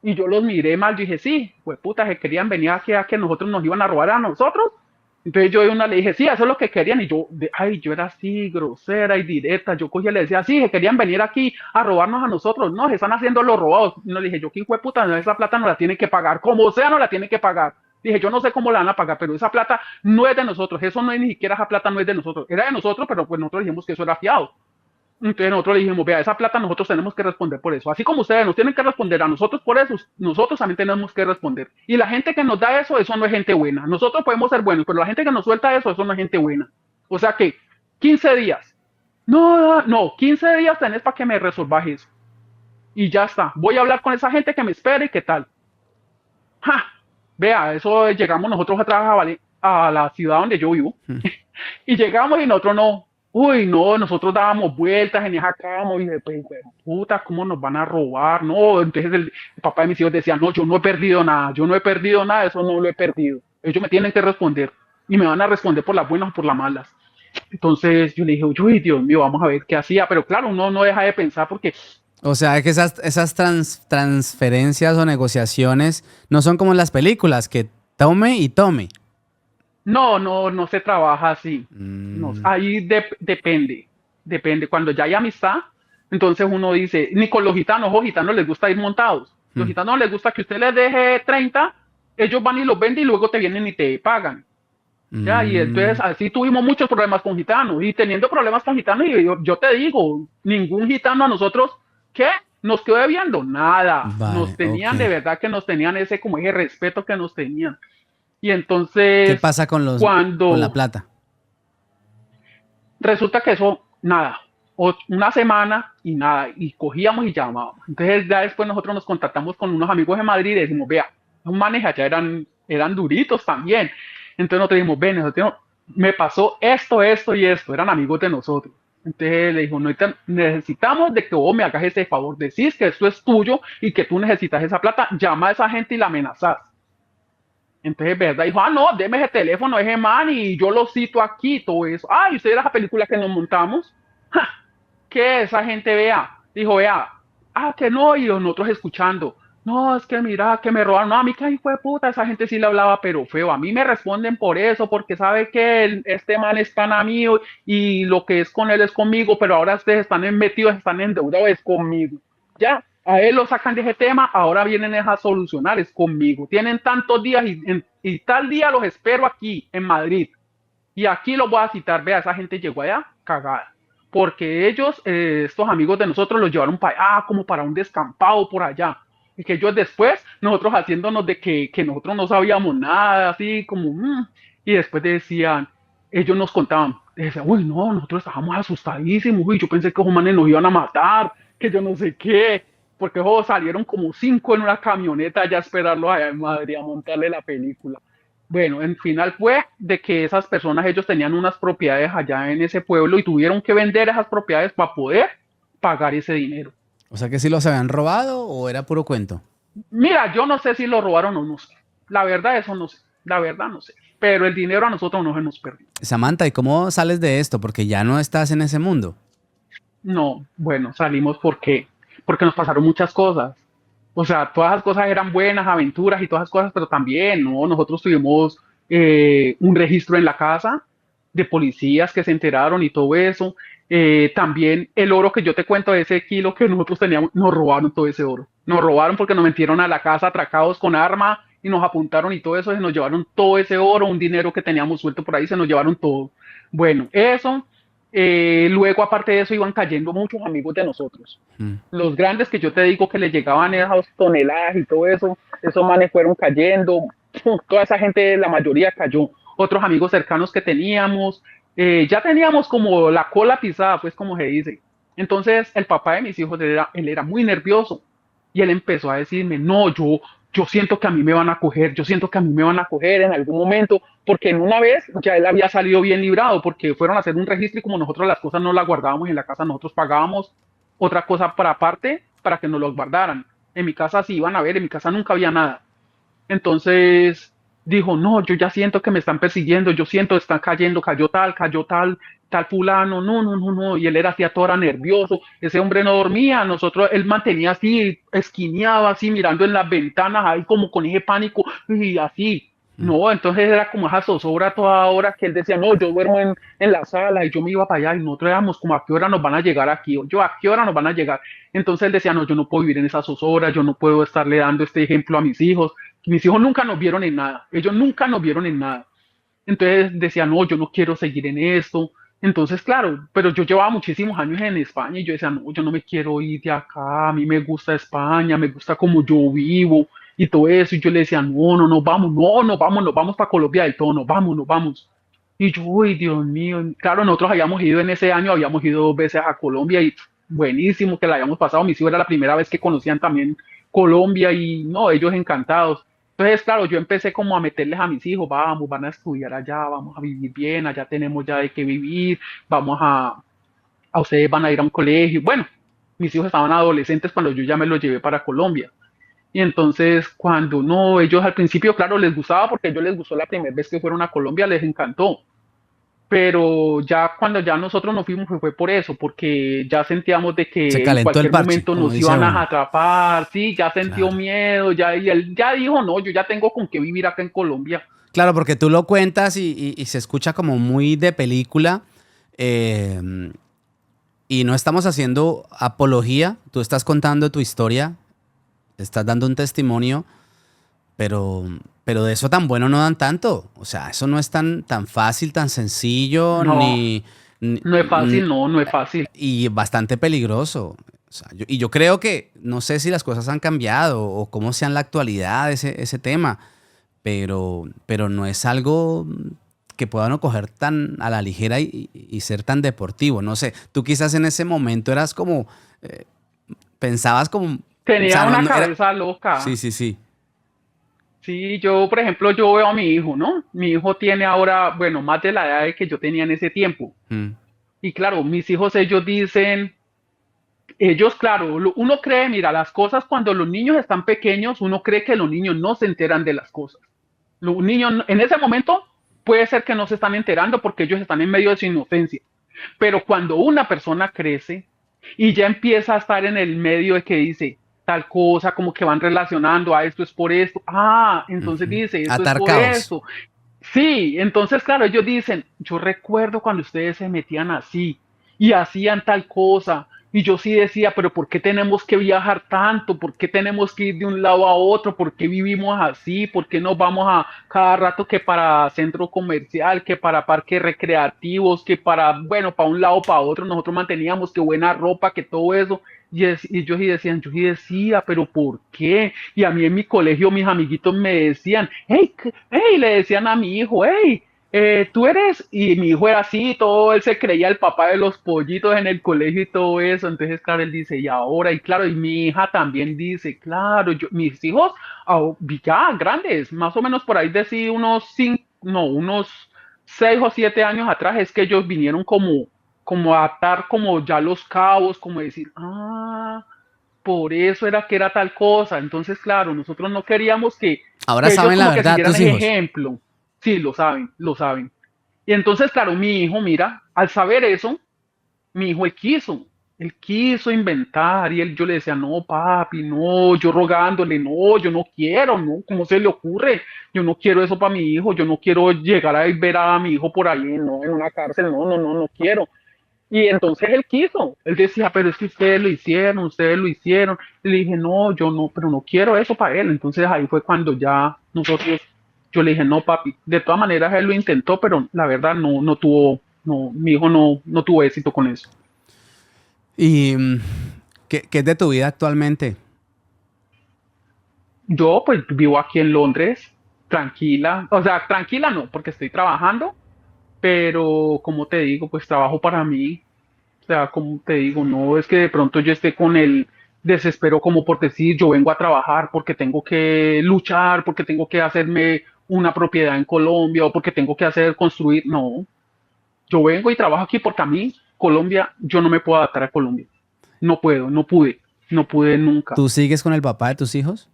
Y yo los miré mal, yo dije, sí, pues puta, que querían venir aquí a que nosotros nos iban a robar a nosotros. Entonces yo de una le dije, sí, eso es lo que querían, y yo, yo era así, grosera y directa, yo cogí y le decía, sí, que querían venir aquí a robarnos a nosotros, no, se están haciendo los robados. Y no le dije, yo, ¿qué hijo de puta? No, esa plata no la tiene que pagar, como sea, no la tiene que pagar. Dije, yo no sé cómo la van a pagar, pero esa plata no es de nosotros, eso no es ni siquiera, esa plata no es de nosotros, era de nosotros, pero pues nosotros dijimos que eso era fiado. Entonces nosotros le dijimos, vea, esa plata nosotros tenemos que responder por eso. Así como ustedes nos tienen que responder a nosotros por eso, nosotros también tenemos que responder. Y la gente que nos da eso no es gente buena. Nosotros podemos ser buenos, pero la gente que nos suelta eso no es gente buena. O sea que 15 días. No, no, 15 días tenés para que me resolvas eso. Y ya está. Voy a hablar con esa gente que me espere y qué tal. ¡Ja! Vea, eso llegamos nosotros atrás a la ciudad donde yo vivo. Mm. Y llegamos y nosotros no. Uy, no, nosotros dábamos vueltas en esa cama y dije, pues, puta, ¿cómo nos van a robar? No, entonces el papá de mis hijos decía, no, yo no he perdido nada, yo no he perdido nada, eso no lo he perdido. Ellos me tienen que responder y me van a responder por las buenas o por las malas. Entonces yo le dije, uy, Dios mío, vamos a ver qué hacía. Pero claro, uno no deja de pensar porque O sea, que esas transferencias o negociaciones no son como en las películas, que tome y tome. no, no, no se trabaja así. No, Mm, ahí depende, depende. Cuando ya hay amistad, entonces uno dice, ni con los gitanos les gusta ir montados. Los mm, gitanos les gusta que usted les deje 30, ellos van y los venden y luego te vienen y te pagan. Ya, y entonces mm. así tuvimos muchos problemas con gitanos y teniendo problemas con gitanos, y yo te digo, ningún gitano a nosotros, ¿qué? Nos quedó debiendo nada. Nos Vale, ok. tenían de verdad que nos tenían ese como ese respeto que nos tenían. Y ¿Qué entonces, pasa con la cuando plata? resulta que eso, nada, una semana y nada, y cogíamos y llamábamos. Entonces ya después nosotros nos contactamos con unos amigos de Madrid y decimos, vea, los manes allá eran duritos también. Entonces nosotros dijimos, ven, nosotros, me pasó esto y esto, eran amigos de nosotros. Entonces le dijo, no, necesitamos de que vos me hagas ese favor, decís que esto es tuyo y que tú necesitas esa plata, llama a esa gente y la amenazás. Entonces, ¿verdad? Dijo, no, deme ese teléfono a ese man y yo lo cito aquí, todo eso. ¿Y usted era esa película que nos montamos? ¡Ja! Que esa gente vea. Dijo, vea, ah, que no, y nosotros escuchando, no, es que mira, que me robaron, no, a mí que hijo de puta, esa gente sí le hablaba, pero feo, a mí me responden por eso, porque sabe que este man es pana mío y lo que es con él es conmigo, pero ahora ustedes están metidos, están endeudados, es conmigo. Ya, a él lo sacan de ese tema, ahora vienen a solucionar, es conmigo. Tienen tantos días y tal día los espero aquí, en Madrid. Y aquí los voy a citar, vea, esa gente llegó allá cagada. Porque ellos, estos amigos de nosotros, los llevaron para allá, como para un descampado por allá. Y que ellos después, nosotros haciéndonos de que nosotros no sabíamos nada, así como, y después decían, ellos nos contaban, decían, uy, no, nosotros estábamos asustadísimos, uy, yo pensé que esos manes nos iban a matar, que yo no sé qué, porque salieron como 5 en una camioneta allá a esperarlos allá en Madrid a montarle la película. Bueno, en final fue de que esas personas, ellos tenían unas propiedades allá en ese pueblo y tuvieron que vender esas propiedades para poder pagar ese dinero. O sea que sí los habían robado o era puro cuento. Mira, yo no sé si lo robaron o no sé. La verdad, eso no sé. La verdad, no sé. Pero el dinero a nosotros no se nos perdió. Samantha, ¿y cómo sales de esto? Porque ya no estás en ese mundo. No, bueno, salimos porque nos pasaron muchas cosas. O sea, todas las cosas eran buenas, aventuras y todas las cosas, pero también, ¿no? Nosotros tuvimos un registro en la casa de policías que se enteraron y todo eso. También el oro que yo te cuento, ese kilo que nosotros teníamos, nos robaron todo ese oro. Nos robaron porque nos metieron a la casa atracados con arma y nos apuntaron y todo eso, se nos llevaron todo ese oro, un dinero que teníamos suelto por ahí, se nos llevaron todo. Bueno, eso. Luego, aparte de eso, iban cayendo muchos amigos de nosotros. Mm. Los grandes que yo te digo que les llegaban esas toneladas y todo eso, esos manes fueron cayendo. Toda esa gente, la mayoría cayó. Otros amigos cercanos que teníamos, ya teníamos como la cola pisada, pues como se dice. Entonces, el papá de mis hijos, él era muy nervioso y él empezó a decirme, no, yo siento que a mí me van a coger, yo siento que a mí me van a coger en algún momento, porque en una vez ya él había salido bien librado, porque fueron a hacer un registro y como nosotros las cosas no las guardábamos en la casa, nosotros pagábamos otra cosa para aparte para que nos los guardaran. En mi casa sí iban a ver, en mi casa nunca había nada. Entonces dijo, no, yo ya siento que me están persiguiendo, yo siento, están cayendo, cayó tal, tal fulano, no, no, no, no, y él era así a toda hora nervioso, ese hombre no dormía, nosotros, él mantenía así, esquineaba así, mirando en las ventanas, ahí como con ese pánico, y así, Mm. no, entonces era como esa zozobra toda hora que él decía, no, yo duermo en la sala y yo me iba para allá y nosotros éramos como a qué hora nos van a llegar aquí, o yo a qué hora nos van a llegar. Entonces él decía, no, yo no puedo vivir en esa zozobra, yo no puedo estarle dando este ejemplo a mis hijos nunca nos vieron en nada, ellos nunca nos vieron en nada. Entonces decía, no, yo no quiero seguir en esto. Entonces, claro, pero yo llevaba muchísimos años en España y yo decía, no, yo no me quiero ir de acá, a mí me gusta España, me gusta como yo vivo y todo eso. Y yo le decía, no, no, no, vamos, no, nos vamos para Colombia del todo, nos vamos, nos vamos. Y yo, uy, Dios mío, claro, nosotros habíamos ido en ese año, habíamos ido 2 veces a Colombia y buenísimo que la habíamos pasado. Mis hijos era la primera vez que conocían también Colombia y no, ellos encantados. Entonces, claro, yo empecé como a meterles a mis hijos, vamos, van a estudiar allá, vamos a vivir bien, allá tenemos ya de qué vivir, vamos a ustedes van a ir a un colegio. Bueno, mis hijos estaban adolescentes cuando yo ya me los llevé para Colombia. Y entonces, cuando no, ellos al principio, claro, les gustaba porque a ellos les gustó la primera vez que fueron a Colombia, les encantó. Pero ya cuando ya nosotros nos fuimos fue por eso, porque ya sentíamos de Se que en calentó el cualquier parche, momento como nos dice iban a uno. atrapar, sí, ya sintió Claro. miedo, ya, y él ya dijo, no, yo ya tengo con qué vivir acá en Colombia. Claro, porque tú lo cuentas y se escucha como muy de película. eh, y no estamos haciendo apología. Tú estás contando tu historia, estás dando un testimonio, pero, pero de eso tan bueno no dan tanto. O sea, eso no es tan fácil, tan sencillo, No, ni- no es ni- fácil, no, no es fácil. y bastante peligroso. O sea, y yo creo que, no sé si las cosas han cambiado o cómo sea en la actualidad ese tema, pero no es algo que puedan coger tan a la ligera y ser tan deportivo. No sé, tú quizás en ese momento eras como, eh, pensabas como, o Tenía sea, una no era... cabeza Sí, loca. sí, sí. Sí, yo, por ejemplo, yo veo a mi hijo, ¿no? Mi hijo tiene ahora, bueno, más de la edad de que yo tenía en ese tiempo. Mm. Y claro, mis hijos, ellos dicen, ellos, claro, uno cree, mira, las cosas cuando los niños están pequeños, uno cree que los niños no se enteran de las cosas. Los niños en ese momento puede ser que no se están enterando porque ellos están en medio de su inocencia. Pero cuando una persona crece, y ya empieza a estar en el medio de que dice tal cosa, como que van relacionando a esto es por esto, entonces Ujú. dice esto es Atar por cabos. esto. Sí, entonces claro, ellos dicen, yo recuerdo cuando ustedes se metían así y hacían tal cosa. Y yo sí decía, pero ¿por qué tenemos que viajar tanto? ¿Por qué tenemos que ir de un lado a otro? ¿Por qué vivimos así? ¿Por qué nos vamos a cada rato que para centro comercial, que para parques recreativos, que para, bueno, para un lado, para otro? Nosotros manteníamos que buena ropa, que todo eso. Y ellos sí decían, yo sí decía, pero ¿por qué? Y a mí en mi colegio mis amiguitos me decían, hey, hey, le decían a mi hijo, hey, tú eres, y mi hijo era así, todo él se creía el papá de los pollitos en el colegio y todo eso, entonces claro, él dice, y ahora, y claro, y mi hija también dice, claro, mis hijos ya grandes, más o menos por ahí decía unos 5, no, unos 6 o 7 años atrás, es que ellos vinieron como a atar como ya los cabos, como decir, por eso era que era tal cosa. Entonces, claro, nosotros no queríamos Ahora que ellos saben la como que verdad, siguieran tus ese hijos. ejemplo. Sí, lo saben, lo saben. Y entonces, claro, mi hijo, mira, al saber eso, mi hijo, él quiso inventar y yo le decía, no, papi, no, yo rogándole, no, yo no quiero, no, ¿cómo se le ocurre? Yo no quiero eso para mi hijo, yo no quiero llegar a ver a mi hijo por ahí, no, en una cárcel, no, no, no, no quiero. Y entonces él quiso, él decía, pero es que ustedes lo hicieron. Y le dije, no, yo no, pero no quiero eso para él. Entonces ahí fue cuando ya nosotros, yo le dije, no, papi, de todas maneras él lo intentó, pero la verdad no tuvo, no, mi hijo no tuvo éxito con eso. ¿Y qué es de tu vida actualmente? Yo pues vivo aquí en Londres, tranquila, o sea, tranquila no, porque estoy trabajando, pero como te digo, pues trabajo para mí. O sea, como te digo, no es que de pronto yo esté con el desespero como por decir, yo vengo a trabajar porque tengo que luchar, porque tengo que hacerme una propiedad en Colombia o porque tengo que hacer construir. No, yo vengo y trabajo aquí porque a mí, Colombia, yo no me puedo adaptar a Colombia. No puedo, no pude nunca. ¿Tú sigues con el papá de tus hijos?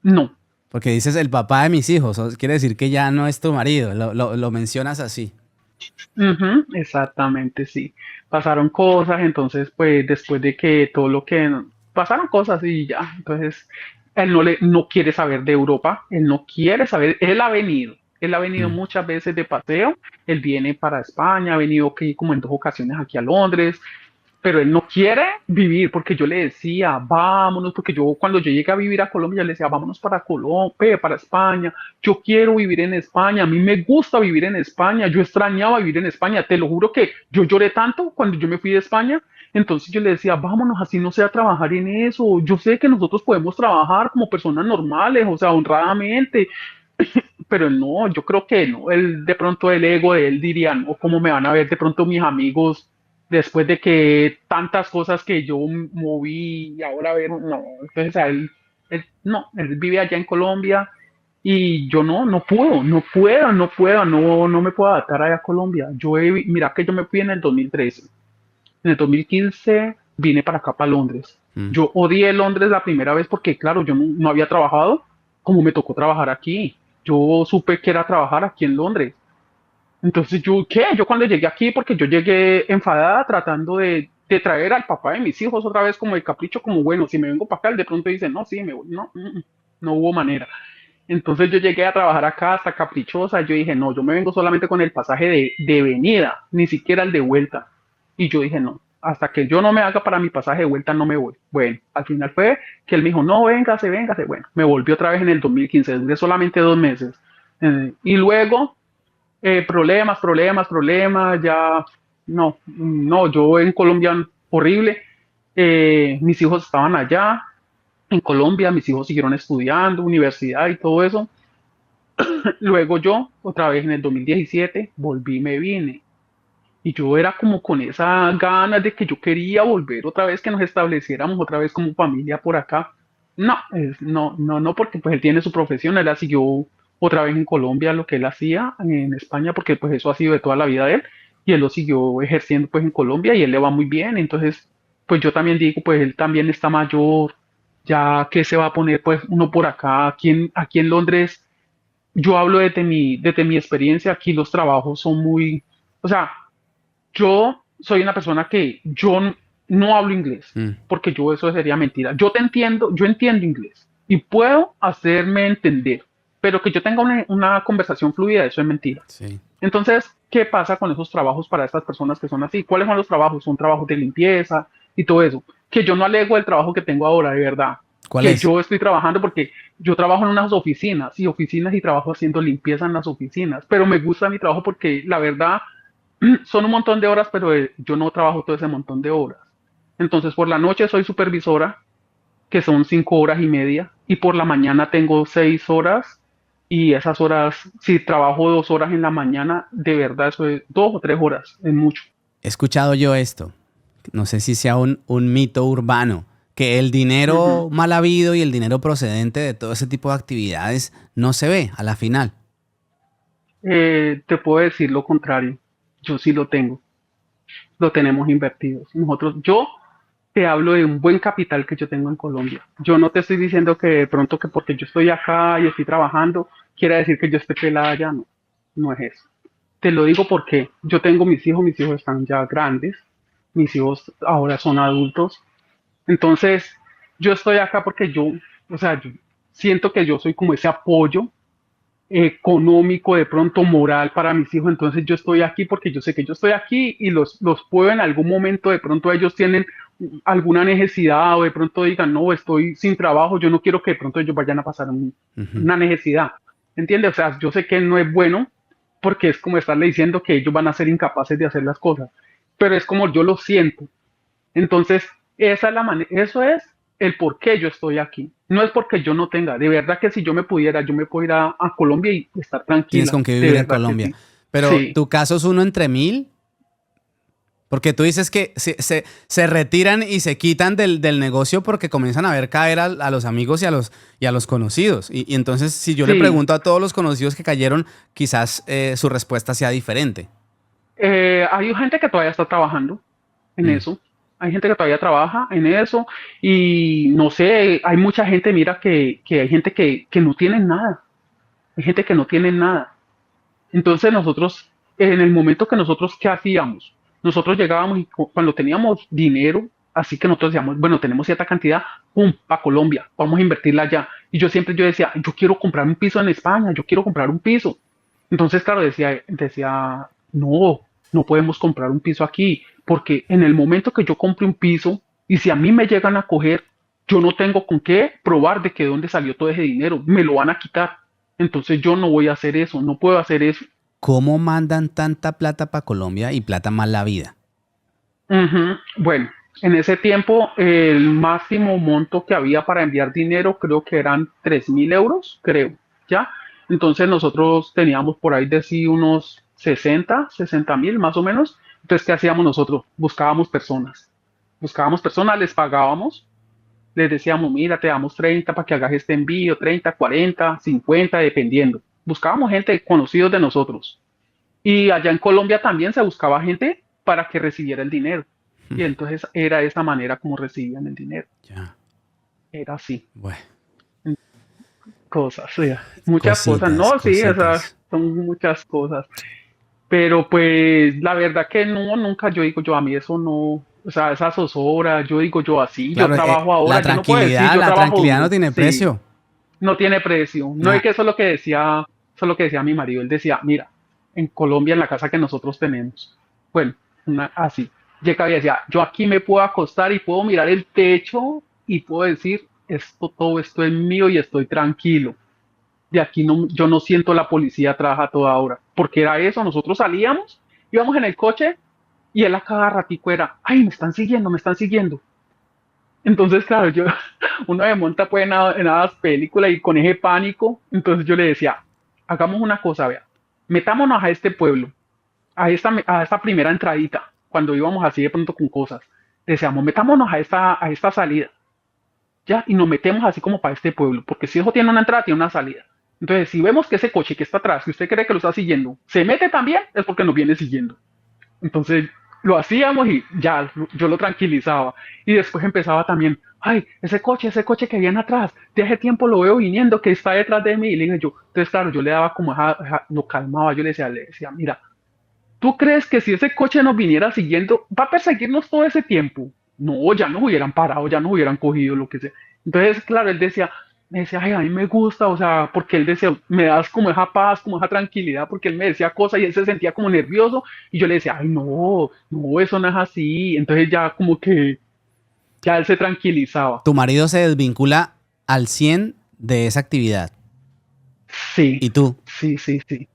No. Porque dices el papá de mis hijos, quiere decir que ya no es tu marido, lo mencionas así. Ujú, exactamente, sí. Pasaron cosas, entonces, pues después de que todo lo que pasaron cosas y ya, entonces él no quiere saber de Europa, él no quiere saber, él ha venido Mm. muchas veces de paseo, él viene para España, ha venido aquí como en 2 ocasiones aquí a Londres, pero él no quiere vivir porque yo le decía, vámonos, porque yo cuando yo llegué a vivir a Colombia, yo le decía, vámonos para Colombia, para España, yo quiero vivir en España, a mí me gusta vivir en España, yo extrañaba vivir en España, te lo juro que yo lloré tanto cuando yo me fui de España, entonces yo le decía, vámonos, así no sea trabajar en eso, yo sé que nosotros podemos trabajar como personas normales, o sea, honradamente, pero él no, yo creo que no, él de pronto el ego de él diría, no, ¿cómo me van a ver de pronto mis amigos después de que tantas cosas que yo moví y ahora ver, no, entonces no, él vive allá en Colombia y yo no me puedo adaptar allá a Colombia. Mira que yo me fui en el 2013, en el 2015 vine para acá, para Londres. Mm. Yo odié Londres la primera vez porque, claro, yo no había trabajado como me tocó trabajar aquí. Yo supe que era trabajar aquí en Londres. Entonces, ¿yo qué? Yo cuando llegué aquí, porque yo llegué enfadada tratando de traer al papá de mis hijos otra vez como de capricho, como bueno, si me vengo para acá, él de pronto dice, no, sí, me voy. No, no hubo manera. Entonces yo llegué a trabajar acá hasta caprichosa. Yo dije, no, yo me vengo solamente con el pasaje de venida, ni siquiera el de vuelta. Y yo dije, no, hasta que yo no me haga para mi pasaje de vuelta, no me voy. Bueno, al final fue que él me dijo, no, véngase, véngase. Bueno, me volvió otra vez en el 2015, duré solamente 2 meses. Y luego, problemas, ya, no, yo en Colombia, horrible. Mis hijos estaban allá, en Colombia, mis hijos siguieron estudiando, universidad y todo eso. Luego yo, otra vez en el 2017, volví y me vine. Y yo era como con esa ganas de que yo quería volver otra vez, que nos estableciéramos otra vez como familia por acá. No, no, porque pues él tiene su profesión, él la siguió otra vez en Colombia, lo que él hacía en España, porque pues eso ha sido de toda la vida de él, y él lo siguió ejerciendo pues en Colombia y él le va muy bien. Entonces, pues yo también digo, pues él también está mayor, ya que se va a poner pues uno por acá, aquí en Londres. Yo hablo desde mi experiencia, aquí los trabajos son muy, o sea, yo soy una persona que no hablo inglés, Mm, porque yo eso sería mentira. Yo te entiendo, yo entiendo inglés y puedo hacerme entender, pero que yo tenga una conversación fluida, eso es mentira. sí. Entonces, ¿qué pasa con esos trabajos para estas personas que son así? ¿Cuáles son los trabajos? Son trabajos de limpieza y todo eso. Que yo no alego el trabajo que tengo ahora, de verdad. ¿Cuál Que es? yo estoy trabajando porque yo trabajo en unas oficinas y trabajo haciendo limpieza en las oficinas. Pero me gusta mi trabajo porque la verdad son un montón de horas, pero yo no trabajo todo ese montón de horas. Entonces, por la noche soy supervisora, que son 5 horas y media, y por la mañana tengo 6 horas, y esas horas, si trabajo 2 horas en la mañana, de verdad eso es 2 o 3 horas, es mucho. He escuchado yo esto. No sé si sea un mito urbano, que el Ujú. dinero mal habido y el dinero procedente de todo ese tipo de actividades no se ve a la final. Te puedo decir lo contrario, yo sí lo tengo, lo tenemos invertidos. Yo te hablo de un buen capital que yo tengo en Colombia. Yo no te estoy diciendo que de pronto que porque yo estoy acá y estoy trabajando, quiere decir que yo esté pelada allá, no, no es eso. Te lo digo porque yo tengo mis hijos están ya grandes, mis hijos ahora son adultos. Entonces, yo estoy acá porque o sea, yo siento que yo soy como ese apoyo económico, de pronto moral para mis hijos. Entonces, yo estoy aquí porque yo sé que yo estoy aquí y los puedo en algún momento, de pronto ellos tienen alguna necesidad o de pronto digan, no, estoy sin trabajo, yo no quiero que de pronto ellos vayan a pasar Ujú. una necesidad. ¿Entiendes? O sea, yo sé que no es bueno porque es como estarle diciendo que ellos van a ser incapaces de hacer las cosas, pero es como yo lo siento. Entonces, esa es la manera, eso es el por qué yo estoy aquí. No es porque yo no tenga, de verdad que si yo me pudiera, yo me puedo ir a Colombia y estar Tienes tranquila, con qué de vivir en verdad que Colombia. sí. Pero Sí, tu caso es uno entre mil, porque tú dices que se retiran y se quitan del negocio porque comienzan a ver caer a los amigos y a los conocidos. Y entonces, si yo le sí. pregunto a todos los conocidos que cayeron, quizás su respuesta sea diferente. Hay gente que todavía está trabajando en Mm. eso. Hay gente que todavía trabaja en eso y no sé, hay mucha gente, mira, que hay gente que no tiene nada. Hay gente que no tiene nada. Entonces nosotros, en el momento que nosotros, ¿qué hacíamos? Nosotros llegábamos y cuando teníamos dinero, así que nosotros decíamos, bueno, tenemos cierta cantidad, ¡pum!, para Colombia, vamos a invertirla allá. Y yo decía, yo quiero comprar un piso en España, yo quiero comprar un piso. Entonces, claro, decía, no, no podemos comprar un piso aquí, porque en el momento que yo compre un piso, y si a mí me llegan a coger, yo no tengo con qué probar de que dónde salió todo ese dinero, me lo van a quitar. Entonces yo no voy a hacer eso, no puedo hacer eso. ¿Cómo mandan tanta plata para Colombia y plata mal la vida? Ujú. Bueno, en ese tiempo el máximo monto que había para enviar dinero creo que eran 3.000 euros, creo, ¿ya? Entonces nosotros teníamos por ahí de sí unos 60.000 más o menos. Entonces, ¿qué hacíamos nosotros? Buscábamos personas, les pagábamos, les decíamos, mira, te damos 30 para que hagas este envío, 30, 40, 50, dependiendo. Buscábamos gente conocidos de nosotros. Y allá en Colombia también se buscaba gente para que recibiera el dinero. Y entonces era de esa manera como recibían el dinero. Ya, Era así. bueno, Cosas, o sea, muchas cosas. cositas, No, sí, o sea, cositas. son muchas cosas. Pero pues la verdad que no, nunca yo digo yo a mí eso no, o sea, esas zozobras, yo digo yo así, yo Claro, trabajo ahora, yo no puedo decir, yo la trabajo tranquilidad no duro. tiene Sí, precio. no tiene precio. No es Na- que eso es lo que decía, eso es lo que decía mi marido. Él decía, mira, en Colombia, en la casa que nosotros tenemos, bueno, así, llegaba y decía, yo aquí me puedo acostar y puedo mirar el techo y puedo decir, todo esto es mío y estoy tranquilo. De aquí no, yo no siento la policía atrás a toda hora, porque era eso, nosotros salíamos, íbamos en el coche y él a cada ratico era, ay, me están siguiendo, me están siguiendo. Entonces, claro, uno se monta pues en las películas y con ese pánico, entonces yo le decía, hagamos una cosa, vea, metámonos a este pueblo, a esta primera entradita, cuando íbamos así de pronto con cosas, decíamos, metámonos a esta salida, ya, y nos metemos así como para este pueblo, porque si eso tiene una entrada, tiene una salida. Entonces, si vemos que ese coche que está atrás, que usted cree que lo está siguiendo, se mete también, es porque nos viene siguiendo. Entonces lo hacíamos y ya, yo lo tranquilizaba. Y después empezaba también, ay, ese coche que viene atrás, de hace tiempo lo veo viniendo, que está detrás de mí. Y le dije yo, entonces claro, yo le daba como, lo calmaba, yo le decía, mira, ¿tú crees que si ese coche nos viniera siguiendo, va a perseguirnos todo ese tiempo? no, ya nos hubieran parado, ya nos hubieran cogido, lo que sea. Entonces, claro, él decía, me decía, ay, a mí me gusta, o sea, porque él decía, me das como esa paz, como esa tranquilidad, porque él me decía cosas y él se sentía como nervioso, y yo le decía, ay, no, no, eso no es así. Entonces ya como que, ya él se tranquilizaba. Tu marido se desvincula al 100 de esa actividad. Sí, ¿Y tú? sí, sí, sí.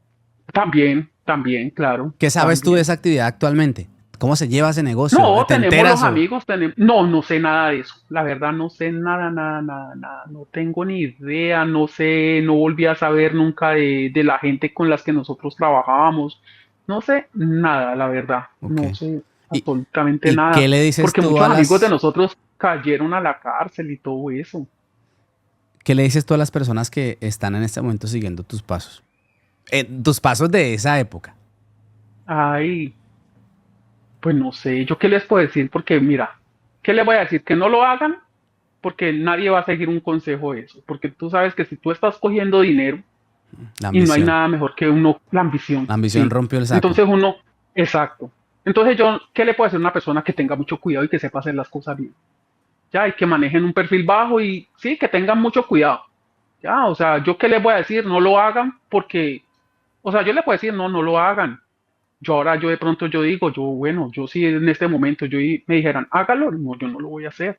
También, también, claro, ¿Qué sabes tú de también. esa actividad actualmente? ¿Cómo se lleva ese negocio? No, ¿Te tenemos los enteras o...? amigos, tenemos... No, no sé nada de eso. La verdad no sé nada, nada, nada, nada. No tengo ni idea, no sé, no volví a saber nunca de la gente con las que nosotros trabajábamos. No sé nada, la verdad. Ok. No sé ¿Y, absolutamente y qué nada. le dices Porque tú muchos a amigos de las... nosotros cayeron a la cárcel y todo eso. ¿Qué le dices tú a las personas que están en este momento siguiendo tus pasos? Tus pasos de esa época. Ay, pues no sé, yo qué les puedo decir, porque mira, ¿qué les voy a decir? Que no lo hagan, porque nadie va a seguir un consejo de eso. Porque tú sabes que si tú estás cogiendo dinero, La y no hay ambición. nada mejor que uno, la ambición, La ambición sí. rompió el saco. Entonces uno, exacto. Entonces yo, ¿qué le puedo decir a una persona que tenga mucho cuidado y que sepa hacer las cosas bien? Ya, y que manejen un perfil bajo y sí, que tengan mucho cuidado. Ya, o sea, yo qué les voy a decir, no lo hagan porque, o sea, yo les puedo decir, no, no lo hagan. Yo ahora, yo de pronto yo digo, yo, bueno, yo sí en este momento me dijeran, hágalo, no, yo no lo voy a hacer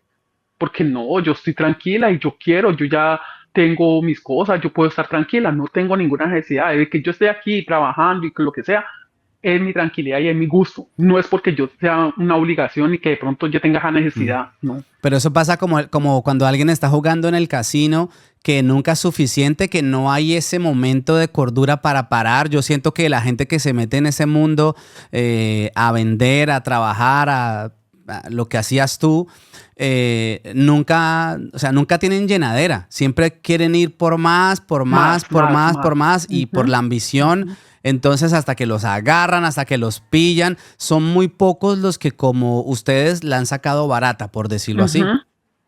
porque no, yo estoy tranquila y yo quiero, yo ya tengo mis cosas, yo puedo estar tranquila, no tengo ninguna necesidad de que yo esté aquí trabajando y que lo que sea, es mi tranquilidad y es mi gusto. No es porque yo sea una obligación y que de pronto yo tenga esa necesidad, no. Pero eso pasa como cuando alguien está jugando en el casino, que nunca es suficiente, que no hay ese momento de cordura para parar. Yo siento que la gente que se mete en ese mundo a vender, a trabajar, a lo que hacías tú, nunca, o sea, nunca tienen llenadera. Siempre quieren ir por más, por más, Más, por más, más, por más. más, y por Ujú, la ambición. ujú, Entonces, hasta que los agarran, hasta que los pillan, son muy pocos los que como ustedes la han sacado barata, por decirlo así. ujú.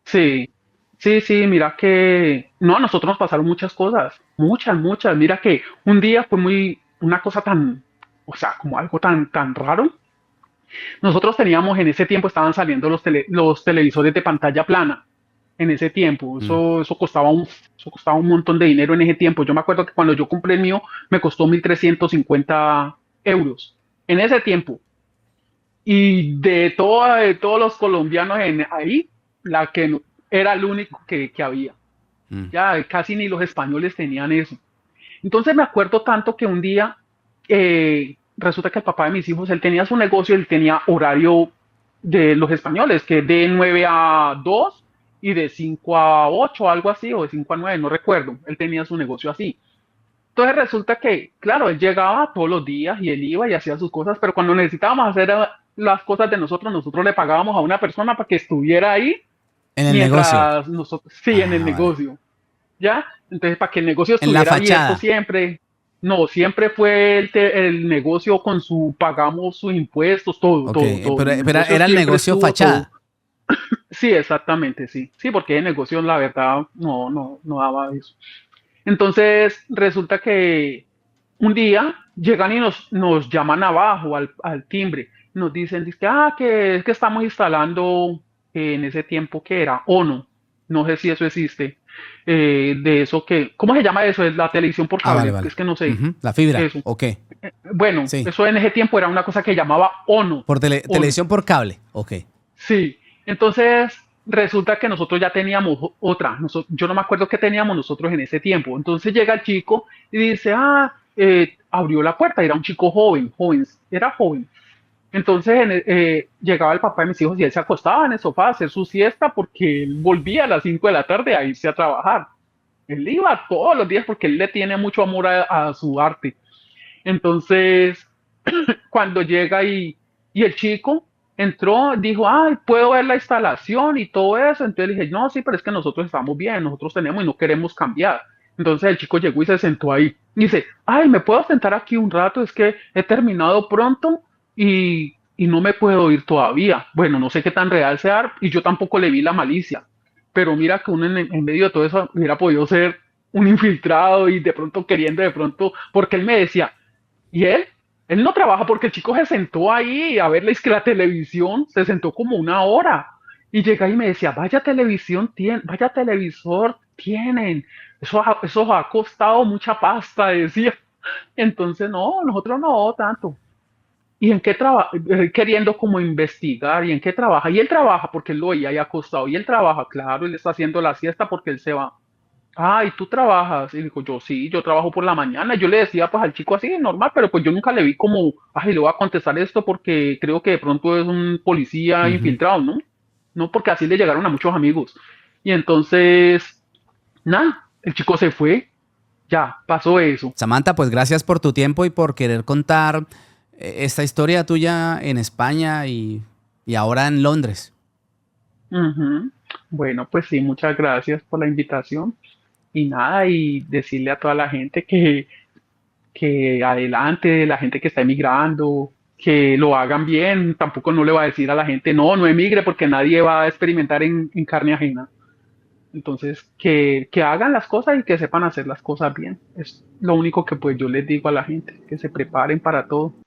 Sí, sí, sí, mira que, no, a nosotros nos pasaron muchas cosas, muchas, muchas. Mira que un día fue muy, una cosa tan, o sea, como algo tan, tan raro. Nosotros teníamos en ese tiempo, estaban saliendo los televisores de pantalla plana. En ese tiempo, Mm. eso costaba un montón de dinero en ese tiempo. Yo me acuerdo que cuando yo compré el mío, me costó 1.350 euros. En ese tiempo. Y de todos los colombianos ahí, la que era el único que había. Mm. Ya casi ni los españoles tenían eso. Entonces me acuerdo tanto que un día resulta que el papá de mis hijos, él tenía su negocio, él tenía horario de los españoles, que de 9 a 2 y de 5 a 8, algo así, o de 5 a 9, no recuerdo. Él tenía su negocio así. Entonces resulta que, claro, él llegaba todos los días y él iba y hacía sus cosas, pero cuando necesitábamos hacer las cosas de nosotros, nosotros le pagábamos a una persona para que estuviera ahí En el negocio. mientras nosotros, sí, en el Ah, vale. negocio. ¿Ya? Entonces, para que el negocio En la estuviera abierto fachada. siempre, no, siempre fue el negocio con su, pagamos sus impuestos, todo, Ok, todo, todo. El pero negocio era el siempre negocio estuvo todo. fachada. Sí, exactamente, sí. Sí, porque el negocio, la verdad, no, no, no daba eso. Entonces, resulta que un día llegan y nos llaman abajo al timbre. Nos dicen, dice, que es que estamos instalando en ese tiempo que era ONO. No sé si eso existe. De eso que, ¿cómo se llama eso? Es la televisión por Ah, vale, cable, que vale. es que no sé. Ujú. La fibra. Eso. Ok. Bueno, Sí. eso en ese tiempo era una cosa que llamaba ONO. Por ONO. televisión por cable. Ok. Sí, entonces resulta que nosotros ya teníamos otra. Yo no me acuerdo qué teníamos nosotros en ese tiempo. Entonces llega el chico y dice, abrió la puerta. Era un chico joven, joven, era joven. Entonces llegaba el papá de mis hijos y él se acostaba en el sofá a hacer su siesta porque él volvía a las 5 de la tarde a irse a trabajar. Él iba todos los días porque él le tiene mucho amor a su arte. Entonces, cuando llega y el chico entró, dijo, ay, puedo ver la instalación y todo eso. Entonces le dije, no, sí, pero es que nosotros estamos bien, nosotros tenemos y no queremos cambiar. Entonces el chico llegó y se sentó ahí. Y dice, ay, ¿me puedo sentar aquí un rato? Es que he terminado pronto y no me puedo ir todavía. Bueno, no sé qué tan real sea y yo tampoco le vi la malicia. Pero mira que uno en medio de todo eso hubiera podido ser un infiltrado y de pronto queriendo de pronto, porque él me decía, y él no trabaja porque el chico se sentó ahí a ver la televisión, se sentó como una hora. Y llega y me decía, vaya televisión tienen, vaya televisor tienen. Eso ha costado mucha pasta, decía. Entonces, no, nosotros no tanto. ¿Y en qué trabaja? Queriendo como investigar, ¿y en qué trabaja? Y él trabaja porque él lo oía ahí acostado. Y él trabaja, claro, él está haciendo la siesta porque él se va. Ah, ¿y tú trabajas? Y dijo, yo sí, yo trabajo por la mañana. Yo le decía pues al chico así, normal, pero pues yo nunca le vi como, ay, le voy a contestar esto porque creo que de pronto es un policía Ujú. infiltrado, ¿no? No, porque así le llegaron a muchos amigos. Y entonces, nada, el chico se fue, ya, pasó eso. Samantha, pues gracias por tu tiempo y por querer contar esta historia tuya en España y ahora en Londres. Ujú. Bueno, pues sí, muchas gracias por la invitación. Y nada, y decirle a toda la gente que adelante, la gente que está emigrando, que lo hagan bien. Tampoco no le va a decir a la gente, no, no emigre porque nadie va a experimentar en carne ajena. Entonces, que hagan las cosas y que sepan hacer las cosas bien. Es lo único que pues yo les digo a la gente, que se preparen para todo.